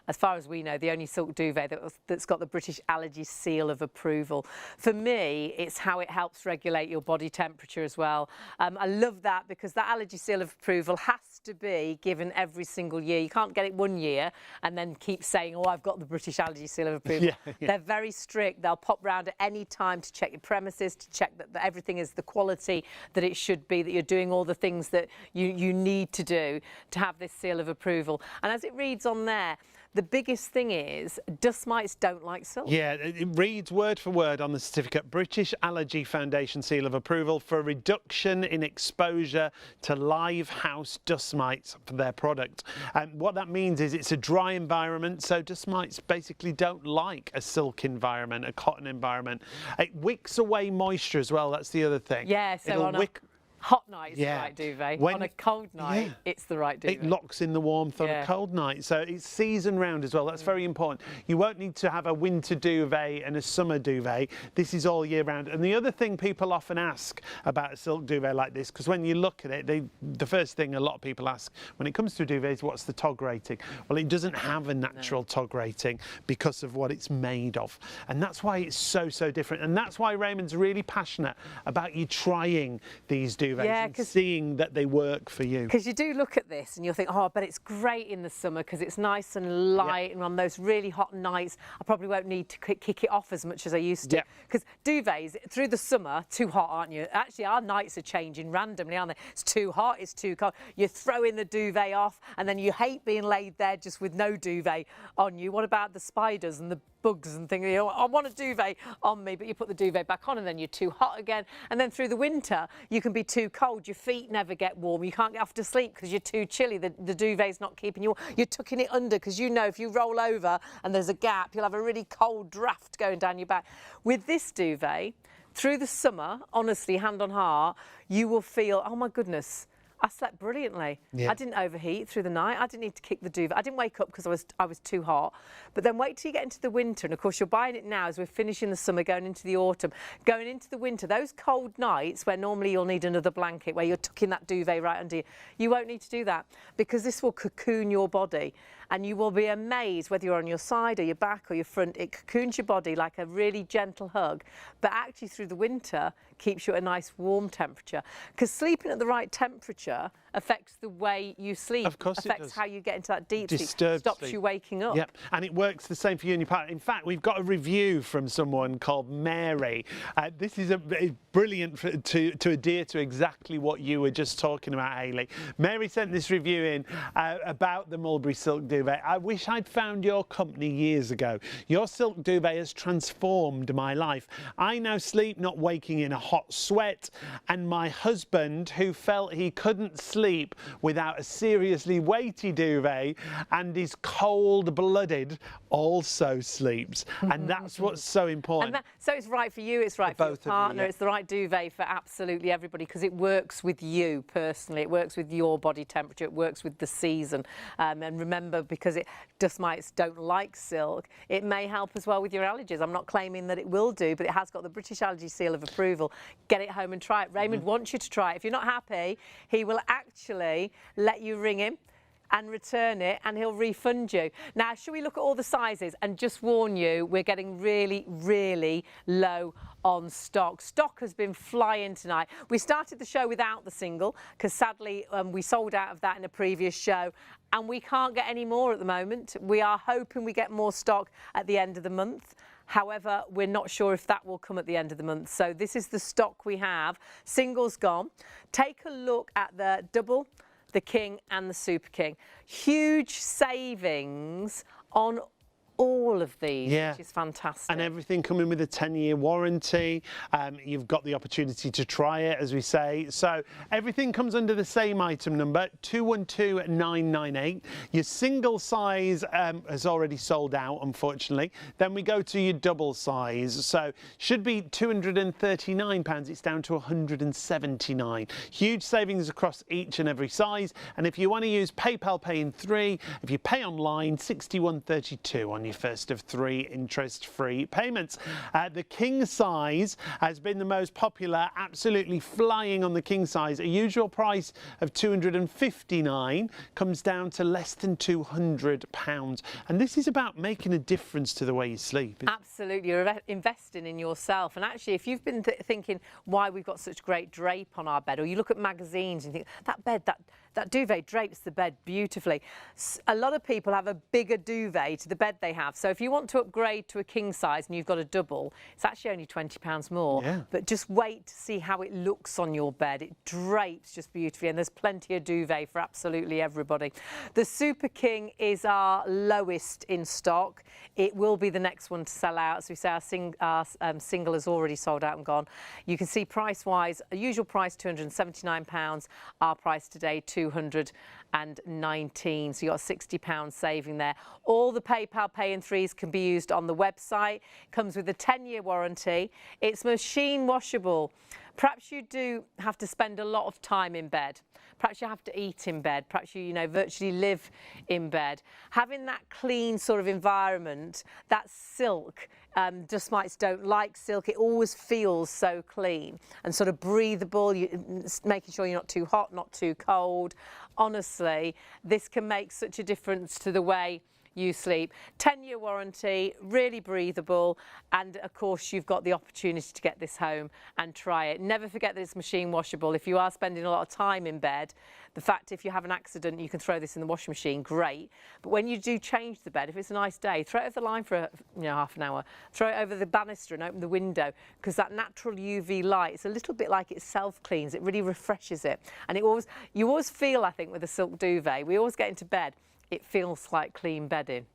as far as we know, the only silk duvet that's got the British Allergy Seal of Approval. For me, it's how it helps regulate your body temperature as well. I love that, because that Allergy Seal of Approval has to be given every single year. You can't get it one year and then keep saying, oh, I've got the British Allergy Seal of Approval. They're very strict. They'll pop round at any time to check your premises, to check that everything is the quality that it should be, that you're doing all the things that you need to do to have this seal of approval. And as it reads on there, the biggest thing is dust mites don't like silk. Yeah, it reads word for word on the certificate, British Allergy Foundation Seal of Approval for reduction in exposure to live house dust mites for their product. And what that means is it's a dry environment, so dust mites basically don't like a silk environment, a cotton environment. It wicks away moisture as well, that's the other thing. Yeah, so on a hot night, it's the right duvet. On a cold night, it's the right duvet. It locks in the warmth on a cold night. So it's season round as well. That's very important. You won't need to have a winter duvet and a summer duvet. This is all year round. And the other thing people often ask about a silk duvet like this, because when you look at it, the first thing a lot of people ask when it comes to a duvet is, what's the TOG rating? Well, it doesn't have a natural TOG rating because of what it's made of. And that's why it's so different. And that's why Raymond's really passionate about you trying these duvets. And seeing that they work for you. Because you do look at this and you'll think, oh, I bet it's great in the summer because it's nice and light, and on those really hot nights I probably won't need to kick it off as much as I used to. Because duvets, through the summer, too hot, aren't you? Actually, our nights are changing randomly, aren't they? It's too hot, it's too cold. You throw in the duvet off and then you hate being laid there just with no duvet on you. What about the spiders and the bugs and things? You know, I want a duvet on me, but you put the duvet back on and then you're too hot again. And then through the winter, you can be too cold. Your feet never get warm. You can't get off to sleep because you're too chilly. The duvet's not keeping you warm. You're tucking it under because you know if you roll over and there's a gap, you'll have a really cold draft going down your back. With this duvet, through the summer, honestly, hand on heart, you will feel, oh my goodness, I slept brilliantly. I didn't overheat through the night. I didn't need to kick the duvet. I didn't wake up because I was too hot. But then wait till you get into the winter. And of course, you're buying it now as we're finishing the summer, going into the autumn. Going into the winter, those cold nights where normally you'll need another blanket, where you're tucking that duvet right under you, you won't need to do that, because this will cocoon your body. And you will be amazed, whether you're on your side or your back or your front, it cocoons your body like a really gentle hug. But actually through the winter, keeps you at a nice warm temperature. Because sleeping at the right temperature affects the way you sleep. Of course, affects how you get into that deep sleep. Stops you waking up. Yep, and it works the same for you and your partner. In fact, we've got a review from someone called Mary. This is brilliant to adhere to exactly what you were just talking about, Hayley. Mary sent this review in about the Mulberry Silk Duvet. I wish I'd found your company years ago. Your silk duvet has transformed my life. I now sleep not waking in a hot sweat, and my husband, who felt he couldn't sleep without a seriously weighty duvet and is cold-blooded, also sleeps. And that's what's so important. So it's right for you, it's right for your partner, it's the right duvet for absolutely everybody, because it works with you personally, it works with your body temperature, it works with the season. And remember, because dust mites don't like silk, it may help as well with your allergies. I'm not claiming that it will do, but it has got the British Allergy Seal of Approval. Get it home and try it. Raymond wants you to try it. If you're not happy, he will actually let you ring him and return it, and he'll refund you. Now, shall we look at all the sizes and just warn you, we're getting really low on stock. Stock has been flying tonight. We started the show without the single because sadly we sold out of that in a previous show, and we can't get any more at the moment. We are hoping we get more stock at the end of the month. However, we're not sure if that will come at the end of the month. So this is the stock we have. Single's gone. Take a look at the double, the king and the super king. Huge savings on all of these, Yeah. which is fantastic. And everything coming with a 10-year warranty. You've got the opportunity to try it, as we say. So everything comes under the same item number, 212998. Your single size has already sold out, unfortunately. Then we go to your double size. So should be £239. It's down to £179. Huge savings across each and every size. And if you want to use PayPal Pay in 3, if you pay online, £61.32 on your first of 3 interest-free payments. The king size has been the most popular, absolutely flying on the king size. A usual price of £259 comes down to less than £200. And this is about making a difference to the way you sleep. Absolutely, you're investing in yourself. And actually, if you've been thinking why we've got such great drape on our bed, or you look at magazines and think, that bed, that duvet drapes the bed beautifully. A lot of people have a bigger duvet to the bed they have. So if you want to upgrade to a king size and you've got a double, it's actually only £20 more. Yeah. But just wait to see how it looks on your bed. It drapes just beautifully, and there's plenty of duvet for absolutely everybody. The Super King is our lowest in stock. It will be the next one to sell out. So we say our single has already sold out and gone. You can see price-wise, a usual price £279. Our price today £219. So you got a £60 saving there. All the PayPal Pay in 3s can be used on the website. Comes with a 10-year warranty. It's machine washable. Perhaps you do have to spend a lot of time in bed. Perhaps you have to eat in bed. Perhaps you virtually live in bed. Having that clean sort of environment, that silk, dust mites don't like silk. It always feels so clean and sort of breathable, making sure you're not too hot, not too cold. Honestly, this can make such a difference to the way you sleep. 10-year warranty, really breathable, and of course you've got the opportunity to get this home and try it. Never forget that it's machine washable. If you are spending a lot of time in bed, the fact if you have an accident you can throw this in the washing machine, great. But when you do change the bed, if it's a nice day, throw it over the line for half an hour. Throw it over the banister and open the window, because that natural UV light, it's a little bit like it self-cleans. It really refreshes it. And you always feel, I think, with a silk duvet, we always get into bed, it feels like clean bedding.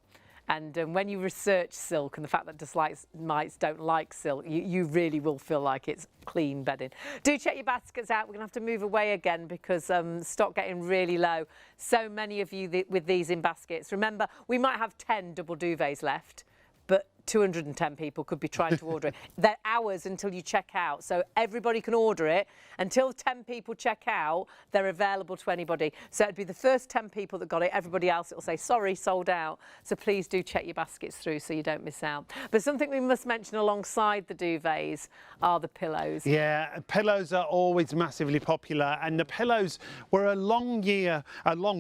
And when you research silk and the fact that dust mites don't like silk, you really will feel like it's clean bedding. Do check your baskets out. We're going to have to move away again because stock getting really low. So many of you with these in baskets. Remember, we might have 10 double duvets left, but 210 people could be trying to order it. They're hours until you check out, so everybody can order it. Until 10 people check out, they're available to anybody. So it'd be the first 10 people that got it. Everybody else, it'll say, sorry, sold out. So please do check your baskets through so you don't miss out. But something we must mention alongside the duvets are the pillows. Yeah, pillows are always massively popular, and the pillows were a long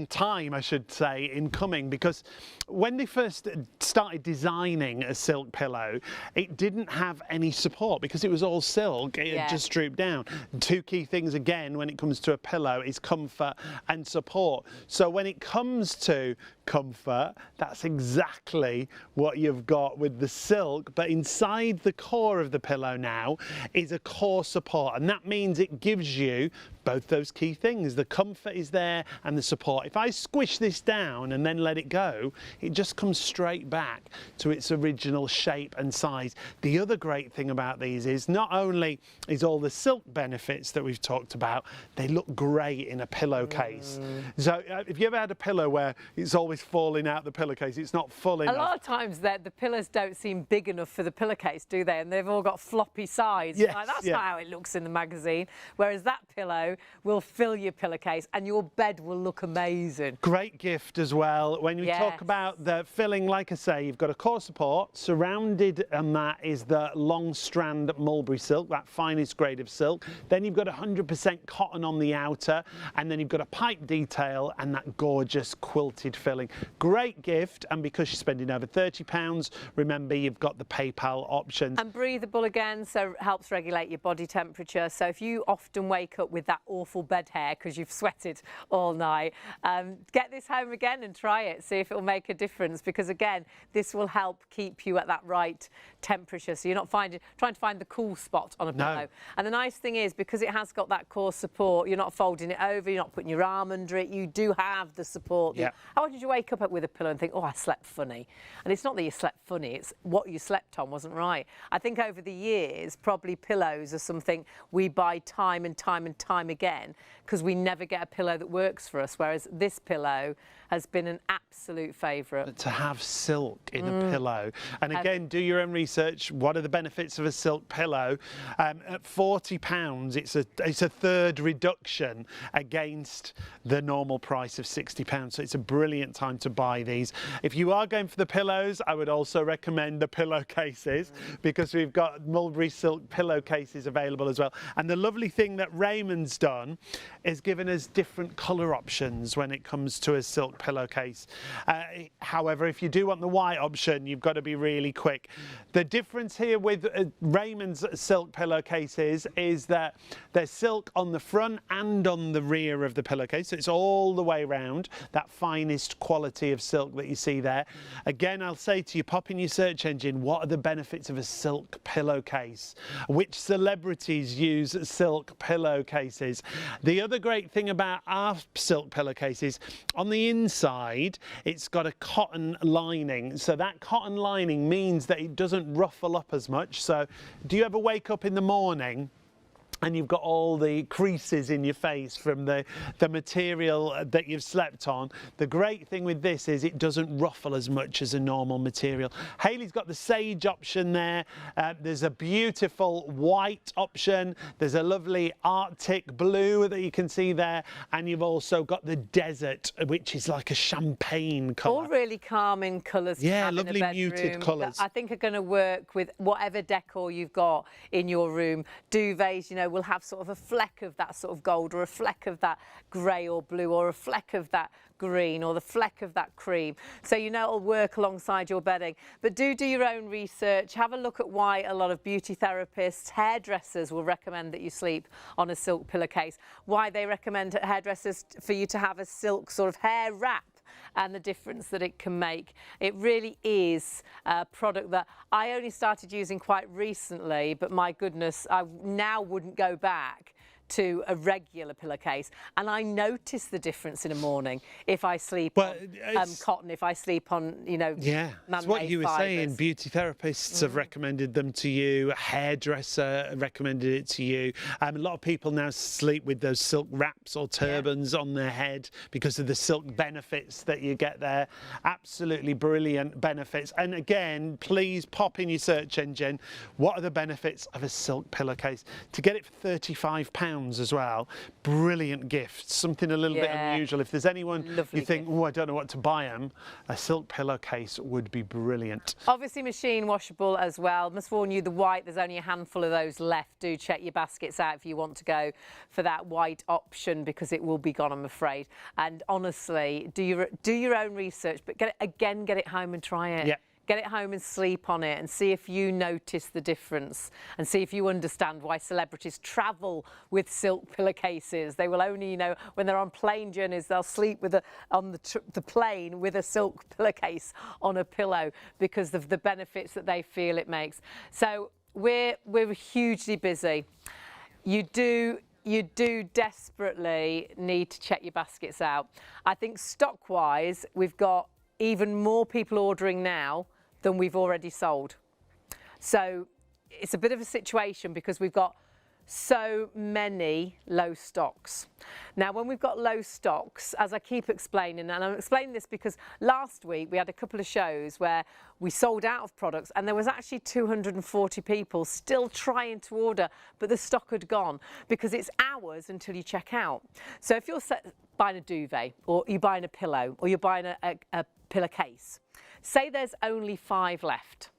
time, I should say, in coming, because when they first started designing a silk pillow, it didn't have any support because it was all silk. It had just drooped down. Two key things again when it comes to a pillow is comfort and support. So when it comes to comfort, that's exactly what you've got with the silk, but inside the core of the pillow now is a core support, and that means it gives you both those key things. The comfort is there and the support. If I squish this down and then let it go, it just comes straight back to its original shape and size. The other great thing about these is not only is all the silk benefits that we've talked about, they look great in a pillowcase. So if you ever had a pillow where it's always falling out the pillowcase, it's not full enough. A lot of times the pillows don't seem big enough for the pillowcase, do they? And they've all got floppy sides. Yes, Like, that's not how it looks in the magazine. Whereas that pillow will fill your pillowcase and your bed will look amazing. Great gift as well. When we talk about the filling, like I say, you've got a core support. Surrounded on that is the long strand mulberry silk, that finest grade of silk. Then you've got 100% cotton on the outer, and then you've got a pipe detail and that gorgeous quilted filling. Great gift, and because you're spending over £30, remember you've got the PayPal options. And breathable again, so it helps regulate your body temperature. So if you often wake up with that awful bed hair because you've sweated all night. Get this home again and try it. See if it will make a difference, because again, this will help keep you at that right temperature. So you're not trying to find the cool spot on a pillow. And the nice thing is, because it has got that core support, you're not folding it over, you're not putting your arm under it. You do have the support. Yeah. How did you wake up with a pillow and think, oh, I slept funny? And it's not that you slept funny, it's what you slept on wasn't right. I think over the years, probably pillows are something we buy time and time and time again because we never get a pillow that works for us, whereas this pillow has been an absolute favourite. To have silk in a pillow. And again, do your own research. What are the benefits of a silk pillow? At £40, it's a third reduction against the normal price of £60. So it's a brilliant time to buy these. If you are going for the pillows, I would also recommend the pillowcases, because we've got mulberry silk pillowcases available as well. And the lovely thing that Raymond's done is given us different colour options when it comes to a silk pillowcase. However, if you do want the white option, you've got to be really quick. The difference here with Raymond's silk pillowcases is that they're silk on the front and on the rear of the pillowcase, so it's all the way round, that finest quality of silk that you see there. Again, I'll say to you, pop in your search engine, what are the benefits of a silk pillowcase? Which celebrities use silk pillowcases? The other great thing about our silk pillowcases, on the inside, it's got a cotton lining. So that cotton lining means that it doesn't ruffle up as much. So do you ever wake up in the morning and you've got all the creases in your face from the material that you've slept on? The great thing with this is it doesn't ruffle as much as a normal material. Hayley's got the sage option there. There's a beautiful white option. There's a lovely Arctic blue that you can see there. And you've also got the desert, which is like a champagne colour. All really calming colours. Yeah, to have lovely in a bedroom muted colours. I think are going to work with whatever decor you've got in your room. Duvets, you know, will have sort of a fleck of that sort of gold, or a fleck of that grey or blue, or a fleck of that green, or the fleck of that cream. So you know it'll work alongside your bedding. But do your own research. Have a look at why a lot of beauty therapists, hairdressers will recommend that you sleep on a silk pillowcase. Why they recommend hairdressers for you to have a silk sort of hair wrap, and the difference that it can make. It really is a product that I only started using quite recently, but my goodness, I now wouldn't go back to a regular pillowcase, and I notice the difference in the morning if I sleep on cotton, if I sleep on, you know, it's what you were saying. Beauty therapists have recommended them to you. A hairdresser recommended it to you. A lot of people now sleep with those silk wraps or turbans on their head because of the silk benefits that you get there. Absolutely brilliant benefits. And again, please pop in your search engine, what are the benefits of a silk pillowcase? To get it for £35 as well, brilliant gift, something a little bit unusual. If there's anyone you think, oh, I don't know what to buy them, a silk pillowcase would be brilliant. Obviously machine washable as well. Must warn you, the white, there's only a handful of those left. Do check your baskets out if you want to go for that white option, because it will be gone, I'm afraid. And honestly, do your own research, but get it home and try it. Get it home and sleep on it and see if you notice the difference, and see if you understand why celebrities travel with silk pillowcases. They will only, you know, when they're on plane journeys, they'll sleep with on the plane with a silk pillowcase on a pillow because of the benefits that they feel it makes. So we're hugely busy. You do desperately need to check your baskets out. I think stock-wise, we've got even more people ordering now than we've already sold. So it's a bit of a situation because we've got so many low stocks. Now, when we've got low stocks, as I keep explaining, and I'm explaining this because last week we had a couple of shows where we sold out of products and there was actually 240 people still trying to order, but the stock had gone because it's hours until you check out. So if you're buying a duvet, or you're buying a pillow, or you're buying a pillowcase, say there's only 5 left.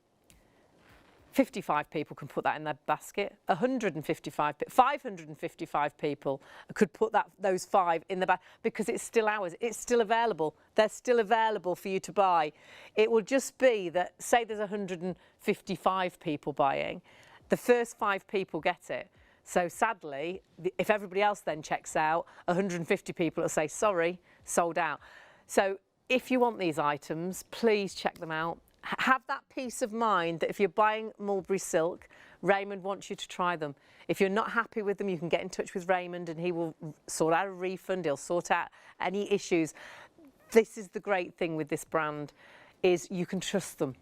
55 people can put that in their basket. 555 people could put those 5 in the basket because it's still ours. It's still available. They're still available for you to buy. It will just be that, say there's 155 people buying, the first 5 people get it. So sadly, if everybody else then checks out, 150 people will say, sorry, sold out. So if you want these items, please check them out. Have that peace of mind that if you're buying mulberry silk, Raymond wants you to try them. If you're not happy with them, you can get in touch with Raymond and he will sort out a refund. He'll sort out any issues. This is the great thing with this brand, is you can trust them.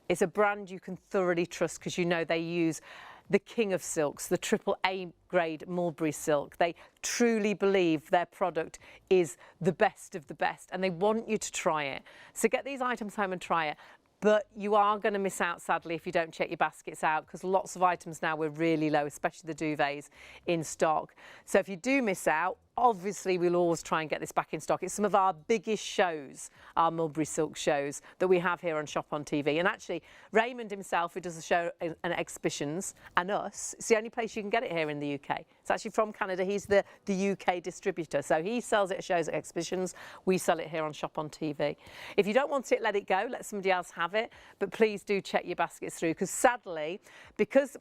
It's a brand you can thoroughly trust because you know they use the king of silks, the AAA grade mulberry silk. They truly believe their product is the best of the best and they want you to try it. So get these items home and try it. But you are going to miss out, sadly, if you don't check your baskets out, because lots of items now were really low, especially the duvets in stock. So if you do miss out, obviously we'll always try and get this back in stock. It's some of our biggest shows, our mulberry silk shows that we have here on ShopOnTV. And actually, Raymond himself, who does the show and exhibitions, and us, it's the only place you can get it here in the UK. It's actually from Canada. He's the UK distributor. So he sells it at shows, at exhibitions. We sell it here on ShopOnTV. If you don't want it, let it go. Let somebody else have it. But please do check your baskets through, because sadly, because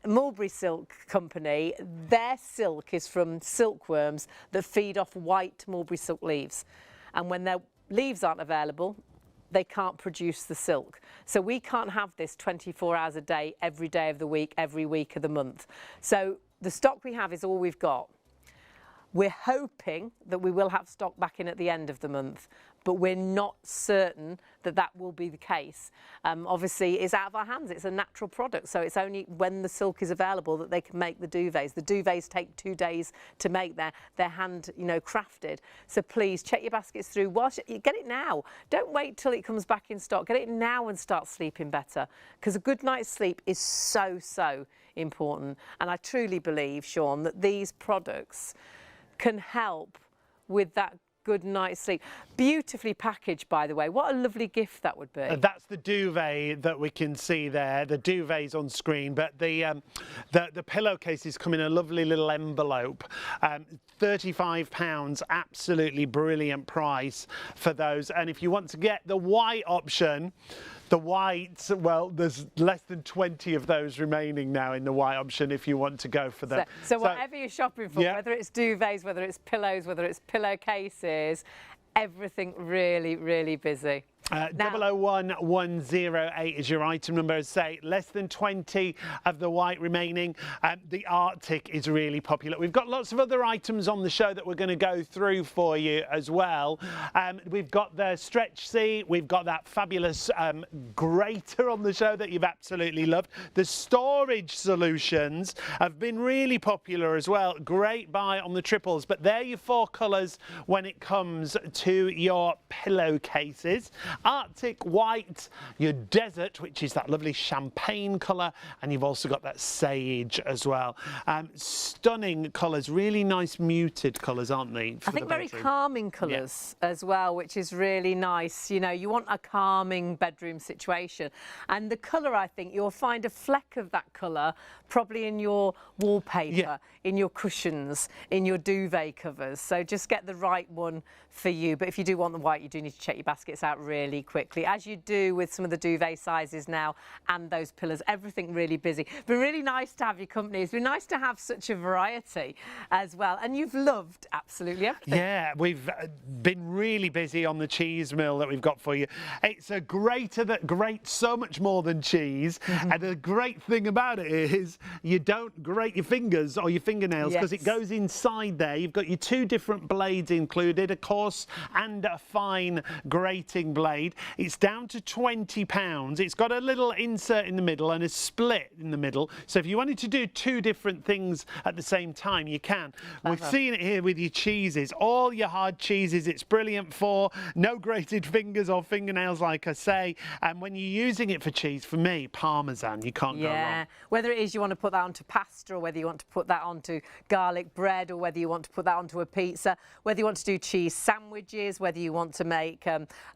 Mulberry Silk Company, their silk is from silkworms that feed off white mulberry silk leaves. And when their leaves aren't available, they can't produce the silk. So we can't have this 24 hours a day, every day of the week, every week of the month. So the stock we have is all we've got. We're hoping that we will have stock back in at the end of the month, but we're not certain that that will be the case. Obviously, it's out of our hands. It's a natural product, so it's only when the silk is available that they can make the duvets. The duvets take 2 days to make. They're hand, crafted. So please check your baskets through. Get it now. Don't wait till it comes back in stock. Get it now and start sleeping better, because a good night's sleep is so important. And I truly believe, Sean, that these products can help with that good night's sleep. Beautifully packaged, by the way. What a lovely gift that would be. That's the duvet that we can see there. The duvet's on screen, but the pillowcases come in a lovely little envelope. £35, absolutely brilliant price for those. And if you want to get the white option, the whites, well, there's less than 20 of those remaining now in the white option if you want to go for them. So whatever you're shopping for, yeah, whether it's duvets, whether it's pillows, whether it's pillowcases, everything really busy. 001108 is your item number. As I say, less than 20 of the white remaining. The Arctic is really popular. We've got lots of other items on the show that we're going to go through for you as well. We've got the stretch seat. We've got that fabulous grater on the show that you've absolutely loved. The storage solutions have been really popular as well. Great buy on the triples, but they're your 4 colours when it comes to your pillowcases. Arctic white, your desert, which is that lovely champagne colour, and you've also got that sage as well. Stunning colours, really nice muted colours, aren't they? I think very calming colours as well, which is really nice. You want a calming bedroom situation. And the colour, I think, you'll find a fleck of that colour probably in your wallpaper, in your cushions, in your duvet covers. So just get the right one for you. But if you do want the white, you do need to check your baskets out really quickly, as you do with some of the duvet sizes now and those pillows. Everything really busy. It's been really nice to have your company. It's been nice to have such a variety as well. And you've loved absolutely everything. Yeah, we've been really busy on the cheese mill that we've got for you. It's a grater that grates so much more than cheese. And the great thing about it is you don't grate your fingers or your fingernails, because it goes inside there. You've got your 2 different blades included, a coarse and a fine grating blade. It's down to £20. It's got a little insert in the middle and a split in the middle. So if you wanted to do 2 different things at the same time, you can. We've seen it here with your cheeses, all your hard cheeses. It's brilliant for no grated fingers or fingernails, like I say. And when you're using it for cheese, for me, Parmesan, you can't go wrong. Whether it is you want to put that onto pasta, or whether you want to put that onto garlic bread, or whether you want to put that onto a pizza, whether you want to do cheese sandwiches, whether you want to make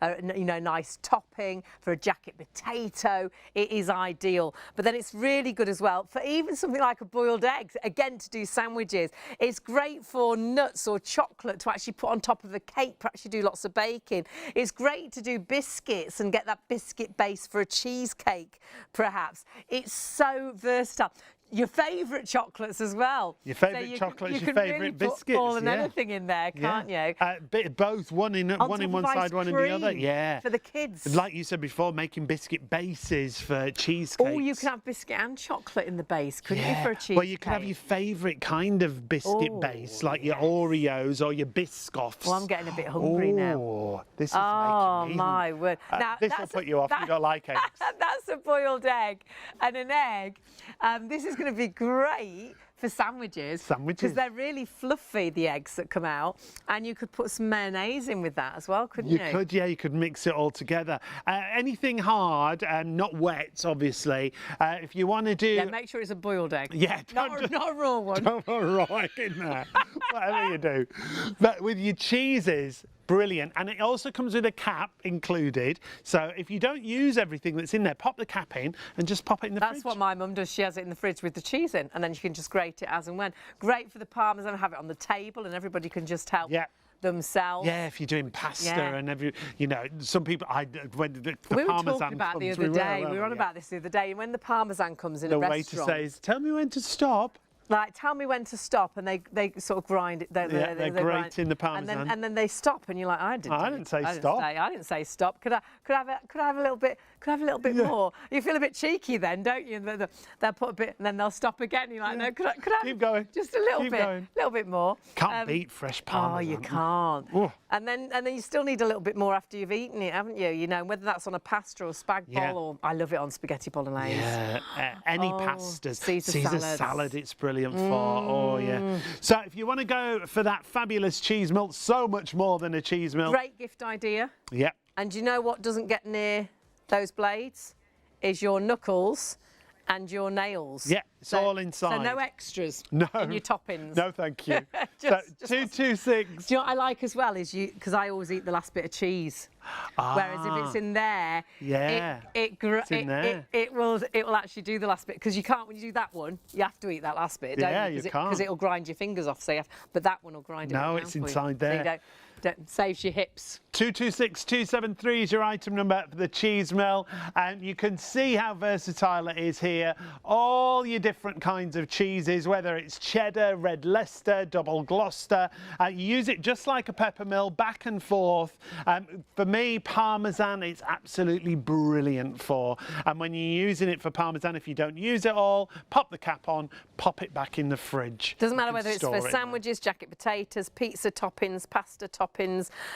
nice topping for a jacket potato, it is ideal. But then it's really good as well for even something like a boiled egg, again, to do sandwiches. It's great for nuts or chocolate to actually put on top of a cake, perhaps you do lots of baking. It's great to do biscuits and get that biscuit base for a cheesecake, perhaps. It's so versatile. Yeah. favourite chocolates as well. Your favourite chocolates, your favourite really biscuits. Put all and yeah. anything in there, can't you? Bit of both, one in one side, one in the other. Yeah. For the kids. Like you said before, making biscuit bases for cheesecakes. Oh, you can have biscuit and chocolate in the base, couldn't you, for a cheesecake? Well, you can have your favourite kind of biscuit base, like your Oreos or your Biscoffs. Well, I'm getting a bit hungry now. Oh, this is Oh, making me... my word. Now, this will put you off. You don't like eggs. That's a boiled egg and an egg. This is going to be great for sandwiches. Because they're really fluffy, the eggs that come out. And you could put some mayonnaise in with that as well, couldn't you? You could, yeah, you could mix it all together. Anything hard and not wet, obviously. If you want to do... Yeah, make sure it's a boiled egg. Yeah. Not a raw one. Don't put raw egg in there. Whatever you do. But with your cheeses, brilliant. And it also comes with a cap included. So if you don't use everything that's in there, pop the cap in and just pop it in the fridge. That's what my mum does. She has it in the fridge with the cheese in, and then you can just grate it as and when. Great for the parmesan, have it on the table, and everybody can just help themselves. Yeah, if you're doing pasta and some people, when the we parmesan were talking about comes, the other day. We were on about this the other day. And when the parmesan comes in a restaurant, the way to say is, tell me when to stop. Like, tell me when to stop, and they sort of grind it. They're grating the parmesan, and then they stop, and you're like, I didn't say stop. I didn't say stop. Could I have a little bit? Could I have a little bit more? You feel a bit cheeky then, don't you? They'll put a bit, and then they'll stop again. You're like, no, could I keep going? Just a little bit more. Can't beat fresh parmesan. Oh, you can't. Oh. And then you still need a little bit more after you've eaten it, haven't you? You know, whether that's on a pasta or spag bol, or I love it on spaghetti bolognese. Yeah, any pastas. Caesar salad, it's brilliant for. Oh, yeah. So if you want to go for that fabulous cheese melt, so much more than a cheese melt. Great gift idea. Yeah. And do you know what doesn't get near those blades? Is your knuckles and your nails. Yeah, it's all inside. So no extras in your toppings. No, thank you. So 226. Do you know what I like as well is because I always eat the last bit of cheese. Whereas if it's in there, it will actually do the last bit, because you can't, when you do that one, you have to eat that last bit, don't you? You can't. Because it'll grind your fingers off, but that one will grind it. No, it's inside there. So saves your hips. 226273 is your item number for the cheese mill, and you can see how versatile it is here. All your different kinds of cheeses, whether it's cheddar, red Leicester, double Gloucester. You use it just like a pepper mill, back and forth. For me, Parmesan it's absolutely brilliant for. And when you're using it for Parmesan, if you don't use it all, pop the cap on, pop it back in the fridge. Doesn't matter whether it's for sandwiches, jacket potatoes, pizza toppings, pasta toppings,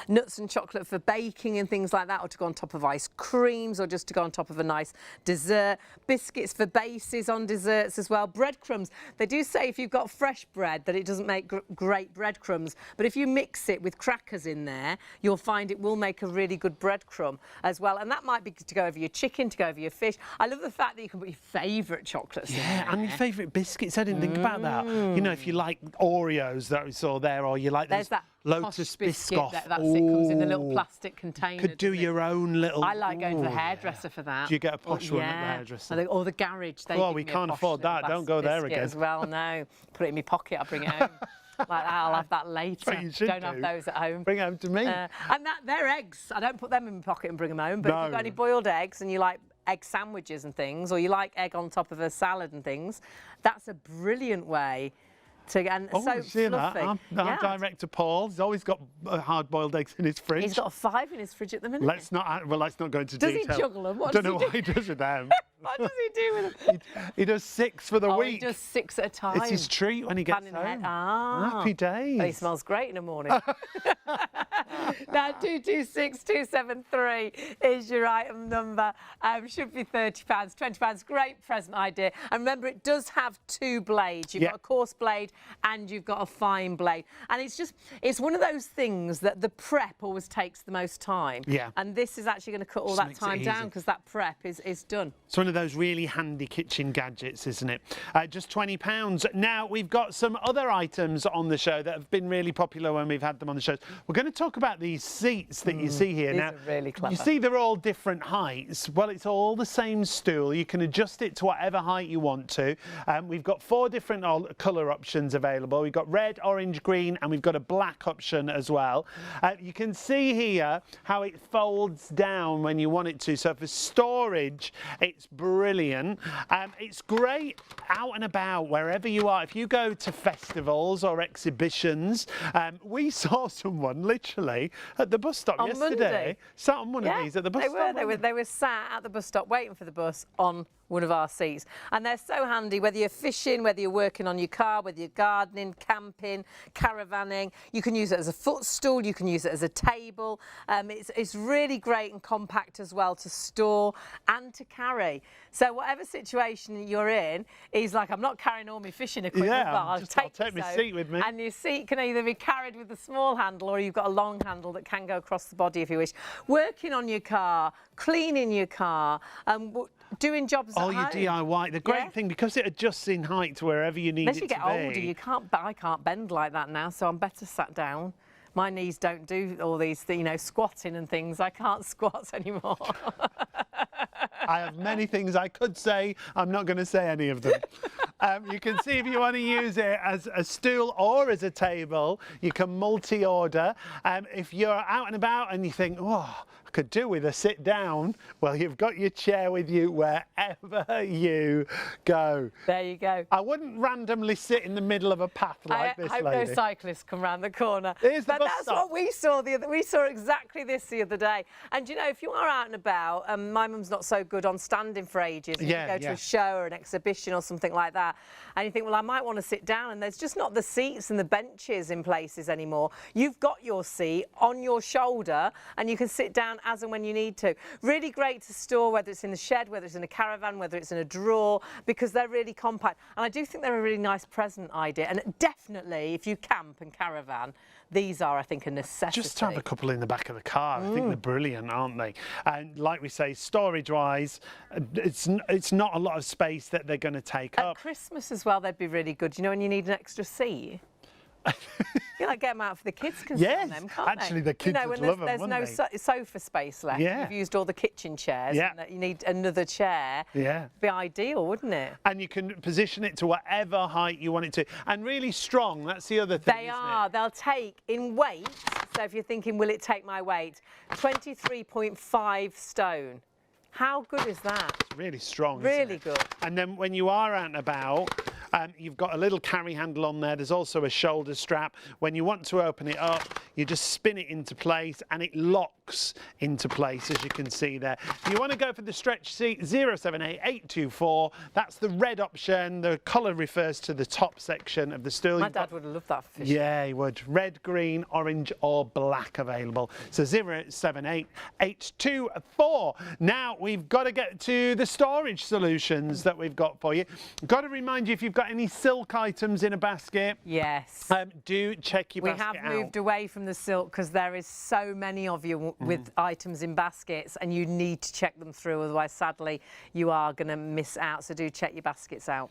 nuts and chocolate for baking and things like that, or to go on top of ice creams, or just to go on top of a nice dessert. Biscuits for bases on desserts as well. Breadcrumbs. They do say if you've got fresh bread that it doesn't make great breadcrumbs, but if you mix it with crackers in there, you'll find it will make a really good breadcrumb as well. And that might be to go over your chicken, to go over your fish. I love the fact that you can put your favourite chocolates in there. And your favourite biscuits. I didn't think about that. You know, if you like Oreos that we saw there, or you like there's that Lotus Biscoff. That's it, comes in a little plastic container. Could do your own little... I like going to the hairdresser for that. Do you get a posh one at the hairdresser? Or the garage. Oh, we can't afford that. Don't go there again. As well, no. Put it in my pocket, I'll bring it home. Like that, I'll have that later. Don't have those at home. Bring it home to me. And they're eggs. I don't put them in my pocket and bring them home. But if you've got any boiled eggs and you like egg sandwiches and things, or you like egg on top of a salad and things, that's a brilliant way to get. And so fluffy. Our director Paul, he's always got hard-boiled eggs in his fridge. He's got 5 in his fridge at the minute. Let's not go into detail. Does he juggle them? I don't know what he does with them. What does he do with them? He does 6 for the week. He does 6 at a time. It's his treat when he gets home. Happy days. But he smells great in the morning. Now, 226273 is your item number. Should be £30, £20. Great present idea. And remember, it does have 2 blades. You've got a coarse blade and you've got a fine blade. And it's one of those things that the prep always takes the most time. Yeah. And this is actually going to cut all that time down, because that prep is done. It's one of those really handy kitchen gadgets, isn't it? Just £20. Now, we've got some other items on the show that have been really popular when we've had them on the shows. We're going to talk about these seats that you see here. These now, are really clever. You see they're all different heights. Well, it's all the same stool. You can adjust it to whatever height you want to. We've got 4 different colour options available. We've got red, orange, green, and we've got a black option as well. You can see here how it folds down when you want it to. So for storage, it's brilliant. It's great out and about wherever you are. If you go to festivals or exhibitions, we saw someone literally at the bus stop on yesterday. Monday. Sat on one of these at the bus stop. They were sat at the bus stop waiting for the bus on one of our seats, and they're so handy whether you're fishing, whether you're working on your car, whether you're gardening, camping, caravanning. You can use it as a footstool, you can use it as a table. It's really great and compact as well to store and to carry. So whatever situation you're in, he's like, I'm not carrying all my fishing equipment, but I'll take my seat with me. And your seat can either be carried with a small handle or you've got a long handle that can go across the body if you wish. Working on your car, cleaning your car, doing jobs at home. Your DIY. The great thing, because it adjusts in height to wherever you need it to be. As you get older, you can't. I can't bend like that now, so I'm better sat down. My knees don't do all these, squatting and things. I can't squat anymore. I have many things I could say. I'm not going to say any of them. You can see if you want to use it as a stool or as a table. You can multi-order. If you're out and about and you think, oh, I could do with a sit down, well, you've got your chair with you wherever you go. There you go. I wouldn't randomly sit in the middle of a path like this, lady. I hope no cyclists come round the corner. Here's the But bus that's stop. what we saw we saw exactly this the other day. And if you are out and about, my mum's not so good on standing for ages. You go to a show or an exhibition or something like that, and you think, well, I might want to sit down, and there's just not the seats and the benches in places anymore. You've got your seat on your shoulder, and you can sit down as and when you need to. Really great to store, whether it's in the shed, whether it's in a caravan, whether it's in a drawer, because they're really compact. And I do think they're a really nice present idea. And definitely, if you camp and caravan, these are, I think, a necessity. Just to have a couple in the back of the car. I think they're brilliant, aren't they? And like we say, storage-wise, it's not a lot of space that they're going to take up. At Christmas as well, they'd be really good. When you need an extra seat. Get them out for the kids can sit on them, can't actually, they? the kids would love them, there's wouldn't no sofa space left. Yeah. You've used all the kitchen chairs. And you need another chair. Yeah. It'd be ideal, wouldn't it? And you can position it to whatever height you want it to. And really strong, that's the other thing, They are. They'll take, in weight, so if you're thinking, will it take my weight, 23.5 stone. How good is that? It's really strong, Really isn't it? good. And then when you are out and about, you've got a little carry handle on there. There's also a shoulder strap. When you want to open it up, you just spin it into place and it locks into place, as you can see there. If you want to go for the stretch seat, 078824, that's the red option. The colour refers to the top section of the stool. My dad would have loved that for fishing. Yeah, he would. Red, green, orange or black available. So 078824. Now we've got to get to the storage solutions that we've got for you. Got to remind you, if you've got any silk items in a basket, yes, do check your basket out. We have moved away from the silk because there is so many of you with items in baskets, and you need to check them through, otherwise sadly you are going to miss out. So do check your baskets out.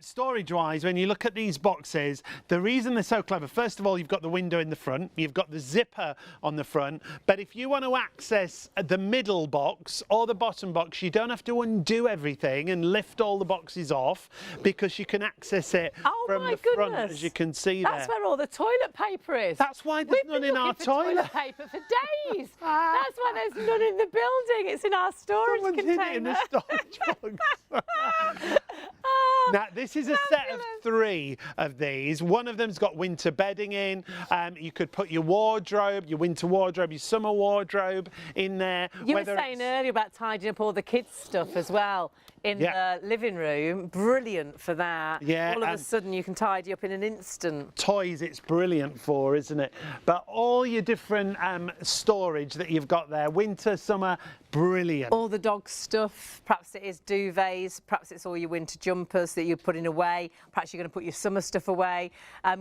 Storage wise, when you look at these boxes, the reason they're so clever, first of all, you've got the window in the front, you've got the zipper on the front, but if you want to access the middle box or the bottom box, you don't have to undo everything and lift all the boxes off, because you can access it from the front, as you can see there. That's where all the toilet paper is. That's why there's none in our toilet Paper for days. That's why there's none in the building. It's in our storage container. Hid it in the storage box. Now, this is a set of 3 of these. One of them's got winter bedding in. You could put your wardrobe, your winter wardrobe, your summer wardrobe in there. You were saying earlier about tidying up all the kids' stuff as well in the living room. Brilliant for that. Yeah. All of a sudden you can tidy up in an instant. Toys it's brilliant for, isn't it? But all your different storage that you've got there, winter, summer, brilliant. All the dog stuff, perhaps it is duvets, perhaps it's all your winter jumpers that you're putting away, perhaps you're going to put your summer stuff away.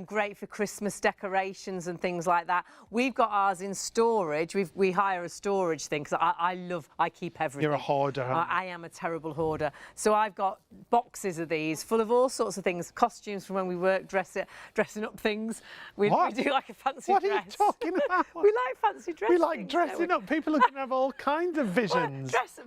Great for Christmas decorations and things like that. We've got ours in storage. We hire a storage thing because I keep everything. You're a hoarder, aren't you? I am a terrible hoarder. So I've got boxes of these full of all sorts of things, costumes from when we work, dressing up things. We do like a fancy dress. What are you talking about? We like fancy dressing. We like dressing up. People are going to have all kinds of visions.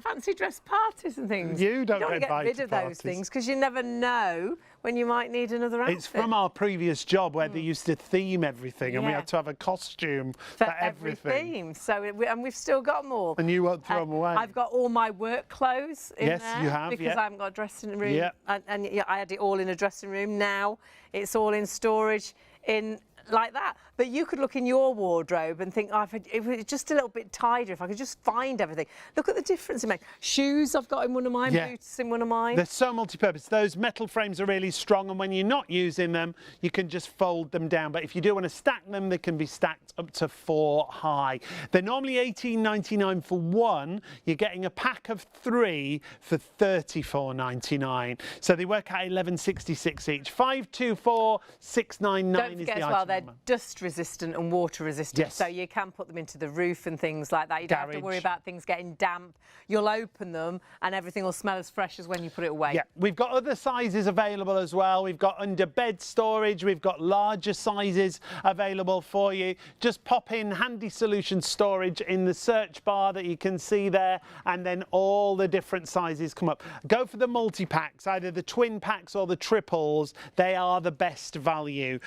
Fancy dress parties and things. You don't get invited rid of those things because you never know when you might need another outfit. It's from our previous job where they used to theme everything and we had to have a costume for everything. Theme. So, and we've still got them all. And you won't throw them away. I've got all my work clothes in there. Yes, you have, because I haven't got a dressing room. Yeah. And yeah, I had it all in a dressing room. Now it's all in storage in like that. But you could look in your wardrobe and think, oh, if it was just a little bit tidier, if I could just find everything. Look at the difference it makes. Shoes I've got in one of mine, boots in one of mine. They're so multi-purpose. Those metal frames are really strong, and when you're not using them, you can just fold them down. But if you do want to stack them, they can be stacked up to 4 high. They're normally $18.99 for one. You're getting a pack of 3 for $34.99. So they work out $11.66 each. 524699 is the item number. They're dust resistant and water resistant, so you can put them into the roof and things like that. You don't have to worry about things getting damp. You'll open them and everything will smell as fresh as when you put it away. Yeah, we've got other sizes available as well. We've got under bed storage, we've got larger sizes available for you. Just pop in Handy Solution Storage in the search bar that you can see there, and then all the different sizes come up. Go for the multi-packs, either the twin packs or the triples. They are the best value.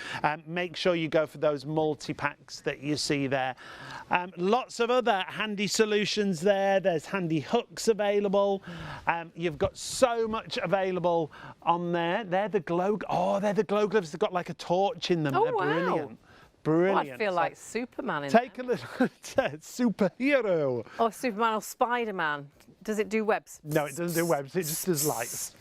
Make sure you go for those multi-packs that you see there. Lots of other handy solutions there. There's handy hooks available. You've got so much available on there. They're the glow gloves. They've got like a torch in them. Oh, they're brilliant. Brilliant. Oh, I feel like Superman in Take a little superhero. Or Superman or Spider-Man. Does it do webs? No, it doesn't do webs. It just does lights.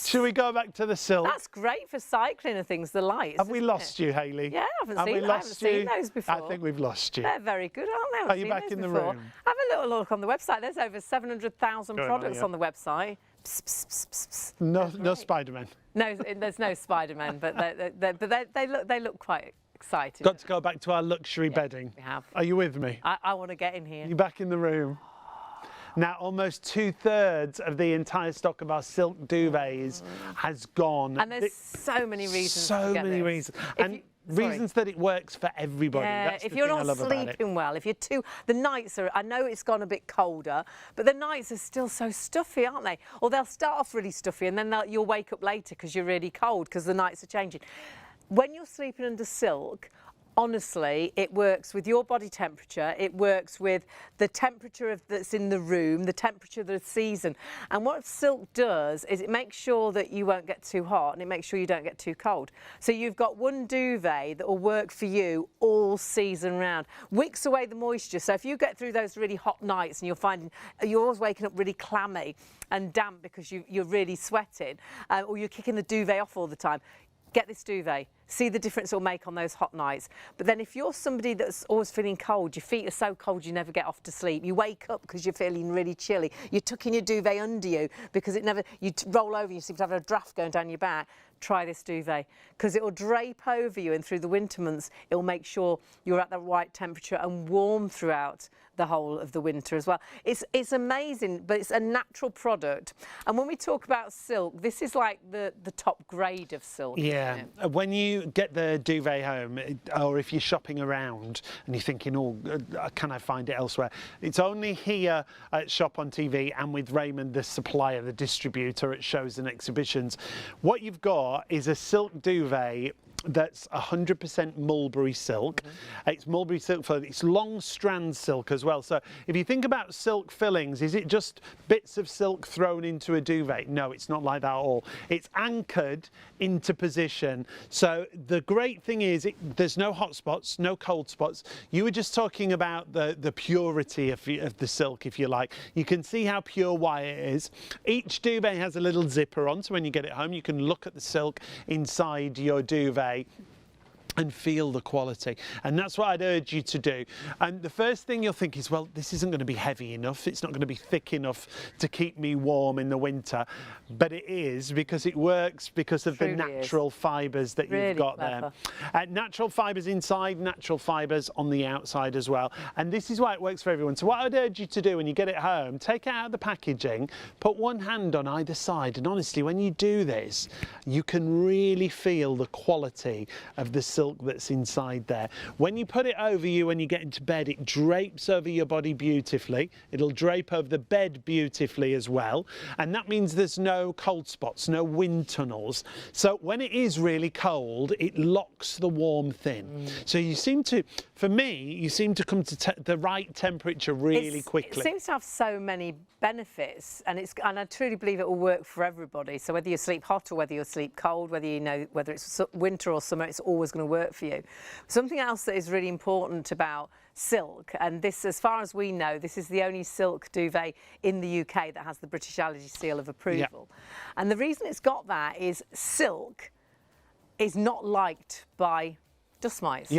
Should we go back to the silk? That's great for cycling and things, the lights. Have we lost you, Hayley? Yeah, I haven't seen those before. I think we've lost you. They're very good, aren't they? Are you back in the room? Have a little look on the website. There's over 700,000 products on the website. Psst, psst, psst, psst. No Spider-Man. No, there's no Spider-Man, but they look quite exciting. Got to go back to our luxury bedding. We have. Are you with me? I want to get in here. You back in the room? Now, almost 2/3 of the entire stock of our silk duvets has gone. And there's so many reasons. So many reasons. And reasons that it works for everybody. Yeah, that's if you're not sleeping well, if you're the nights are, I know it's gone a bit colder, but the nights are still so stuffy, aren't they? Or they'll start off really stuffy and then you'll wake up later because you're really cold because the nights are changing. When you're sleeping under silk, honestly, it works with your body temperature, it works with the temperature that's in the room, the temperature of the season. And what silk does is it makes sure that you won't get too hot and it makes sure you don't get too cold. So you've got one duvet that will work for you all season round. Wicks away the moisture. So if you get through those really hot nights and you're finding you're always waking up really clammy and damp because you're really sweating, or you're kicking the duvet off all the time, get this duvet. See the difference it'll make on those hot nights. But then if you're somebody that's always feeling cold, your feet are so cold you never get off to sleep, you wake up because you're feeling really chilly, you're tucking your duvet under you because you roll over, you seem to have a draft going down your back, try this duvet because it will drape over you, and through the winter months it will make sure you're at the right temperature and warm throughout the whole of the winter as well. It's amazing, but it's a natural product. And when we talk about silk, this is like the top grade of silk. Yeah, when you get the duvet home, or if you're shopping around and you're thinking, oh, can I find it elsewhere? It's only here at ShopOnTV and with Raymond, the supplier, the distributor at shows and exhibitions. What you've got is a silk duvet that's 100% mulberry silk. It's mulberry silk, it's long strand silk as well. So if you think about silk fillings, is it just bits of silk thrown into a duvet? No, it's not like that at all. It's anchored into position. So the great thing is there's no hot spots, no cold spots. You were just talking about the purity of the silk, if you like. You can see how pure white it is. Each duvet has a little zipper on, so when you get it home, you can look at the silk inside your duvet and feel the quality, and that's what I'd urge you to do. And the first thing you'll think is, well, this isn't going to be heavy enough, it's not going to be thick enough to keep me warm in the winter, but it is, because it works because of the natural fibres that you've got there. Natural fibres inside, natural fibres on the outside as well, and this is why it works for everyone. So what I'd urge you to do when you get it home, take it out of the packaging, put one hand on either side, and honestly, when you do this, you can really feel the quality of the silk silk that's inside there. When you put it over you when you get into bed, it drapes over your body beautifully. It'll drape over the bed beautifully as well, and that means there's no cold spots, no wind tunnels. So when it is really cold, it locks the warmth in. So you seem to, for me, you seem to come to the right temperature really quickly. It seems to have so many benefits, and I truly believe it will work for everybody. So whether you sleep hot or whether you sleep cold, whether it's winter or summer, it's always going to work for you. Something else that is really important about silk, and this, as far as we know, this is the only silk duvet in the UK that has the British Allergy Seal of Approval. And the reason it's got that is silk is not liked by dust mites.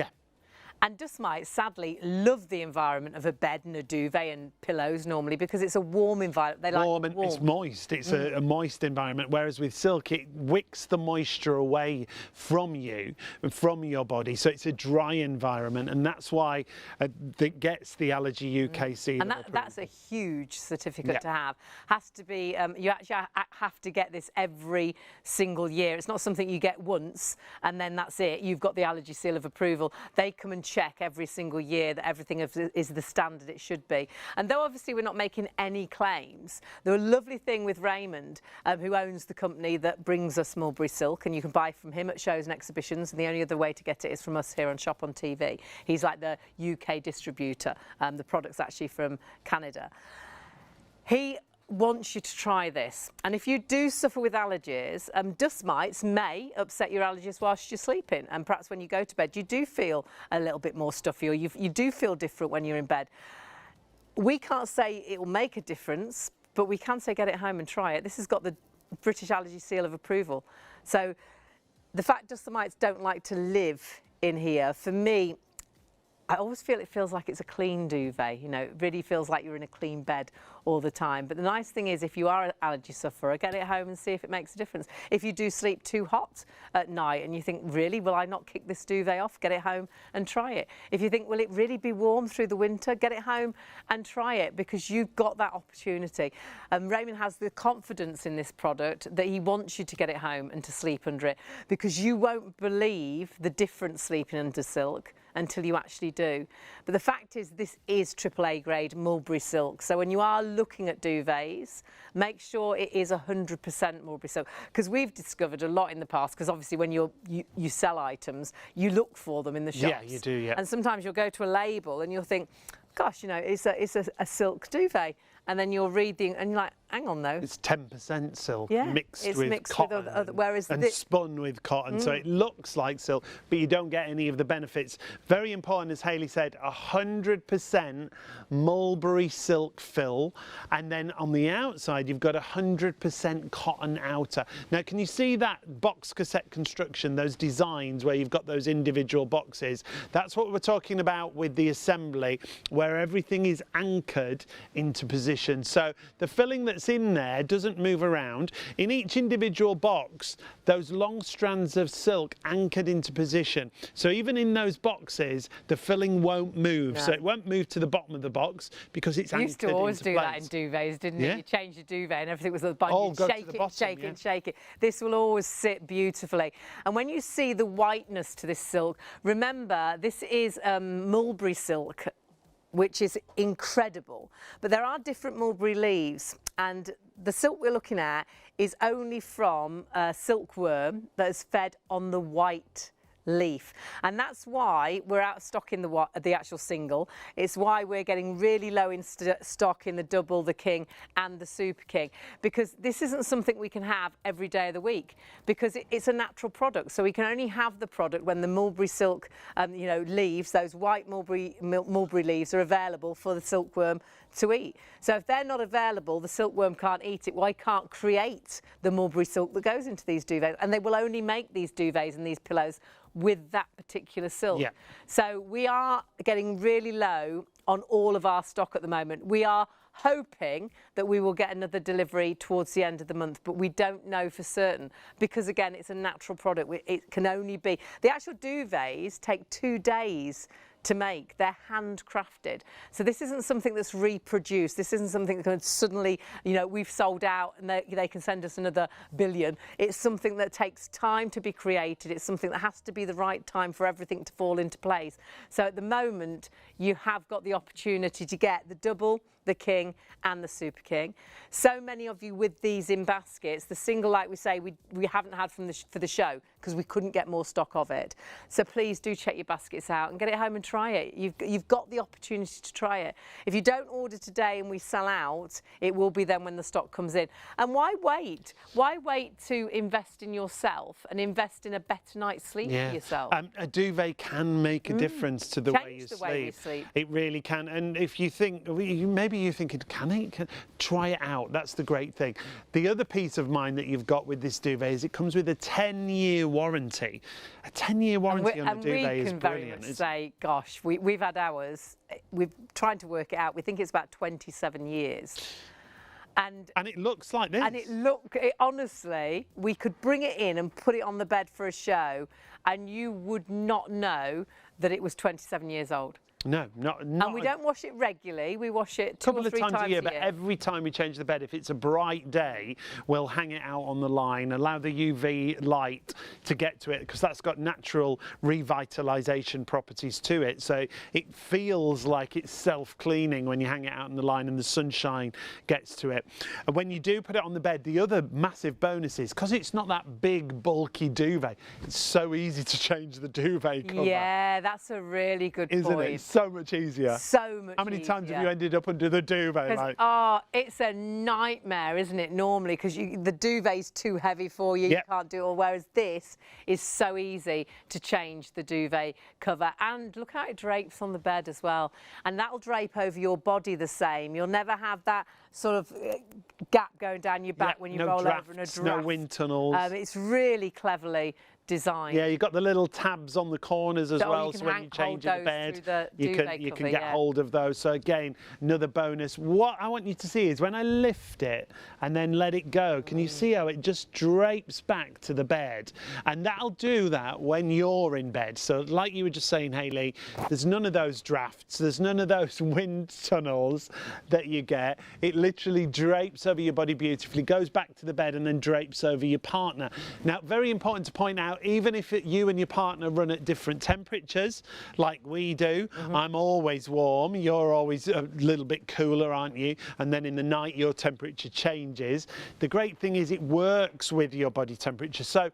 And dust mites, sadly, love the environment of a bed and a duvet and pillows normally because it's a warm environment. They like warm. It's moist. It's a moist environment, whereas with silk, it wicks the moisture away from you, from your body. So it's a dry environment, and that's why it gets the Allergy UK seal. And that's a huge certificate to have. Has to be, you actually have to get this every single year. It's not something you get once and then that's it. You've got the Allergy Seal of Approval. They come and check every single year that everything is the standard it should be. And though obviously we're not making any claims, the lovely thing with Raymond, who owns the company that brings us mulberry silk, and you can buy from him at shows and exhibitions, and the only other way to get it is from us here on ShopOnTV. He's like the UK distributor. The product's actually from Canada. He wants you to try this, and if you do suffer with allergies, dust mites may upset your allergies whilst you're sleeping, and perhaps when you go to bed you do feel a little bit more stuffy, or you do feel different when you're in bed. We can't say it will make a difference, but we can say get it home and try it. This has got the British Allergy Seal of Approval. So the fact dust mites don't like to live in here, for me, I always feel it feels like it's a clean duvet, you know, it really feels like you're in a clean bed all the time. But the nice thing is, if you are an allergy sufferer, get it home and see if it makes a difference. If you do sleep too hot at night and you think, really, will I not kick this duvet off? Get it home and try it. If you think, will it really be warm through the winter? Get it home and try it, because you've got that opportunity. Raymond has the confidence in this product that he wants you to get it home and to sleep under it, because you won't believe the difference sleeping under silk until you actually do. But the fact is, this is AAA grade mulberry silk. So when you are looking at duvets, make sure it is 100% mulberry silk, because we've discovered a lot in the past, because obviously when you sell items, you look for them in the shops. Yeah, you do, yeah. And sometimes you'll go to a label and you'll think, gosh, you know, it's a silk duvet. And then you'll read and you're like, hang on though. It's 10% silk mixed it's with mixed cotton with other, whereas and spun with cotton. So it looks like silk, but you don't get any of the benefits. Very important, as Hayley said, 100% mulberry silk fill. And then on the outside, you've got 100% cotton outer. Now, can you see that box cassette construction, those designs where you've got those individual boxes? That's what we're talking about with the assembly, where everything is anchored into position. So the filling that's in there doesn't move around. In each individual box, those long strands of silk anchored into position. So even in those boxes, the filling won't move. No. So it won't move to the bottom of the box because it's anchored into place. You used to always do that in duvets, didn't you? You change the duvet and everything was at the bottom. You'd shake it. This will always sit beautifully. And when you see the whiteness to this silk, remember, this is mulberry silk, which is incredible. But there are different mulberry leaves, and the silk we're looking at is only from a silkworm that is fed on the white leaf, and that's why we're out of stock in the actual single. It's why we're getting really low in stock in the double, the king and the super king, because this isn't something we can have every day of the week, because it's a natural product. So we can only have the product when the mulberry silk you know, leaves, those white mulberry leaves, are available for the silkworm to eat. So if they're not available, the silkworm can't eat it. Well, can't create the mulberry silk that goes into these duvets, and they will only make these duvets and these pillows with that particular silk. Yeah. So we are getting really low on all of our stock at the moment. We are hoping that we will get another delivery towards the end of the month, but we don't know for certain, because again, it's a natural product. It can only be, the actual duvets take 2 days to make. They're handcrafted. So this isn't something that's reproduced. This isn't something that can suddenly, you know, we've sold out and they can send us another billion. It's something that takes time to be created. It's something that has to be the right time for everything to fall into place. So at the moment, you have got the opportunity to get the double, the king and the super king. So many of you with these in baskets, the single, like we say, we haven't had for the show because we couldn't get more stock of it. So please do check your baskets out and get it home and try it. You've got the opportunity to try it. If you don't order today and we sell out, it will be then when the stock comes in. And why wait? Why wait to invest in yourself and invest in a better night's sleep for yourself? A duvet can make a difference to the way you sleep. It really can. And if you think, maybe you're thinking, try it out. That's the great thing. The other peace of mind that you've got with this duvet is it comes with a 10-year warranty. A 10-year warranty on the duvet is brilliant. And we can very much say, gosh, we've had ours. We've tried to work it out. We think it's about 27 years. And it looks like this. And honestly, we could bring it in and put it on the bed for a show and you would not know that it was 27 years old. No, not. And we don't wash it regularly. We wash it two or three times a year. But every time we change the bed, if it's a bright day, we'll hang it out on the line, allow the UV light to get to it, because that's got natural revitalization properties to it. So it feels like it's self-cleaning when you hang it out on the line and the sunshine gets to it. And when you do put it on the bed, the other massive bonus is, because it's not that big, bulky duvet, it's so easy to change the duvet cover. Yeah, that's a really good point. Isn't it? So much easier. So much easier. How many times have you ended up under the duvet? It's a nightmare, isn't it, normally, because the duvet's too heavy for you. You can't do it all, whereas this is so easy to change the duvet cover. And look how it drapes on the bed as well. And that'll drape over your body the same. You'll never have that sort of gap going down your back when you roll over in a draft. No wind tunnels. It's really cleverly designed. Yeah, you've got the little tabs on the corners as well, so when you change the bed, you can get hold of those. So again, another bonus. What I want you to see is when I lift it and then let it go, can you see how it just drapes back to the bed? And that'll do that when you're in bed. So like you were just saying, Hayley, there's none of those drafts, there's none of those wind tunnels that you get. It literally drapes over your body beautifully, goes back to the bed and then drapes over your partner. Now, very important to point out, even if you and your partner run at different temperatures, like we do, I'm always warm, you're always a little bit cooler, aren't you? And then in the night, your temperature changes. The great thing is it works with your body temperature. So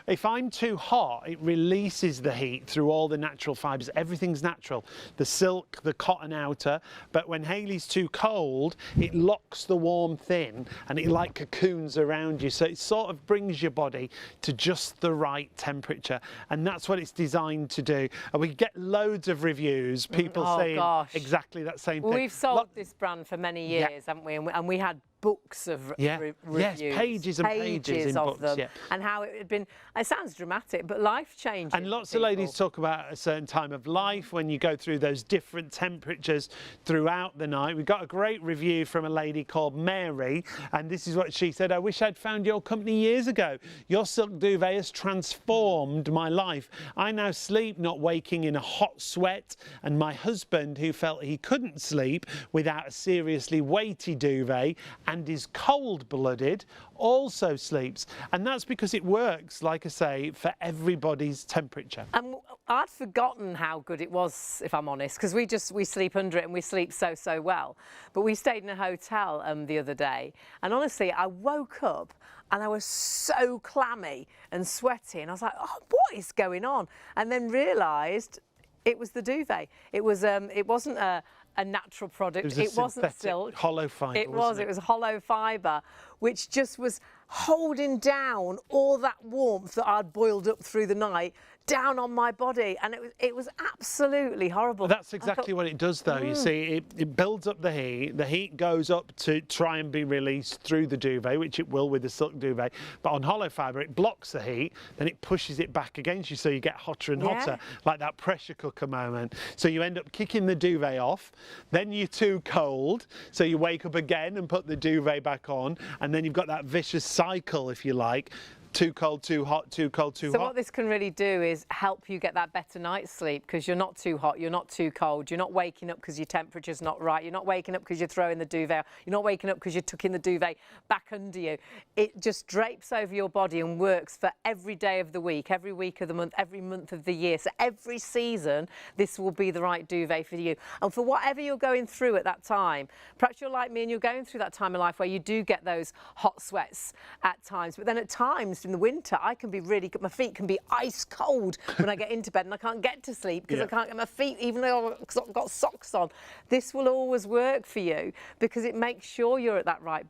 if I'm too hot, it releases the heat through all the natural fibres. Everything's natural. The silk, the cotton outer. But when Hayley's too cold, it locks the warmth in and it like cocoons around you. So it sort of brings your body to just the right temperature. And that's what it's designed to do. And we get loads of reviews, people saying exactly that same thing. We've sold this brand for many years, haven't we? And we had books of reviews. Yes, pages and pages in of books, them. And how it had been, it sounds dramatic, but life-changing. And lots of ladies talk about a certain time of life when you go through those different temperatures throughout the night. We got a great review from a lady called Mary, and this is what she said: I wish I'd found your company years ago. Your silk duvet has transformed my life. I now sleep not waking in a hot sweat, and my husband, who felt he couldn't sleep without a seriously weighty duvet and is cold-blooded, also sleeps. And that's because it works, like I say, for everybody's temperature. And I'd forgotten how good it was, if I'm honest, because we sleep under it and we sleep so well. But we stayed in a hotel the other day, and honestly, I woke up and I was so clammy and sweaty, and I was like, oh, what is going on? And then realised it was the duvet. It wasn't a natural product. It wasn't silk. Hollow fibre. It was hollow fibre, which just was holding down all that warmth that I'd boiled up through the night down on my body, and it was absolutely horrible. That's exactly what it does, though. You see, it builds up the heat goes up to try and be released through the duvet, which it will with the silk duvet, but on hollow fibre it blocks the heat, then it pushes it back against you, so you get hotter and hotter, like that pressure cooker moment. So you end up kicking the duvet off, then you're too cold, so you wake up again and put the duvet back on, and then you've got that vicious cycle, if you like, too cold, too hot, too cold, too So hot. what this can really do is help you get that better night's sleep, because you're not too hot, you're not too cold, you're not waking up because your temperature's not right, you're not waking up because you're throwing the duvet, you're not waking up because you're tucking the duvet back under you. It just drapes over your body and works for every day of the week, every week of the month, every month of the year. So every season, this will be the right duvet for you. And for whatever you're going through at that time, perhaps you're like me and you're going through that time in life where you do get those hot sweats at times, but then at times in the winter, I can be really, my feet can be ice cold when I get into bed and I can't get to sleep because I can't get my feet, even though I've got socks on. This will always work for you because it makes sure you're at that right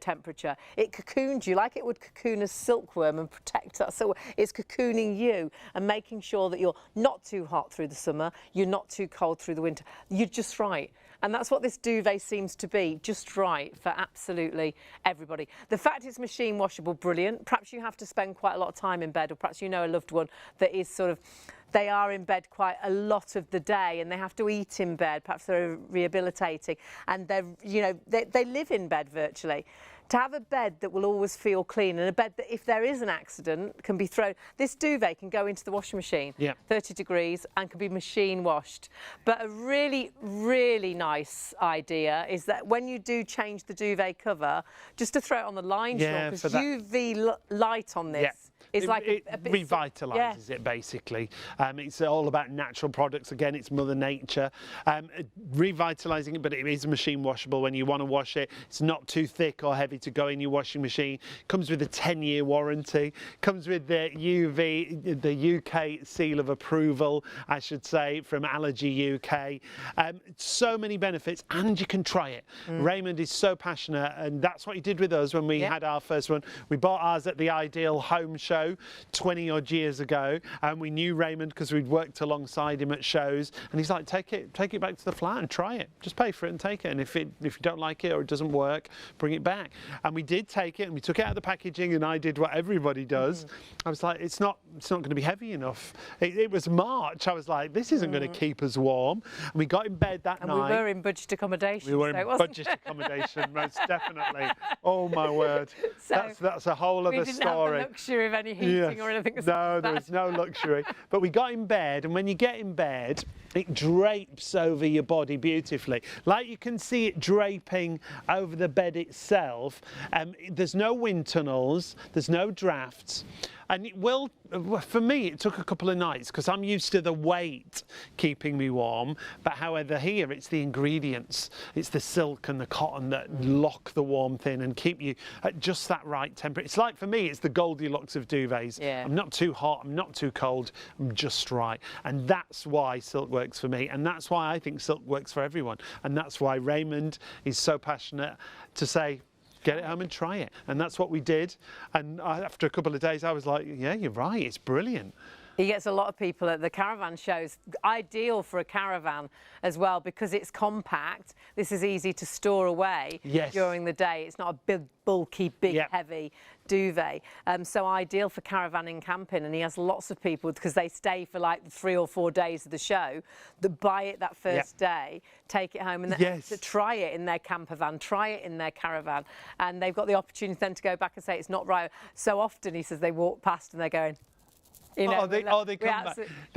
temperature. It cocoons you like it would cocoon a silkworm and protect us. So it's cocooning you and making sure that you're not too hot through the summer, you're not too cold through the winter. You're just right. And that's what this duvet seems to be, just right for absolutely everybody. The fact it's machine washable, brilliant. Perhaps you have to spend quite a lot of time in bed, or perhaps you know a loved one that is sort of, they are in bed quite a lot of the day and they have to eat in bed, perhaps they're rehabilitating and they're, they live in bed virtually. To have a bed that will always feel clean, and a bed that if there is an accident can be thrown, this duvet can go into the washing machine, 30 degrees, and can be machine washed. But a really, really nice idea is that when you do change the duvet cover, just to throw it on the line, because UV light on this is like it a bit revitalises it basically. It's all about natural products. Again, it's Mother Nature revitalising it, but it is machine washable when you want to wash it. It's not too thick or heavy to go in your washing machine. Comes with a 10-year warranty. Comes with the the UK seal of approval, I should say, from Allergy UK. So many benefits, and you can try it. Raymond is so passionate, and that's what he did with us when we had our first one. We bought ours at the Ideal Home Show 20 odd years ago, and we knew Raymond because we'd worked alongside him at shows, and he's like, take it back to the flat and try it. Just pay for it and take it, and if you don't like it or it doesn't work, bring it back. And we did take it, and we took it out of the packaging, and I did what everybody does. I was like, it's not going to be heavy enough. It was March. I was like, this isn't going to keep us warm. And we got in bed that night. And we were in budget accommodation. We were in budget accommodation, most definitely. Oh my word. So that's a whole other story. We didn't have the luxury of any heating or anything. No, there was no luxury. But we got in bed, and when you get in bed, it drapes over your body beautifully. Like you can see it draping over the bed itself. There's no wind tunnels, there's no drafts. And it will, for me, it took a couple of nights because I'm used to the weight keeping me warm. But however, here it's the ingredients. It's the silk and the cotton that lock the warmth in and keep you at just that right temperature. It's like, for me, it's the Goldilocks of duvets. I'm not too hot, I'm not too cold, I'm just right. And that's why silk works for me. And that's why I think silk works for everyone. And that's why Raymond is so passionate to say, get it home and try it. And that's what we did. And after a couple of days, I was like, yeah, you're right, it's brilliant. He gets a lot of people at the caravan shows. Ideal for a caravan as well because it's compact. This is easy to store away during the day. It's not a big, bulky, heavy duvet. So ideal for caravanning, camping. And he has lots of people because they stay for like 3 or 4 days of the show that buy it that first day, take it home and to try it in their camper van, try it in their caravan. And they've got the opportunity then to go back and say it's not right. So often, he says, they walk past and they're going, they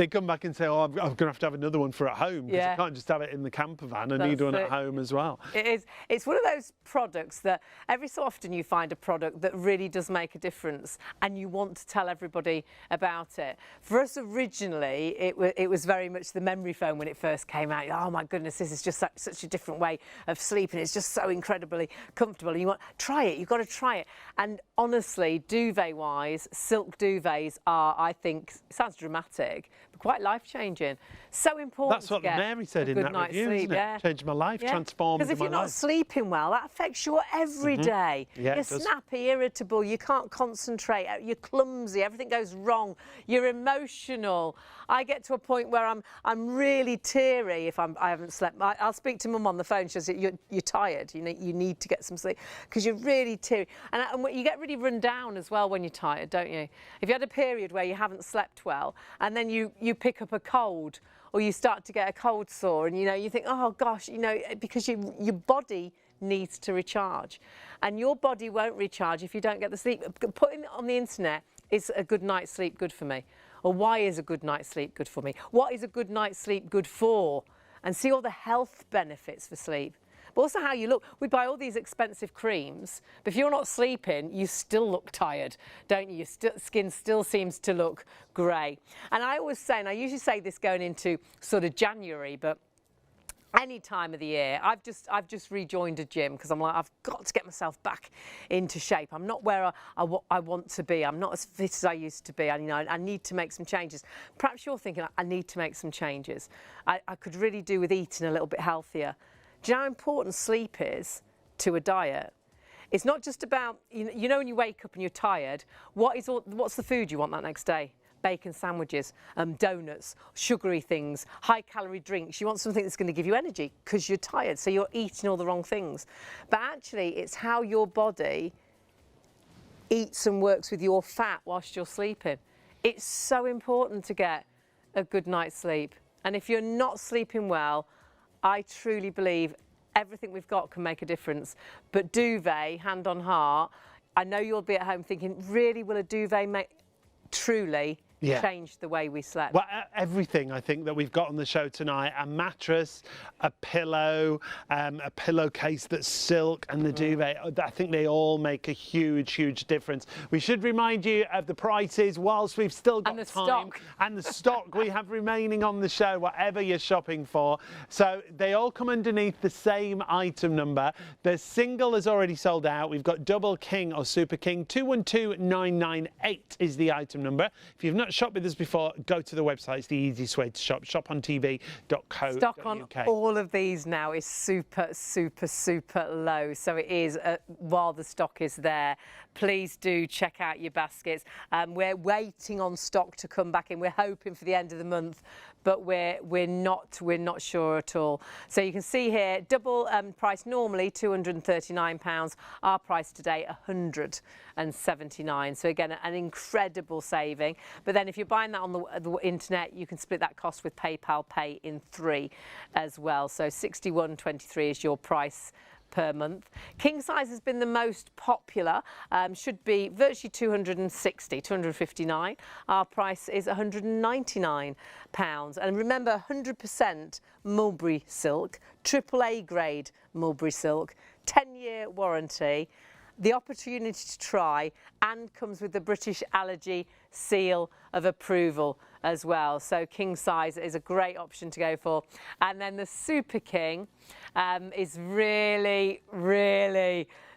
come back and say, oh, I'm going to have another one for at home because I can't just have it in the camper van. I need one at home as well. It is. It's one of those products that every so often you find a product that really does make a difference and you want to tell everybody about it. For us originally, it was very much the memory foam when it first came out. Oh my goodness, this is just such a different way of sleeping. It's just so incredibly comfortable. And you want try it. You've got to try it. And honestly, duvet-wise, silk duvets are, I think, sounds dramatic, but quite life-changing. So important. That's what Mary said in that review, isn't it? Changed my life, transformed my life. Because if you're not sleeping well, that affects your every day. You're snappy, irritable, you can't concentrate, you're clumsy, everything goes wrong, you're emotional. I get to a point where I'm really teary if I haven't slept. I'll speak to Mum on the phone. She says, you're tired. You need to get some sleep because you're really teary. And you get really run down as well when you're tired, don't you? If you had a period where you haven't slept well and then you pick up a cold or you start to get a cold sore and you think, oh gosh, because your body needs to recharge. And your body won't recharge if you don't get the sleep. Putting it on the internet, is a good night's sleep good for me? Or why is a good night's sleep good for me? What is a good night's sleep good for? And see all the health benefits for sleep. But also how you look. We buy all these expensive creams, but if you're not sleeping, you still look tired, don't you? Your skin still seems to look grey. And I always say, and I usually say this going into sort of January, but any time of the year, I've just rejoined a gym because I'm like, I've got to get myself back into shape. I'm not where I want to be. I'm not as fit as I used to be. I need to make some changes. Perhaps you're thinking, I need to make some changes. I could really do with eating a little bit healthier. Do you know how important sleep is to a diet? It's not just about, you know when you wake up and you're tired, what's the food you want that next day? Bacon sandwiches, donuts, sugary things, high-calorie drinks. You want something that's going to give you energy because you're tired, so you're eating all the wrong things. But actually, it's how your body eats and works with your fat whilst you're sleeping. It's so important to get a good night's sleep. And if you're not sleeping well, I truly believe everything we've got can make a difference. But duvet, hand on heart, I know you'll be at home thinking, really, will a duvet truly change the way we slept? Well, everything I think that we've got on the show tonight, a mattress, a pillowcase that's silk, and the duvet, I think they all make a huge difference. We should remind you of the prices whilst we've still got time. Stock. And the stock we have remaining on the show, whatever you're shopping for. So they all come underneath the same item number. The single is already sold out. We've got double king or super king. 212998 is the item number. If you've not shopped with us before, go to the website. It's the easiest way to shop. ShopOnTV.co.uk. Stock on all of these now is super low. So it is, while the stock is there, please do check out your baskets. We're waiting on stock to come back in. We're hoping for the end of the month, but we're not sure at all. So you can see here, double price normally £239. Our price today £179. So again, an incredible saving. But then if you're buying that on the internet, you can split that cost with PayPal Pay in 3 as well. So £61.23 is your price per month. King size has been the most popular, should be virtually £259. Our price is £199. And remember, 100% mulberry silk, AAA grade mulberry silk, 10-year warranty, the opportunity to try, and comes with the British Allergy seal of approval as well. So king size is a great option to go for. And then the super king is really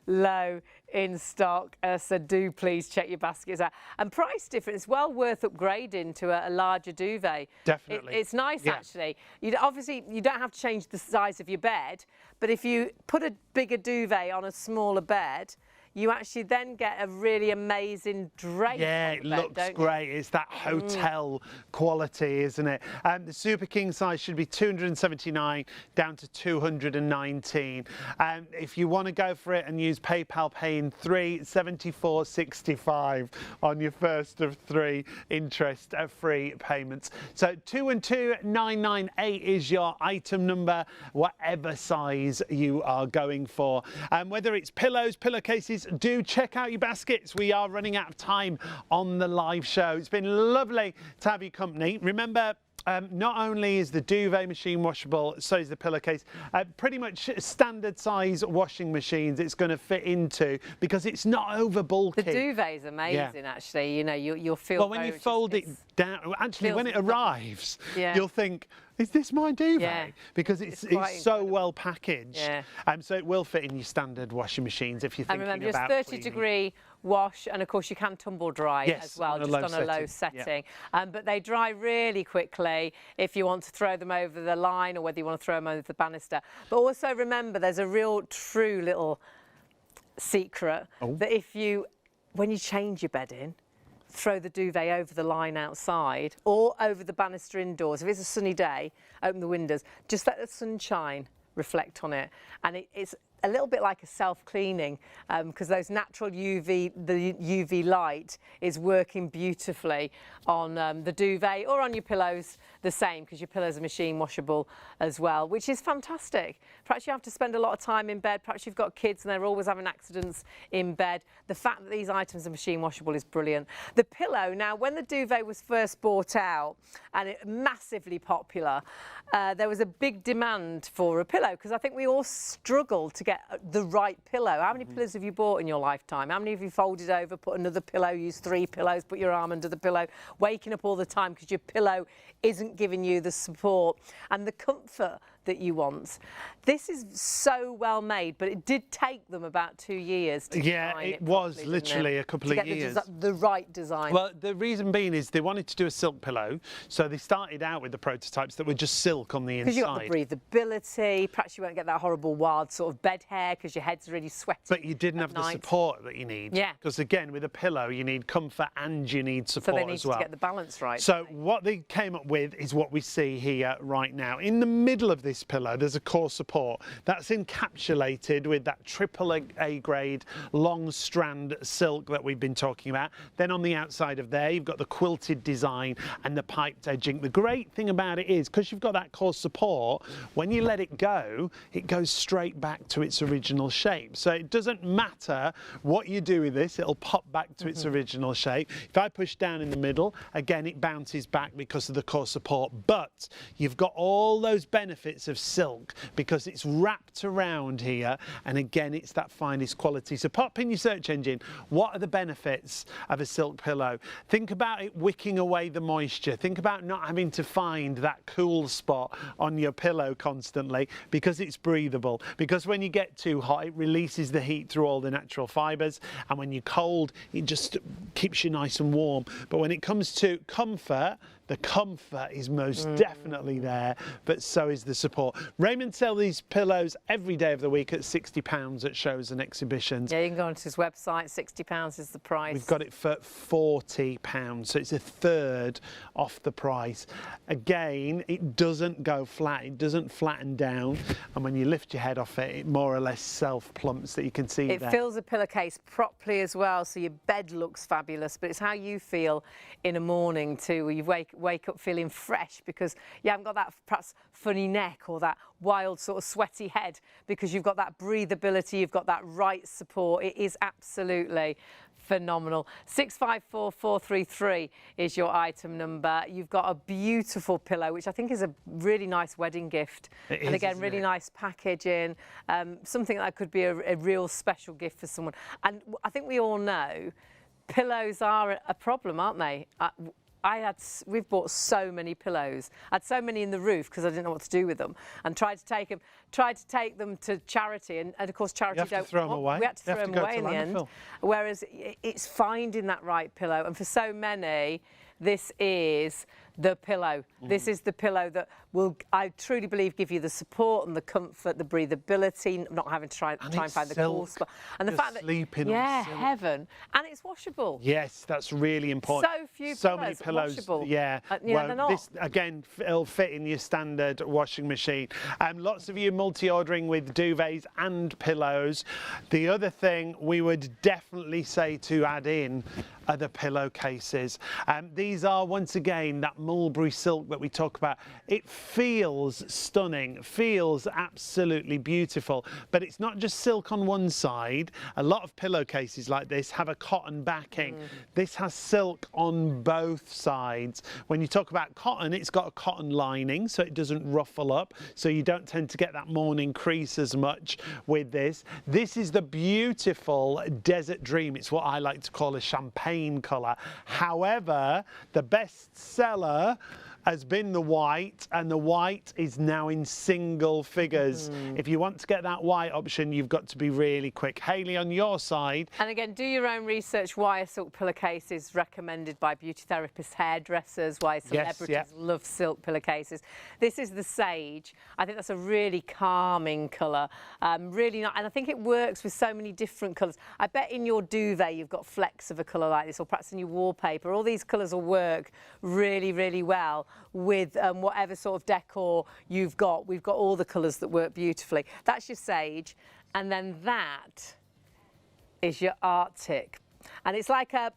low in stock, so do please check your baskets out. And price difference, well worth upgrading to a larger duvet. Definitely. It's nice, actually. Obviously, you don't have to change the size of your bed, but if you put a bigger duvet on a smaller bed, you actually then get a really amazing drape. Yeah, it looks great. It's that hotel quality, isn't it? The super king size should be £279 down to £219. If you want to go for it and use PayPal Pay in 3, £74.65 on your first of 3 interest-free payments. So 212998 is your item number, whatever size you are going for. Whether it's pillows, pillowcases, do check out your baskets. We are running out of time on the live show. It's been lovely to have your company. Remember, not only is the duvet machine washable, so is the pillowcase. Pretty much standard size washing machines it's going to fit into because it's not over bulky. The duvet is amazing, actually. You know, you'll feel. Well, when you fold it down, actually, when it arrives, you'll think, is this my duvet? Yeah. Because it's so well packaged. Yeah. So it will fit in your standard washing machines if you're thinking about. And remember, just 30-degree wash, and of course you can tumble dry as well, just on a low setting. Yeah. But they dry really quickly if you want to throw them over the line or whether you want to throw them over the banister. But also remember, there's a real true little secret that when you change your bedding, throw the duvet over the line outside or over the banister indoors. If it's a sunny day, open the windows, just let the sunshine reflect on it, and it's a little bit like a self-cleaning because those natural the UV light is working beautifully on the duvet or on your pillows the same, because your pillows are machine washable as well, which is fantastic. Perhaps you have to spend a lot of time in bed, perhaps you've got kids and they're always having accidents in bed. The fact that these items are machine washable is brilliant. The pillow, now when the duvet was first bought out and it massively popular, there was a big demand for a pillow because I think we all struggle to get the right pillow. How many pillows have you bought in your lifetime? How many have you folded over, put another pillow, use 3 pillows, put your arm under the pillow, waking up all the time because your pillow isn't giving you the support and the comfort that you want? This is so well made, but it did take them about 2 years to design it was properly, literally a couple of years. The right design. Well, the reason being is they wanted to do a silk pillow, so they started out with the prototypes that were just silk on the inside. Because you've got the breathability, perhaps you won't get that horrible wild sort of bed hair because your head's really sweaty. But you didn't have the support that you need. Yeah. Because again, with a pillow, you need comfort and you need support as well. So they need to get the balance right. So what they came up with is what we see here right now. In the middle of this pillow, there's a core support that's encapsulated with that triple A grade long strand silk that we've been talking about. Then on the outside of there, you've got the quilted design and the piped edging. The great thing about it is, because you've got that core support, when you let it goes straight back to its original shape. So it doesn't matter what you do with this, it'll pop back to its original shape. If I push down in the middle, again, it bounces back because of the core support, but you've got all those benefits of silk because it's wrapped around here, and again, it's that finest quality. So pop in your search engine, what are the benefits of a silk pillow? Think about it wicking away the moisture. Think about not having to find that cool spot on your pillow constantly, because it's breathable. Because when you get too hot, it releases the heat through all the natural fibres, and when you're cold, it just keeps you nice and warm. But when it comes to comfort, the comfort is most definitely there, but so is the support. Raymond sells these pillows every day of the week at £60 at shows and exhibitions. Yeah, you can go onto his website, £60 is the price. We've got it for £40, so it's a third off the price. Again, it doesn't go flat, it doesn't flatten down, and when you lift your head off it, it more or less self-plumps, that you can see it there. It fills the pillowcase properly as well, so your bed looks fabulous, but it's how you feel in a morning too, where you wake up feeling fresh because you haven't got that perhaps funny neck or that wild sort of sweaty head, because you've got that breathability, you've got that right support. It is absolutely phenomenal. 654433 is your item number. You've got a beautiful pillow, which I think is a really nice wedding gift. And again, really nice packaging, something that could be a real special gift for someone. And I think we all know pillows are a problem, aren't they? We've bought so many pillows. I had so many in the roof because I didn't know what to do with them, and tried to take them to charity, and of course charity don't throw them away. We had to throw them away in the end. Whereas it's finding that right pillow, and for so many, this is the pillow. This is the pillow that will, I truly believe, give you the support and the comfort, the breathability, not having to try and find the cool spot. And the fact that, heaven. And it's washable. Yes, that's really important. So many pillows. Washable. Yeah. Well, this, again, it'll fit in your standard washing machine. Lots of you multi-ordering with duvets and pillows. The other thing we would definitely say to add in are the pillowcases. These are, once again, that mulberry silk that we talk about. It feels stunning, feels absolutely beautiful, but it's not just silk on one side. A lot of pillowcases like this have a cotton backing. This has silk on both sides. When you talk about cotton, it's got a cotton lining, so it doesn't ruffle up, so you don't tend to get that morning crease as much with this. This is the beautiful Desert Dream. It's what I like to call a champagne colour. However, the best seller has been the white, and the white is now in single figures. If you want to get that white option, you've got to be really quick. Hayley, on your side. And again, do your own research why a silk pillowcase is recommended by beauty therapists, hairdressers, why celebrities love silk pillowcases. This is the Sage. I think that's a really calming colour. Really nice, and I think it works with so many different colours. I bet in your duvet you've got flecks of a colour like this, or perhaps in your wallpaper. All these colours will work really, really well with whatever sort of decor you've got. We've got all the colours that work beautifully. That's your Sage. And then that is your Arctic. And it's like a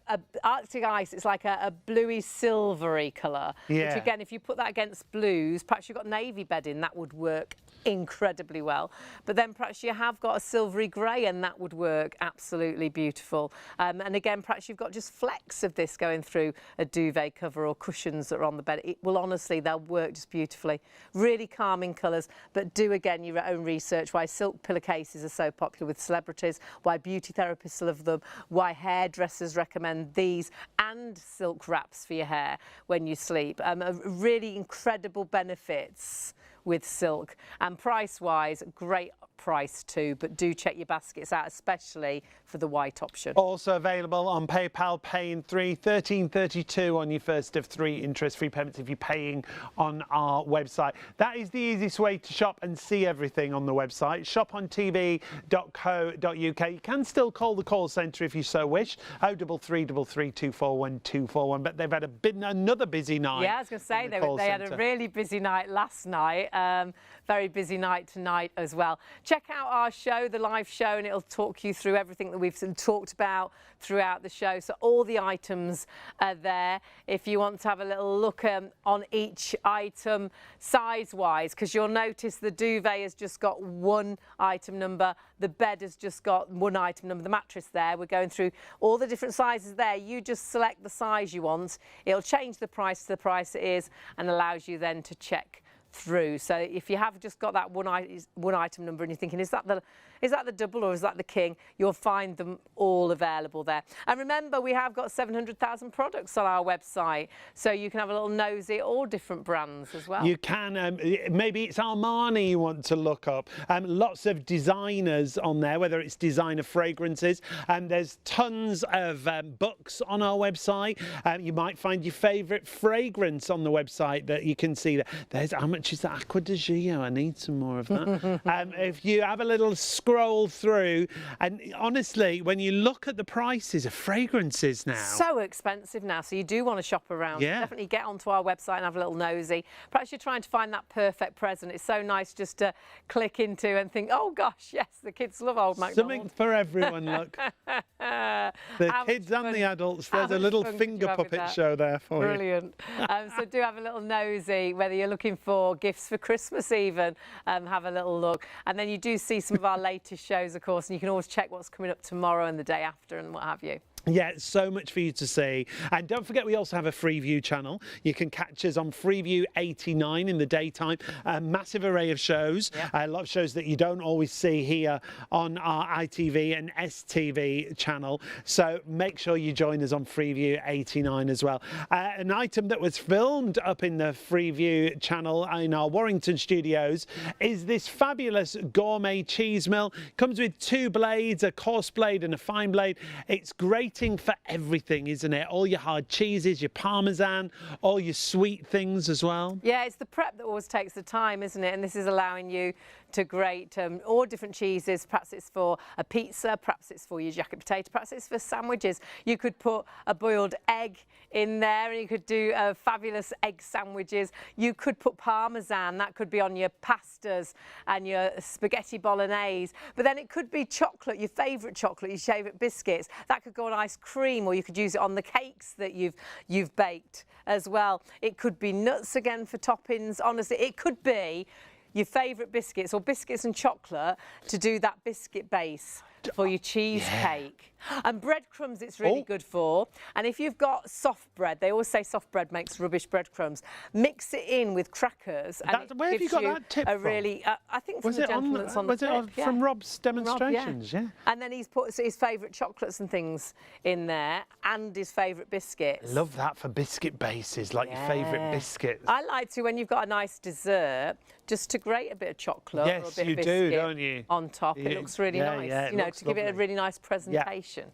Arctic ice, it's like a bluey silvery colour. Yeah. Which again, if you put that against blues, perhaps you've got navy bedding, that would work incredibly well. But then perhaps you have got a silvery grey and that would work absolutely beautiful. And again, perhaps you've got just flecks of this going through a duvet cover or cushions that are on the bed. It will honestly, they'll work just beautifully. Really calming colours, but do again your own research why silk pillowcases are so popular with celebrities, why beauty therapists love them, why hairdressers recommend these, and silk wraps for your hair when you sleep. Really incredible benefits with silk, and price-wise, great price too, but do check your baskets out, especially for the white option. Also available on PayPal, Pay in 3, £13.32 on your first of 3 interest-free payments if you're paying on our website. That is the easiest way to shop and see everything on the website, ShopOnTV.co.uk. You can still call the call centre if you so wish, 03333 241 241, but they've had another busy night. Yeah, I was going to say, they had a really busy night last night, very busy night tonight as well. Check out our show, the live show, and it'll talk you through everything that we've talked about throughout the show. So all the items are there if you want to have a little look on each item size-wise, because you'll notice the duvet has just got one item number, the bed has just got one item number, the mattress there. We're going through all the different sizes there. You just select the size you want. It'll change the price to the price it is and allows you then to check through. So if you have just got that one item number and you're thinking, is that the double or is that the king, you'll find them all available there. And remember, we have got 700,000 products on our website, so you can have a little nosy at all different brands as well. You can, maybe it's Armani you want to look up. Lots of designers on there, whether it's designer fragrances. There's tons of books on our website. You might find your favourite fragrance on the website that you can see there. There's, how much is that Aqua di Gio? I need some more of that. If you have a little scroll through, and honestly, when you look at the prices of fragrances now, so expensive now, so you do want to shop around. Yeah. Definitely get onto our website and have a little nosy. Perhaps you're trying to find that perfect present. It's so nice just to click into and think, oh gosh, yes, the kids love Old MacDonald. Something for everyone, look. The kids and the adults. There's a little finger puppet show there for you. Brilliant. So do have a little nosy, whether you're looking for gifts for Christmas even, have a little look. And then you do see some of our latest shows, of course, and you can always check what's coming up tomorrow and the day after and what have you. Yeah, so much for you to see. And don't forget, we also have a Freeview channel. You can catch us on Freeview 89 in the daytime. A massive array of shows, a lot of shows that you don't always see here on our ITV and STV channel. So make sure you join us on Freeview 89 as well. An item that was filmed up in the Freeview channel in our Warrington studios is this fabulous gourmet cheese mill. Comes with 2 blades, a coarse blade and a fine blade. It's great for everything, isn't it? All your hard cheeses, your parmesan, all your sweet things as well. Yeah, it's the prep that always takes the time, isn't it? And this is allowing you to grate all different cheeses. Perhaps it's for a pizza, perhaps it's for your jacket potato, perhaps it's for sandwiches. You could put a boiled egg in there and you could do fabulous egg sandwiches. You could put parmesan, that could be on your pastas and your spaghetti bolognese. But then it could be chocolate, your favourite chocolate, your favourite biscuits. That could go on ice cream, or you could use it on the cakes that you've baked as well. It could be nuts again for toppings. Honestly, it could be your favourite biscuits or biscuits and chocolate to do that biscuit base for your cheesecake. And breadcrumbs it's really good for. And if you've got soft bread, they always say soft bread makes rubbish breadcrumbs. Mix it in with crackers. And where have you got that tip from? Really, I think from the gentleman that's on the tip. Was it from Rob's demonstrations? Rob, yeah. And then he's put his favourite chocolates and things in there and his favourite biscuits. Love that for biscuit bases, like your favourite biscuits. I like to, when you've got a nice dessert, just to grate a bit of chocolate or a bit of biscuit do, don't you? On top. It looks really nice, you know, to give it a really nice presentation.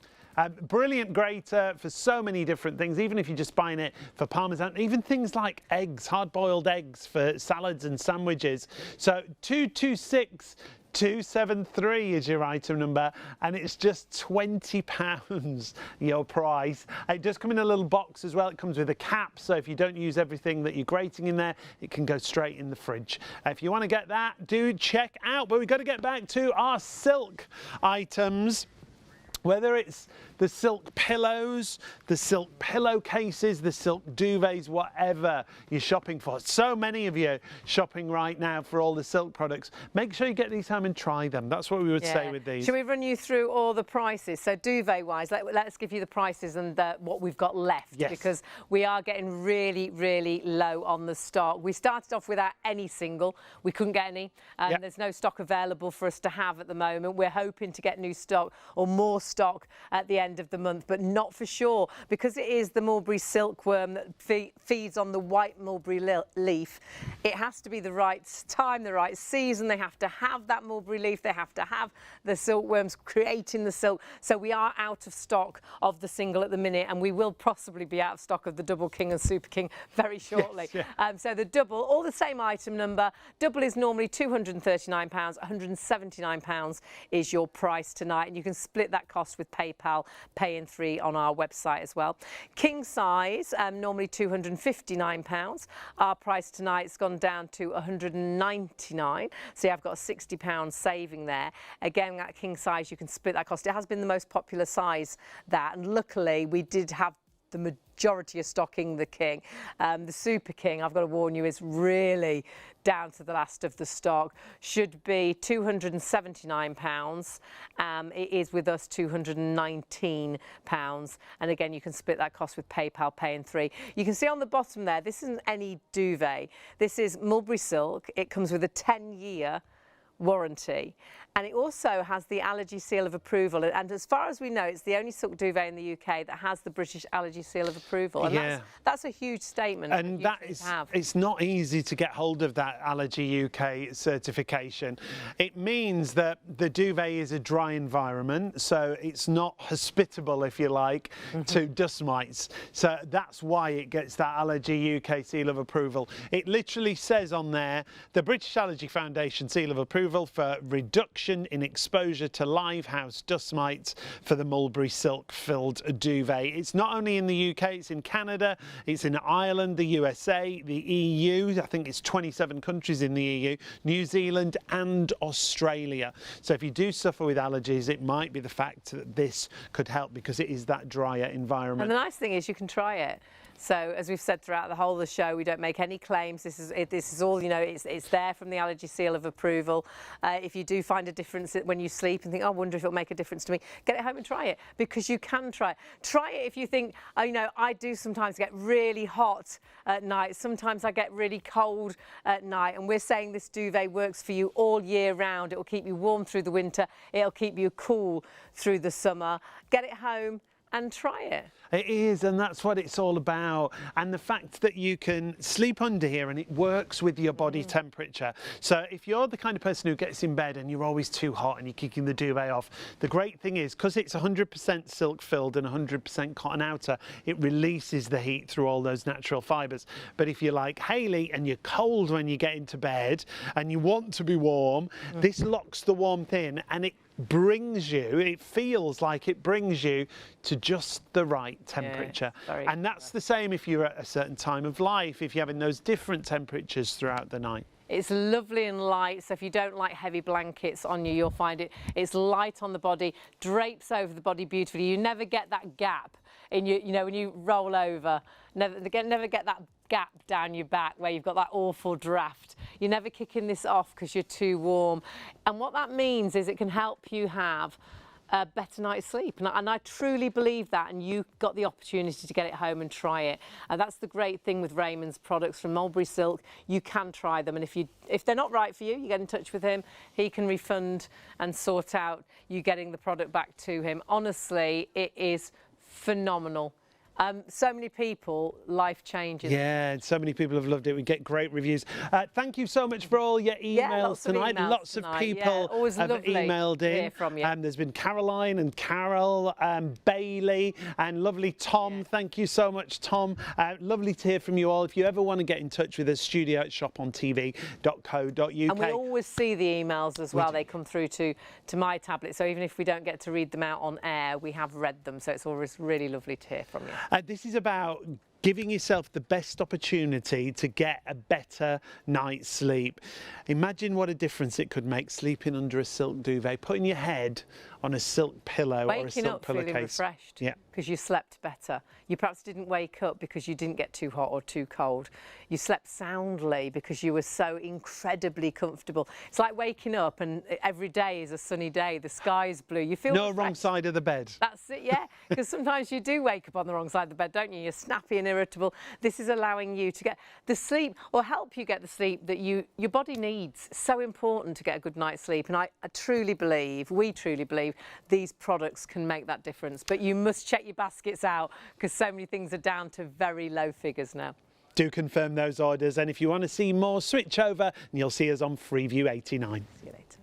Brilliant grater for so many different things, even if you're just buying it for parmesan, even things like eggs, hard-boiled eggs for salads and sandwiches. So 226 273 is your item number, and it's just £20 your price. It does come in a little box as well. It comes with a cap, so if you don't use everything that you're grating in there, it can go straight in the fridge. If you want to get that, do check out. But we've got to get back to our silk items. Whether it's the silk pillows, the silk pillowcases, the silk duvets, whatever you're shopping for. So many of you shopping right now for all the silk products. Make sure you get these home and try them. That's what we would say with these. Shall we run you through all the prices? So duvet-wise, let's give you the prices and what we've got left. Yes. Because we are getting really, really low on the stock. We started off without any single. We couldn't get any. There's no stock available for us to have at the moment. We're hoping to get new stock or more stock at the end of the month, but not for sure, because it is the mulberry silkworm that feeds on the white mulberry leaf. It has to be the right time, the right season. They have to have that mulberry leaf. They have to have the silkworms creating the silk. So we are out of stock of the single at the minute, and we will possibly be out of stock of the double king and super king very shortly. Yes, yeah. So the double, all the same item number. Double is normally £239, £179 is your price tonight, and you can split that cost with PayPal, Pay in 3 on our website as well. King size, normally £259. Our price tonight's gone down to £199. So I've got a £60 saving there. Again, that king size, you can split that cost. It has been the most popular size, that, and luckily we did have the majority of stocking the king. The super king, I've got to warn you, is really down to the last of the stock. Should be £279. It is with us £219. And again, you can split that cost with PayPal, Pay in 3. You can see on the bottom there, this isn't any duvet. This is mulberry silk. It comes with a 10-year warranty, and it also has the allergy seal of approval, and as far as we know, it's the only silk duvet in the UK that has the British allergy seal of approval, and that's a huge statement. And that is, it's not easy to get hold of that Allergy UK certification. It means that the duvet is a dry environment, so it's not hospitable, if you like, to dust mites. So that's why it gets that Allergy UK seal of approval. It literally says on there, the British Allergy Foundation seal of approval for reduction in exposure to live house dust mites for the mulberry silk filled duvet. It's not only in the UK, it's in Canada, it's in Ireland, the USA, the EU. I think it's 27 countries in the EU, New Zealand and Australia. So if you do suffer with allergies, it might be the fact that this could help, because it is that drier environment. And the nice thing is you can try it. So as we've said throughout the whole of the show, we don't make any claims. This is all, you know, it's there from the allergy seal of approval. If you do find a difference when you sleep and think, oh, I wonder if it'll make a difference to me, get it home and try it, because you can try it. Try it if you think, oh, you know, I do sometimes get really hot at night. Sometimes I get really cold at night. And we're saying this duvet works for you all year round. It will keep you warm through the winter. It'll keep you cool through the summer. Get it home and try it. It is, and that's what it's all about. And the fact that you can sleep under here and it works with your body temperature. So if you're the kind of person who gets in bed and you're always too hot and you're kicking the duvet off, the great thing is, because it's 100% silk filled and 100% cotton outer, it releases the heat through all those natural fibres. But if you're like Hayley and you're cold when you get into bed and you want to be warm, this locks the warmth in, and it brings you, it feels like it brings you to just the right temperature. And that's the same if you're at a certain time of life, if you're having those different temperatures throughout the night. It's lovely and light, so if you don't like heavy blankets on you, you'll find it's light on the body, drapes over the body beautifully. You never get that gap in you know, when you roll over, never get that gap down your back where you've got that awful draft. You're never kicking this off because you're too warm. And what that means is it can help you have a better night's sleep, and I truly believe that, and you got the opportunity to get it home and try it. And that's the great thing with Raymond's products from Mulberry Silk. You can try them, and if they're not right for you, you get in touch with him. He can refund and sort out you getting the product back to him. Honestly, it is phenomenal. So many people, life changing. Yeah, so many people have loved it. We get great reviews. Thank you so much for all your emails tonight. Lots of people have emailed in. Hear from you. There's been Caroline and Carol, Bailey and lovely Tom. Thank you so much, Tom. Lovely to hear from you all. If you ever want to get in touch with us, studio@shopontv.co.uk. And we always see the emails as well. They come through to my tablet. So even if we don't get to read them out on air, we have read them. So it's always really lovely to hear from you. This is about giving yourself the best opportunity to get a better night's sleep. Imagine what a difference it could make sleeping under a silk duvet, putting your head on a silk pillow or a silk pillowcase. Feeling refreshed because you slept better. You perhaps didn't wake up because you didn't get too hot or too cold. You slept soundly because you were so incredibly comfortable. It's like waking up and every day is a sunny day, the sky is blue. You feel refreshed. Wrong side of the bed. That's it, yeah, because sometimes you do wake up on the wrong side of the bed, don't you? You're snappy and irritable. This is allowing you to get the sleep, or help you get the sleep that your body needs. It's so important to get a good night's sleep, and I truly believe, we truly believe, these products can make that difference. But you must check your baskets out because so many things are down to very low figures now. Do confirm those orders, and if you want to see more, switch over and you'll see us on Freeview 89. See you later.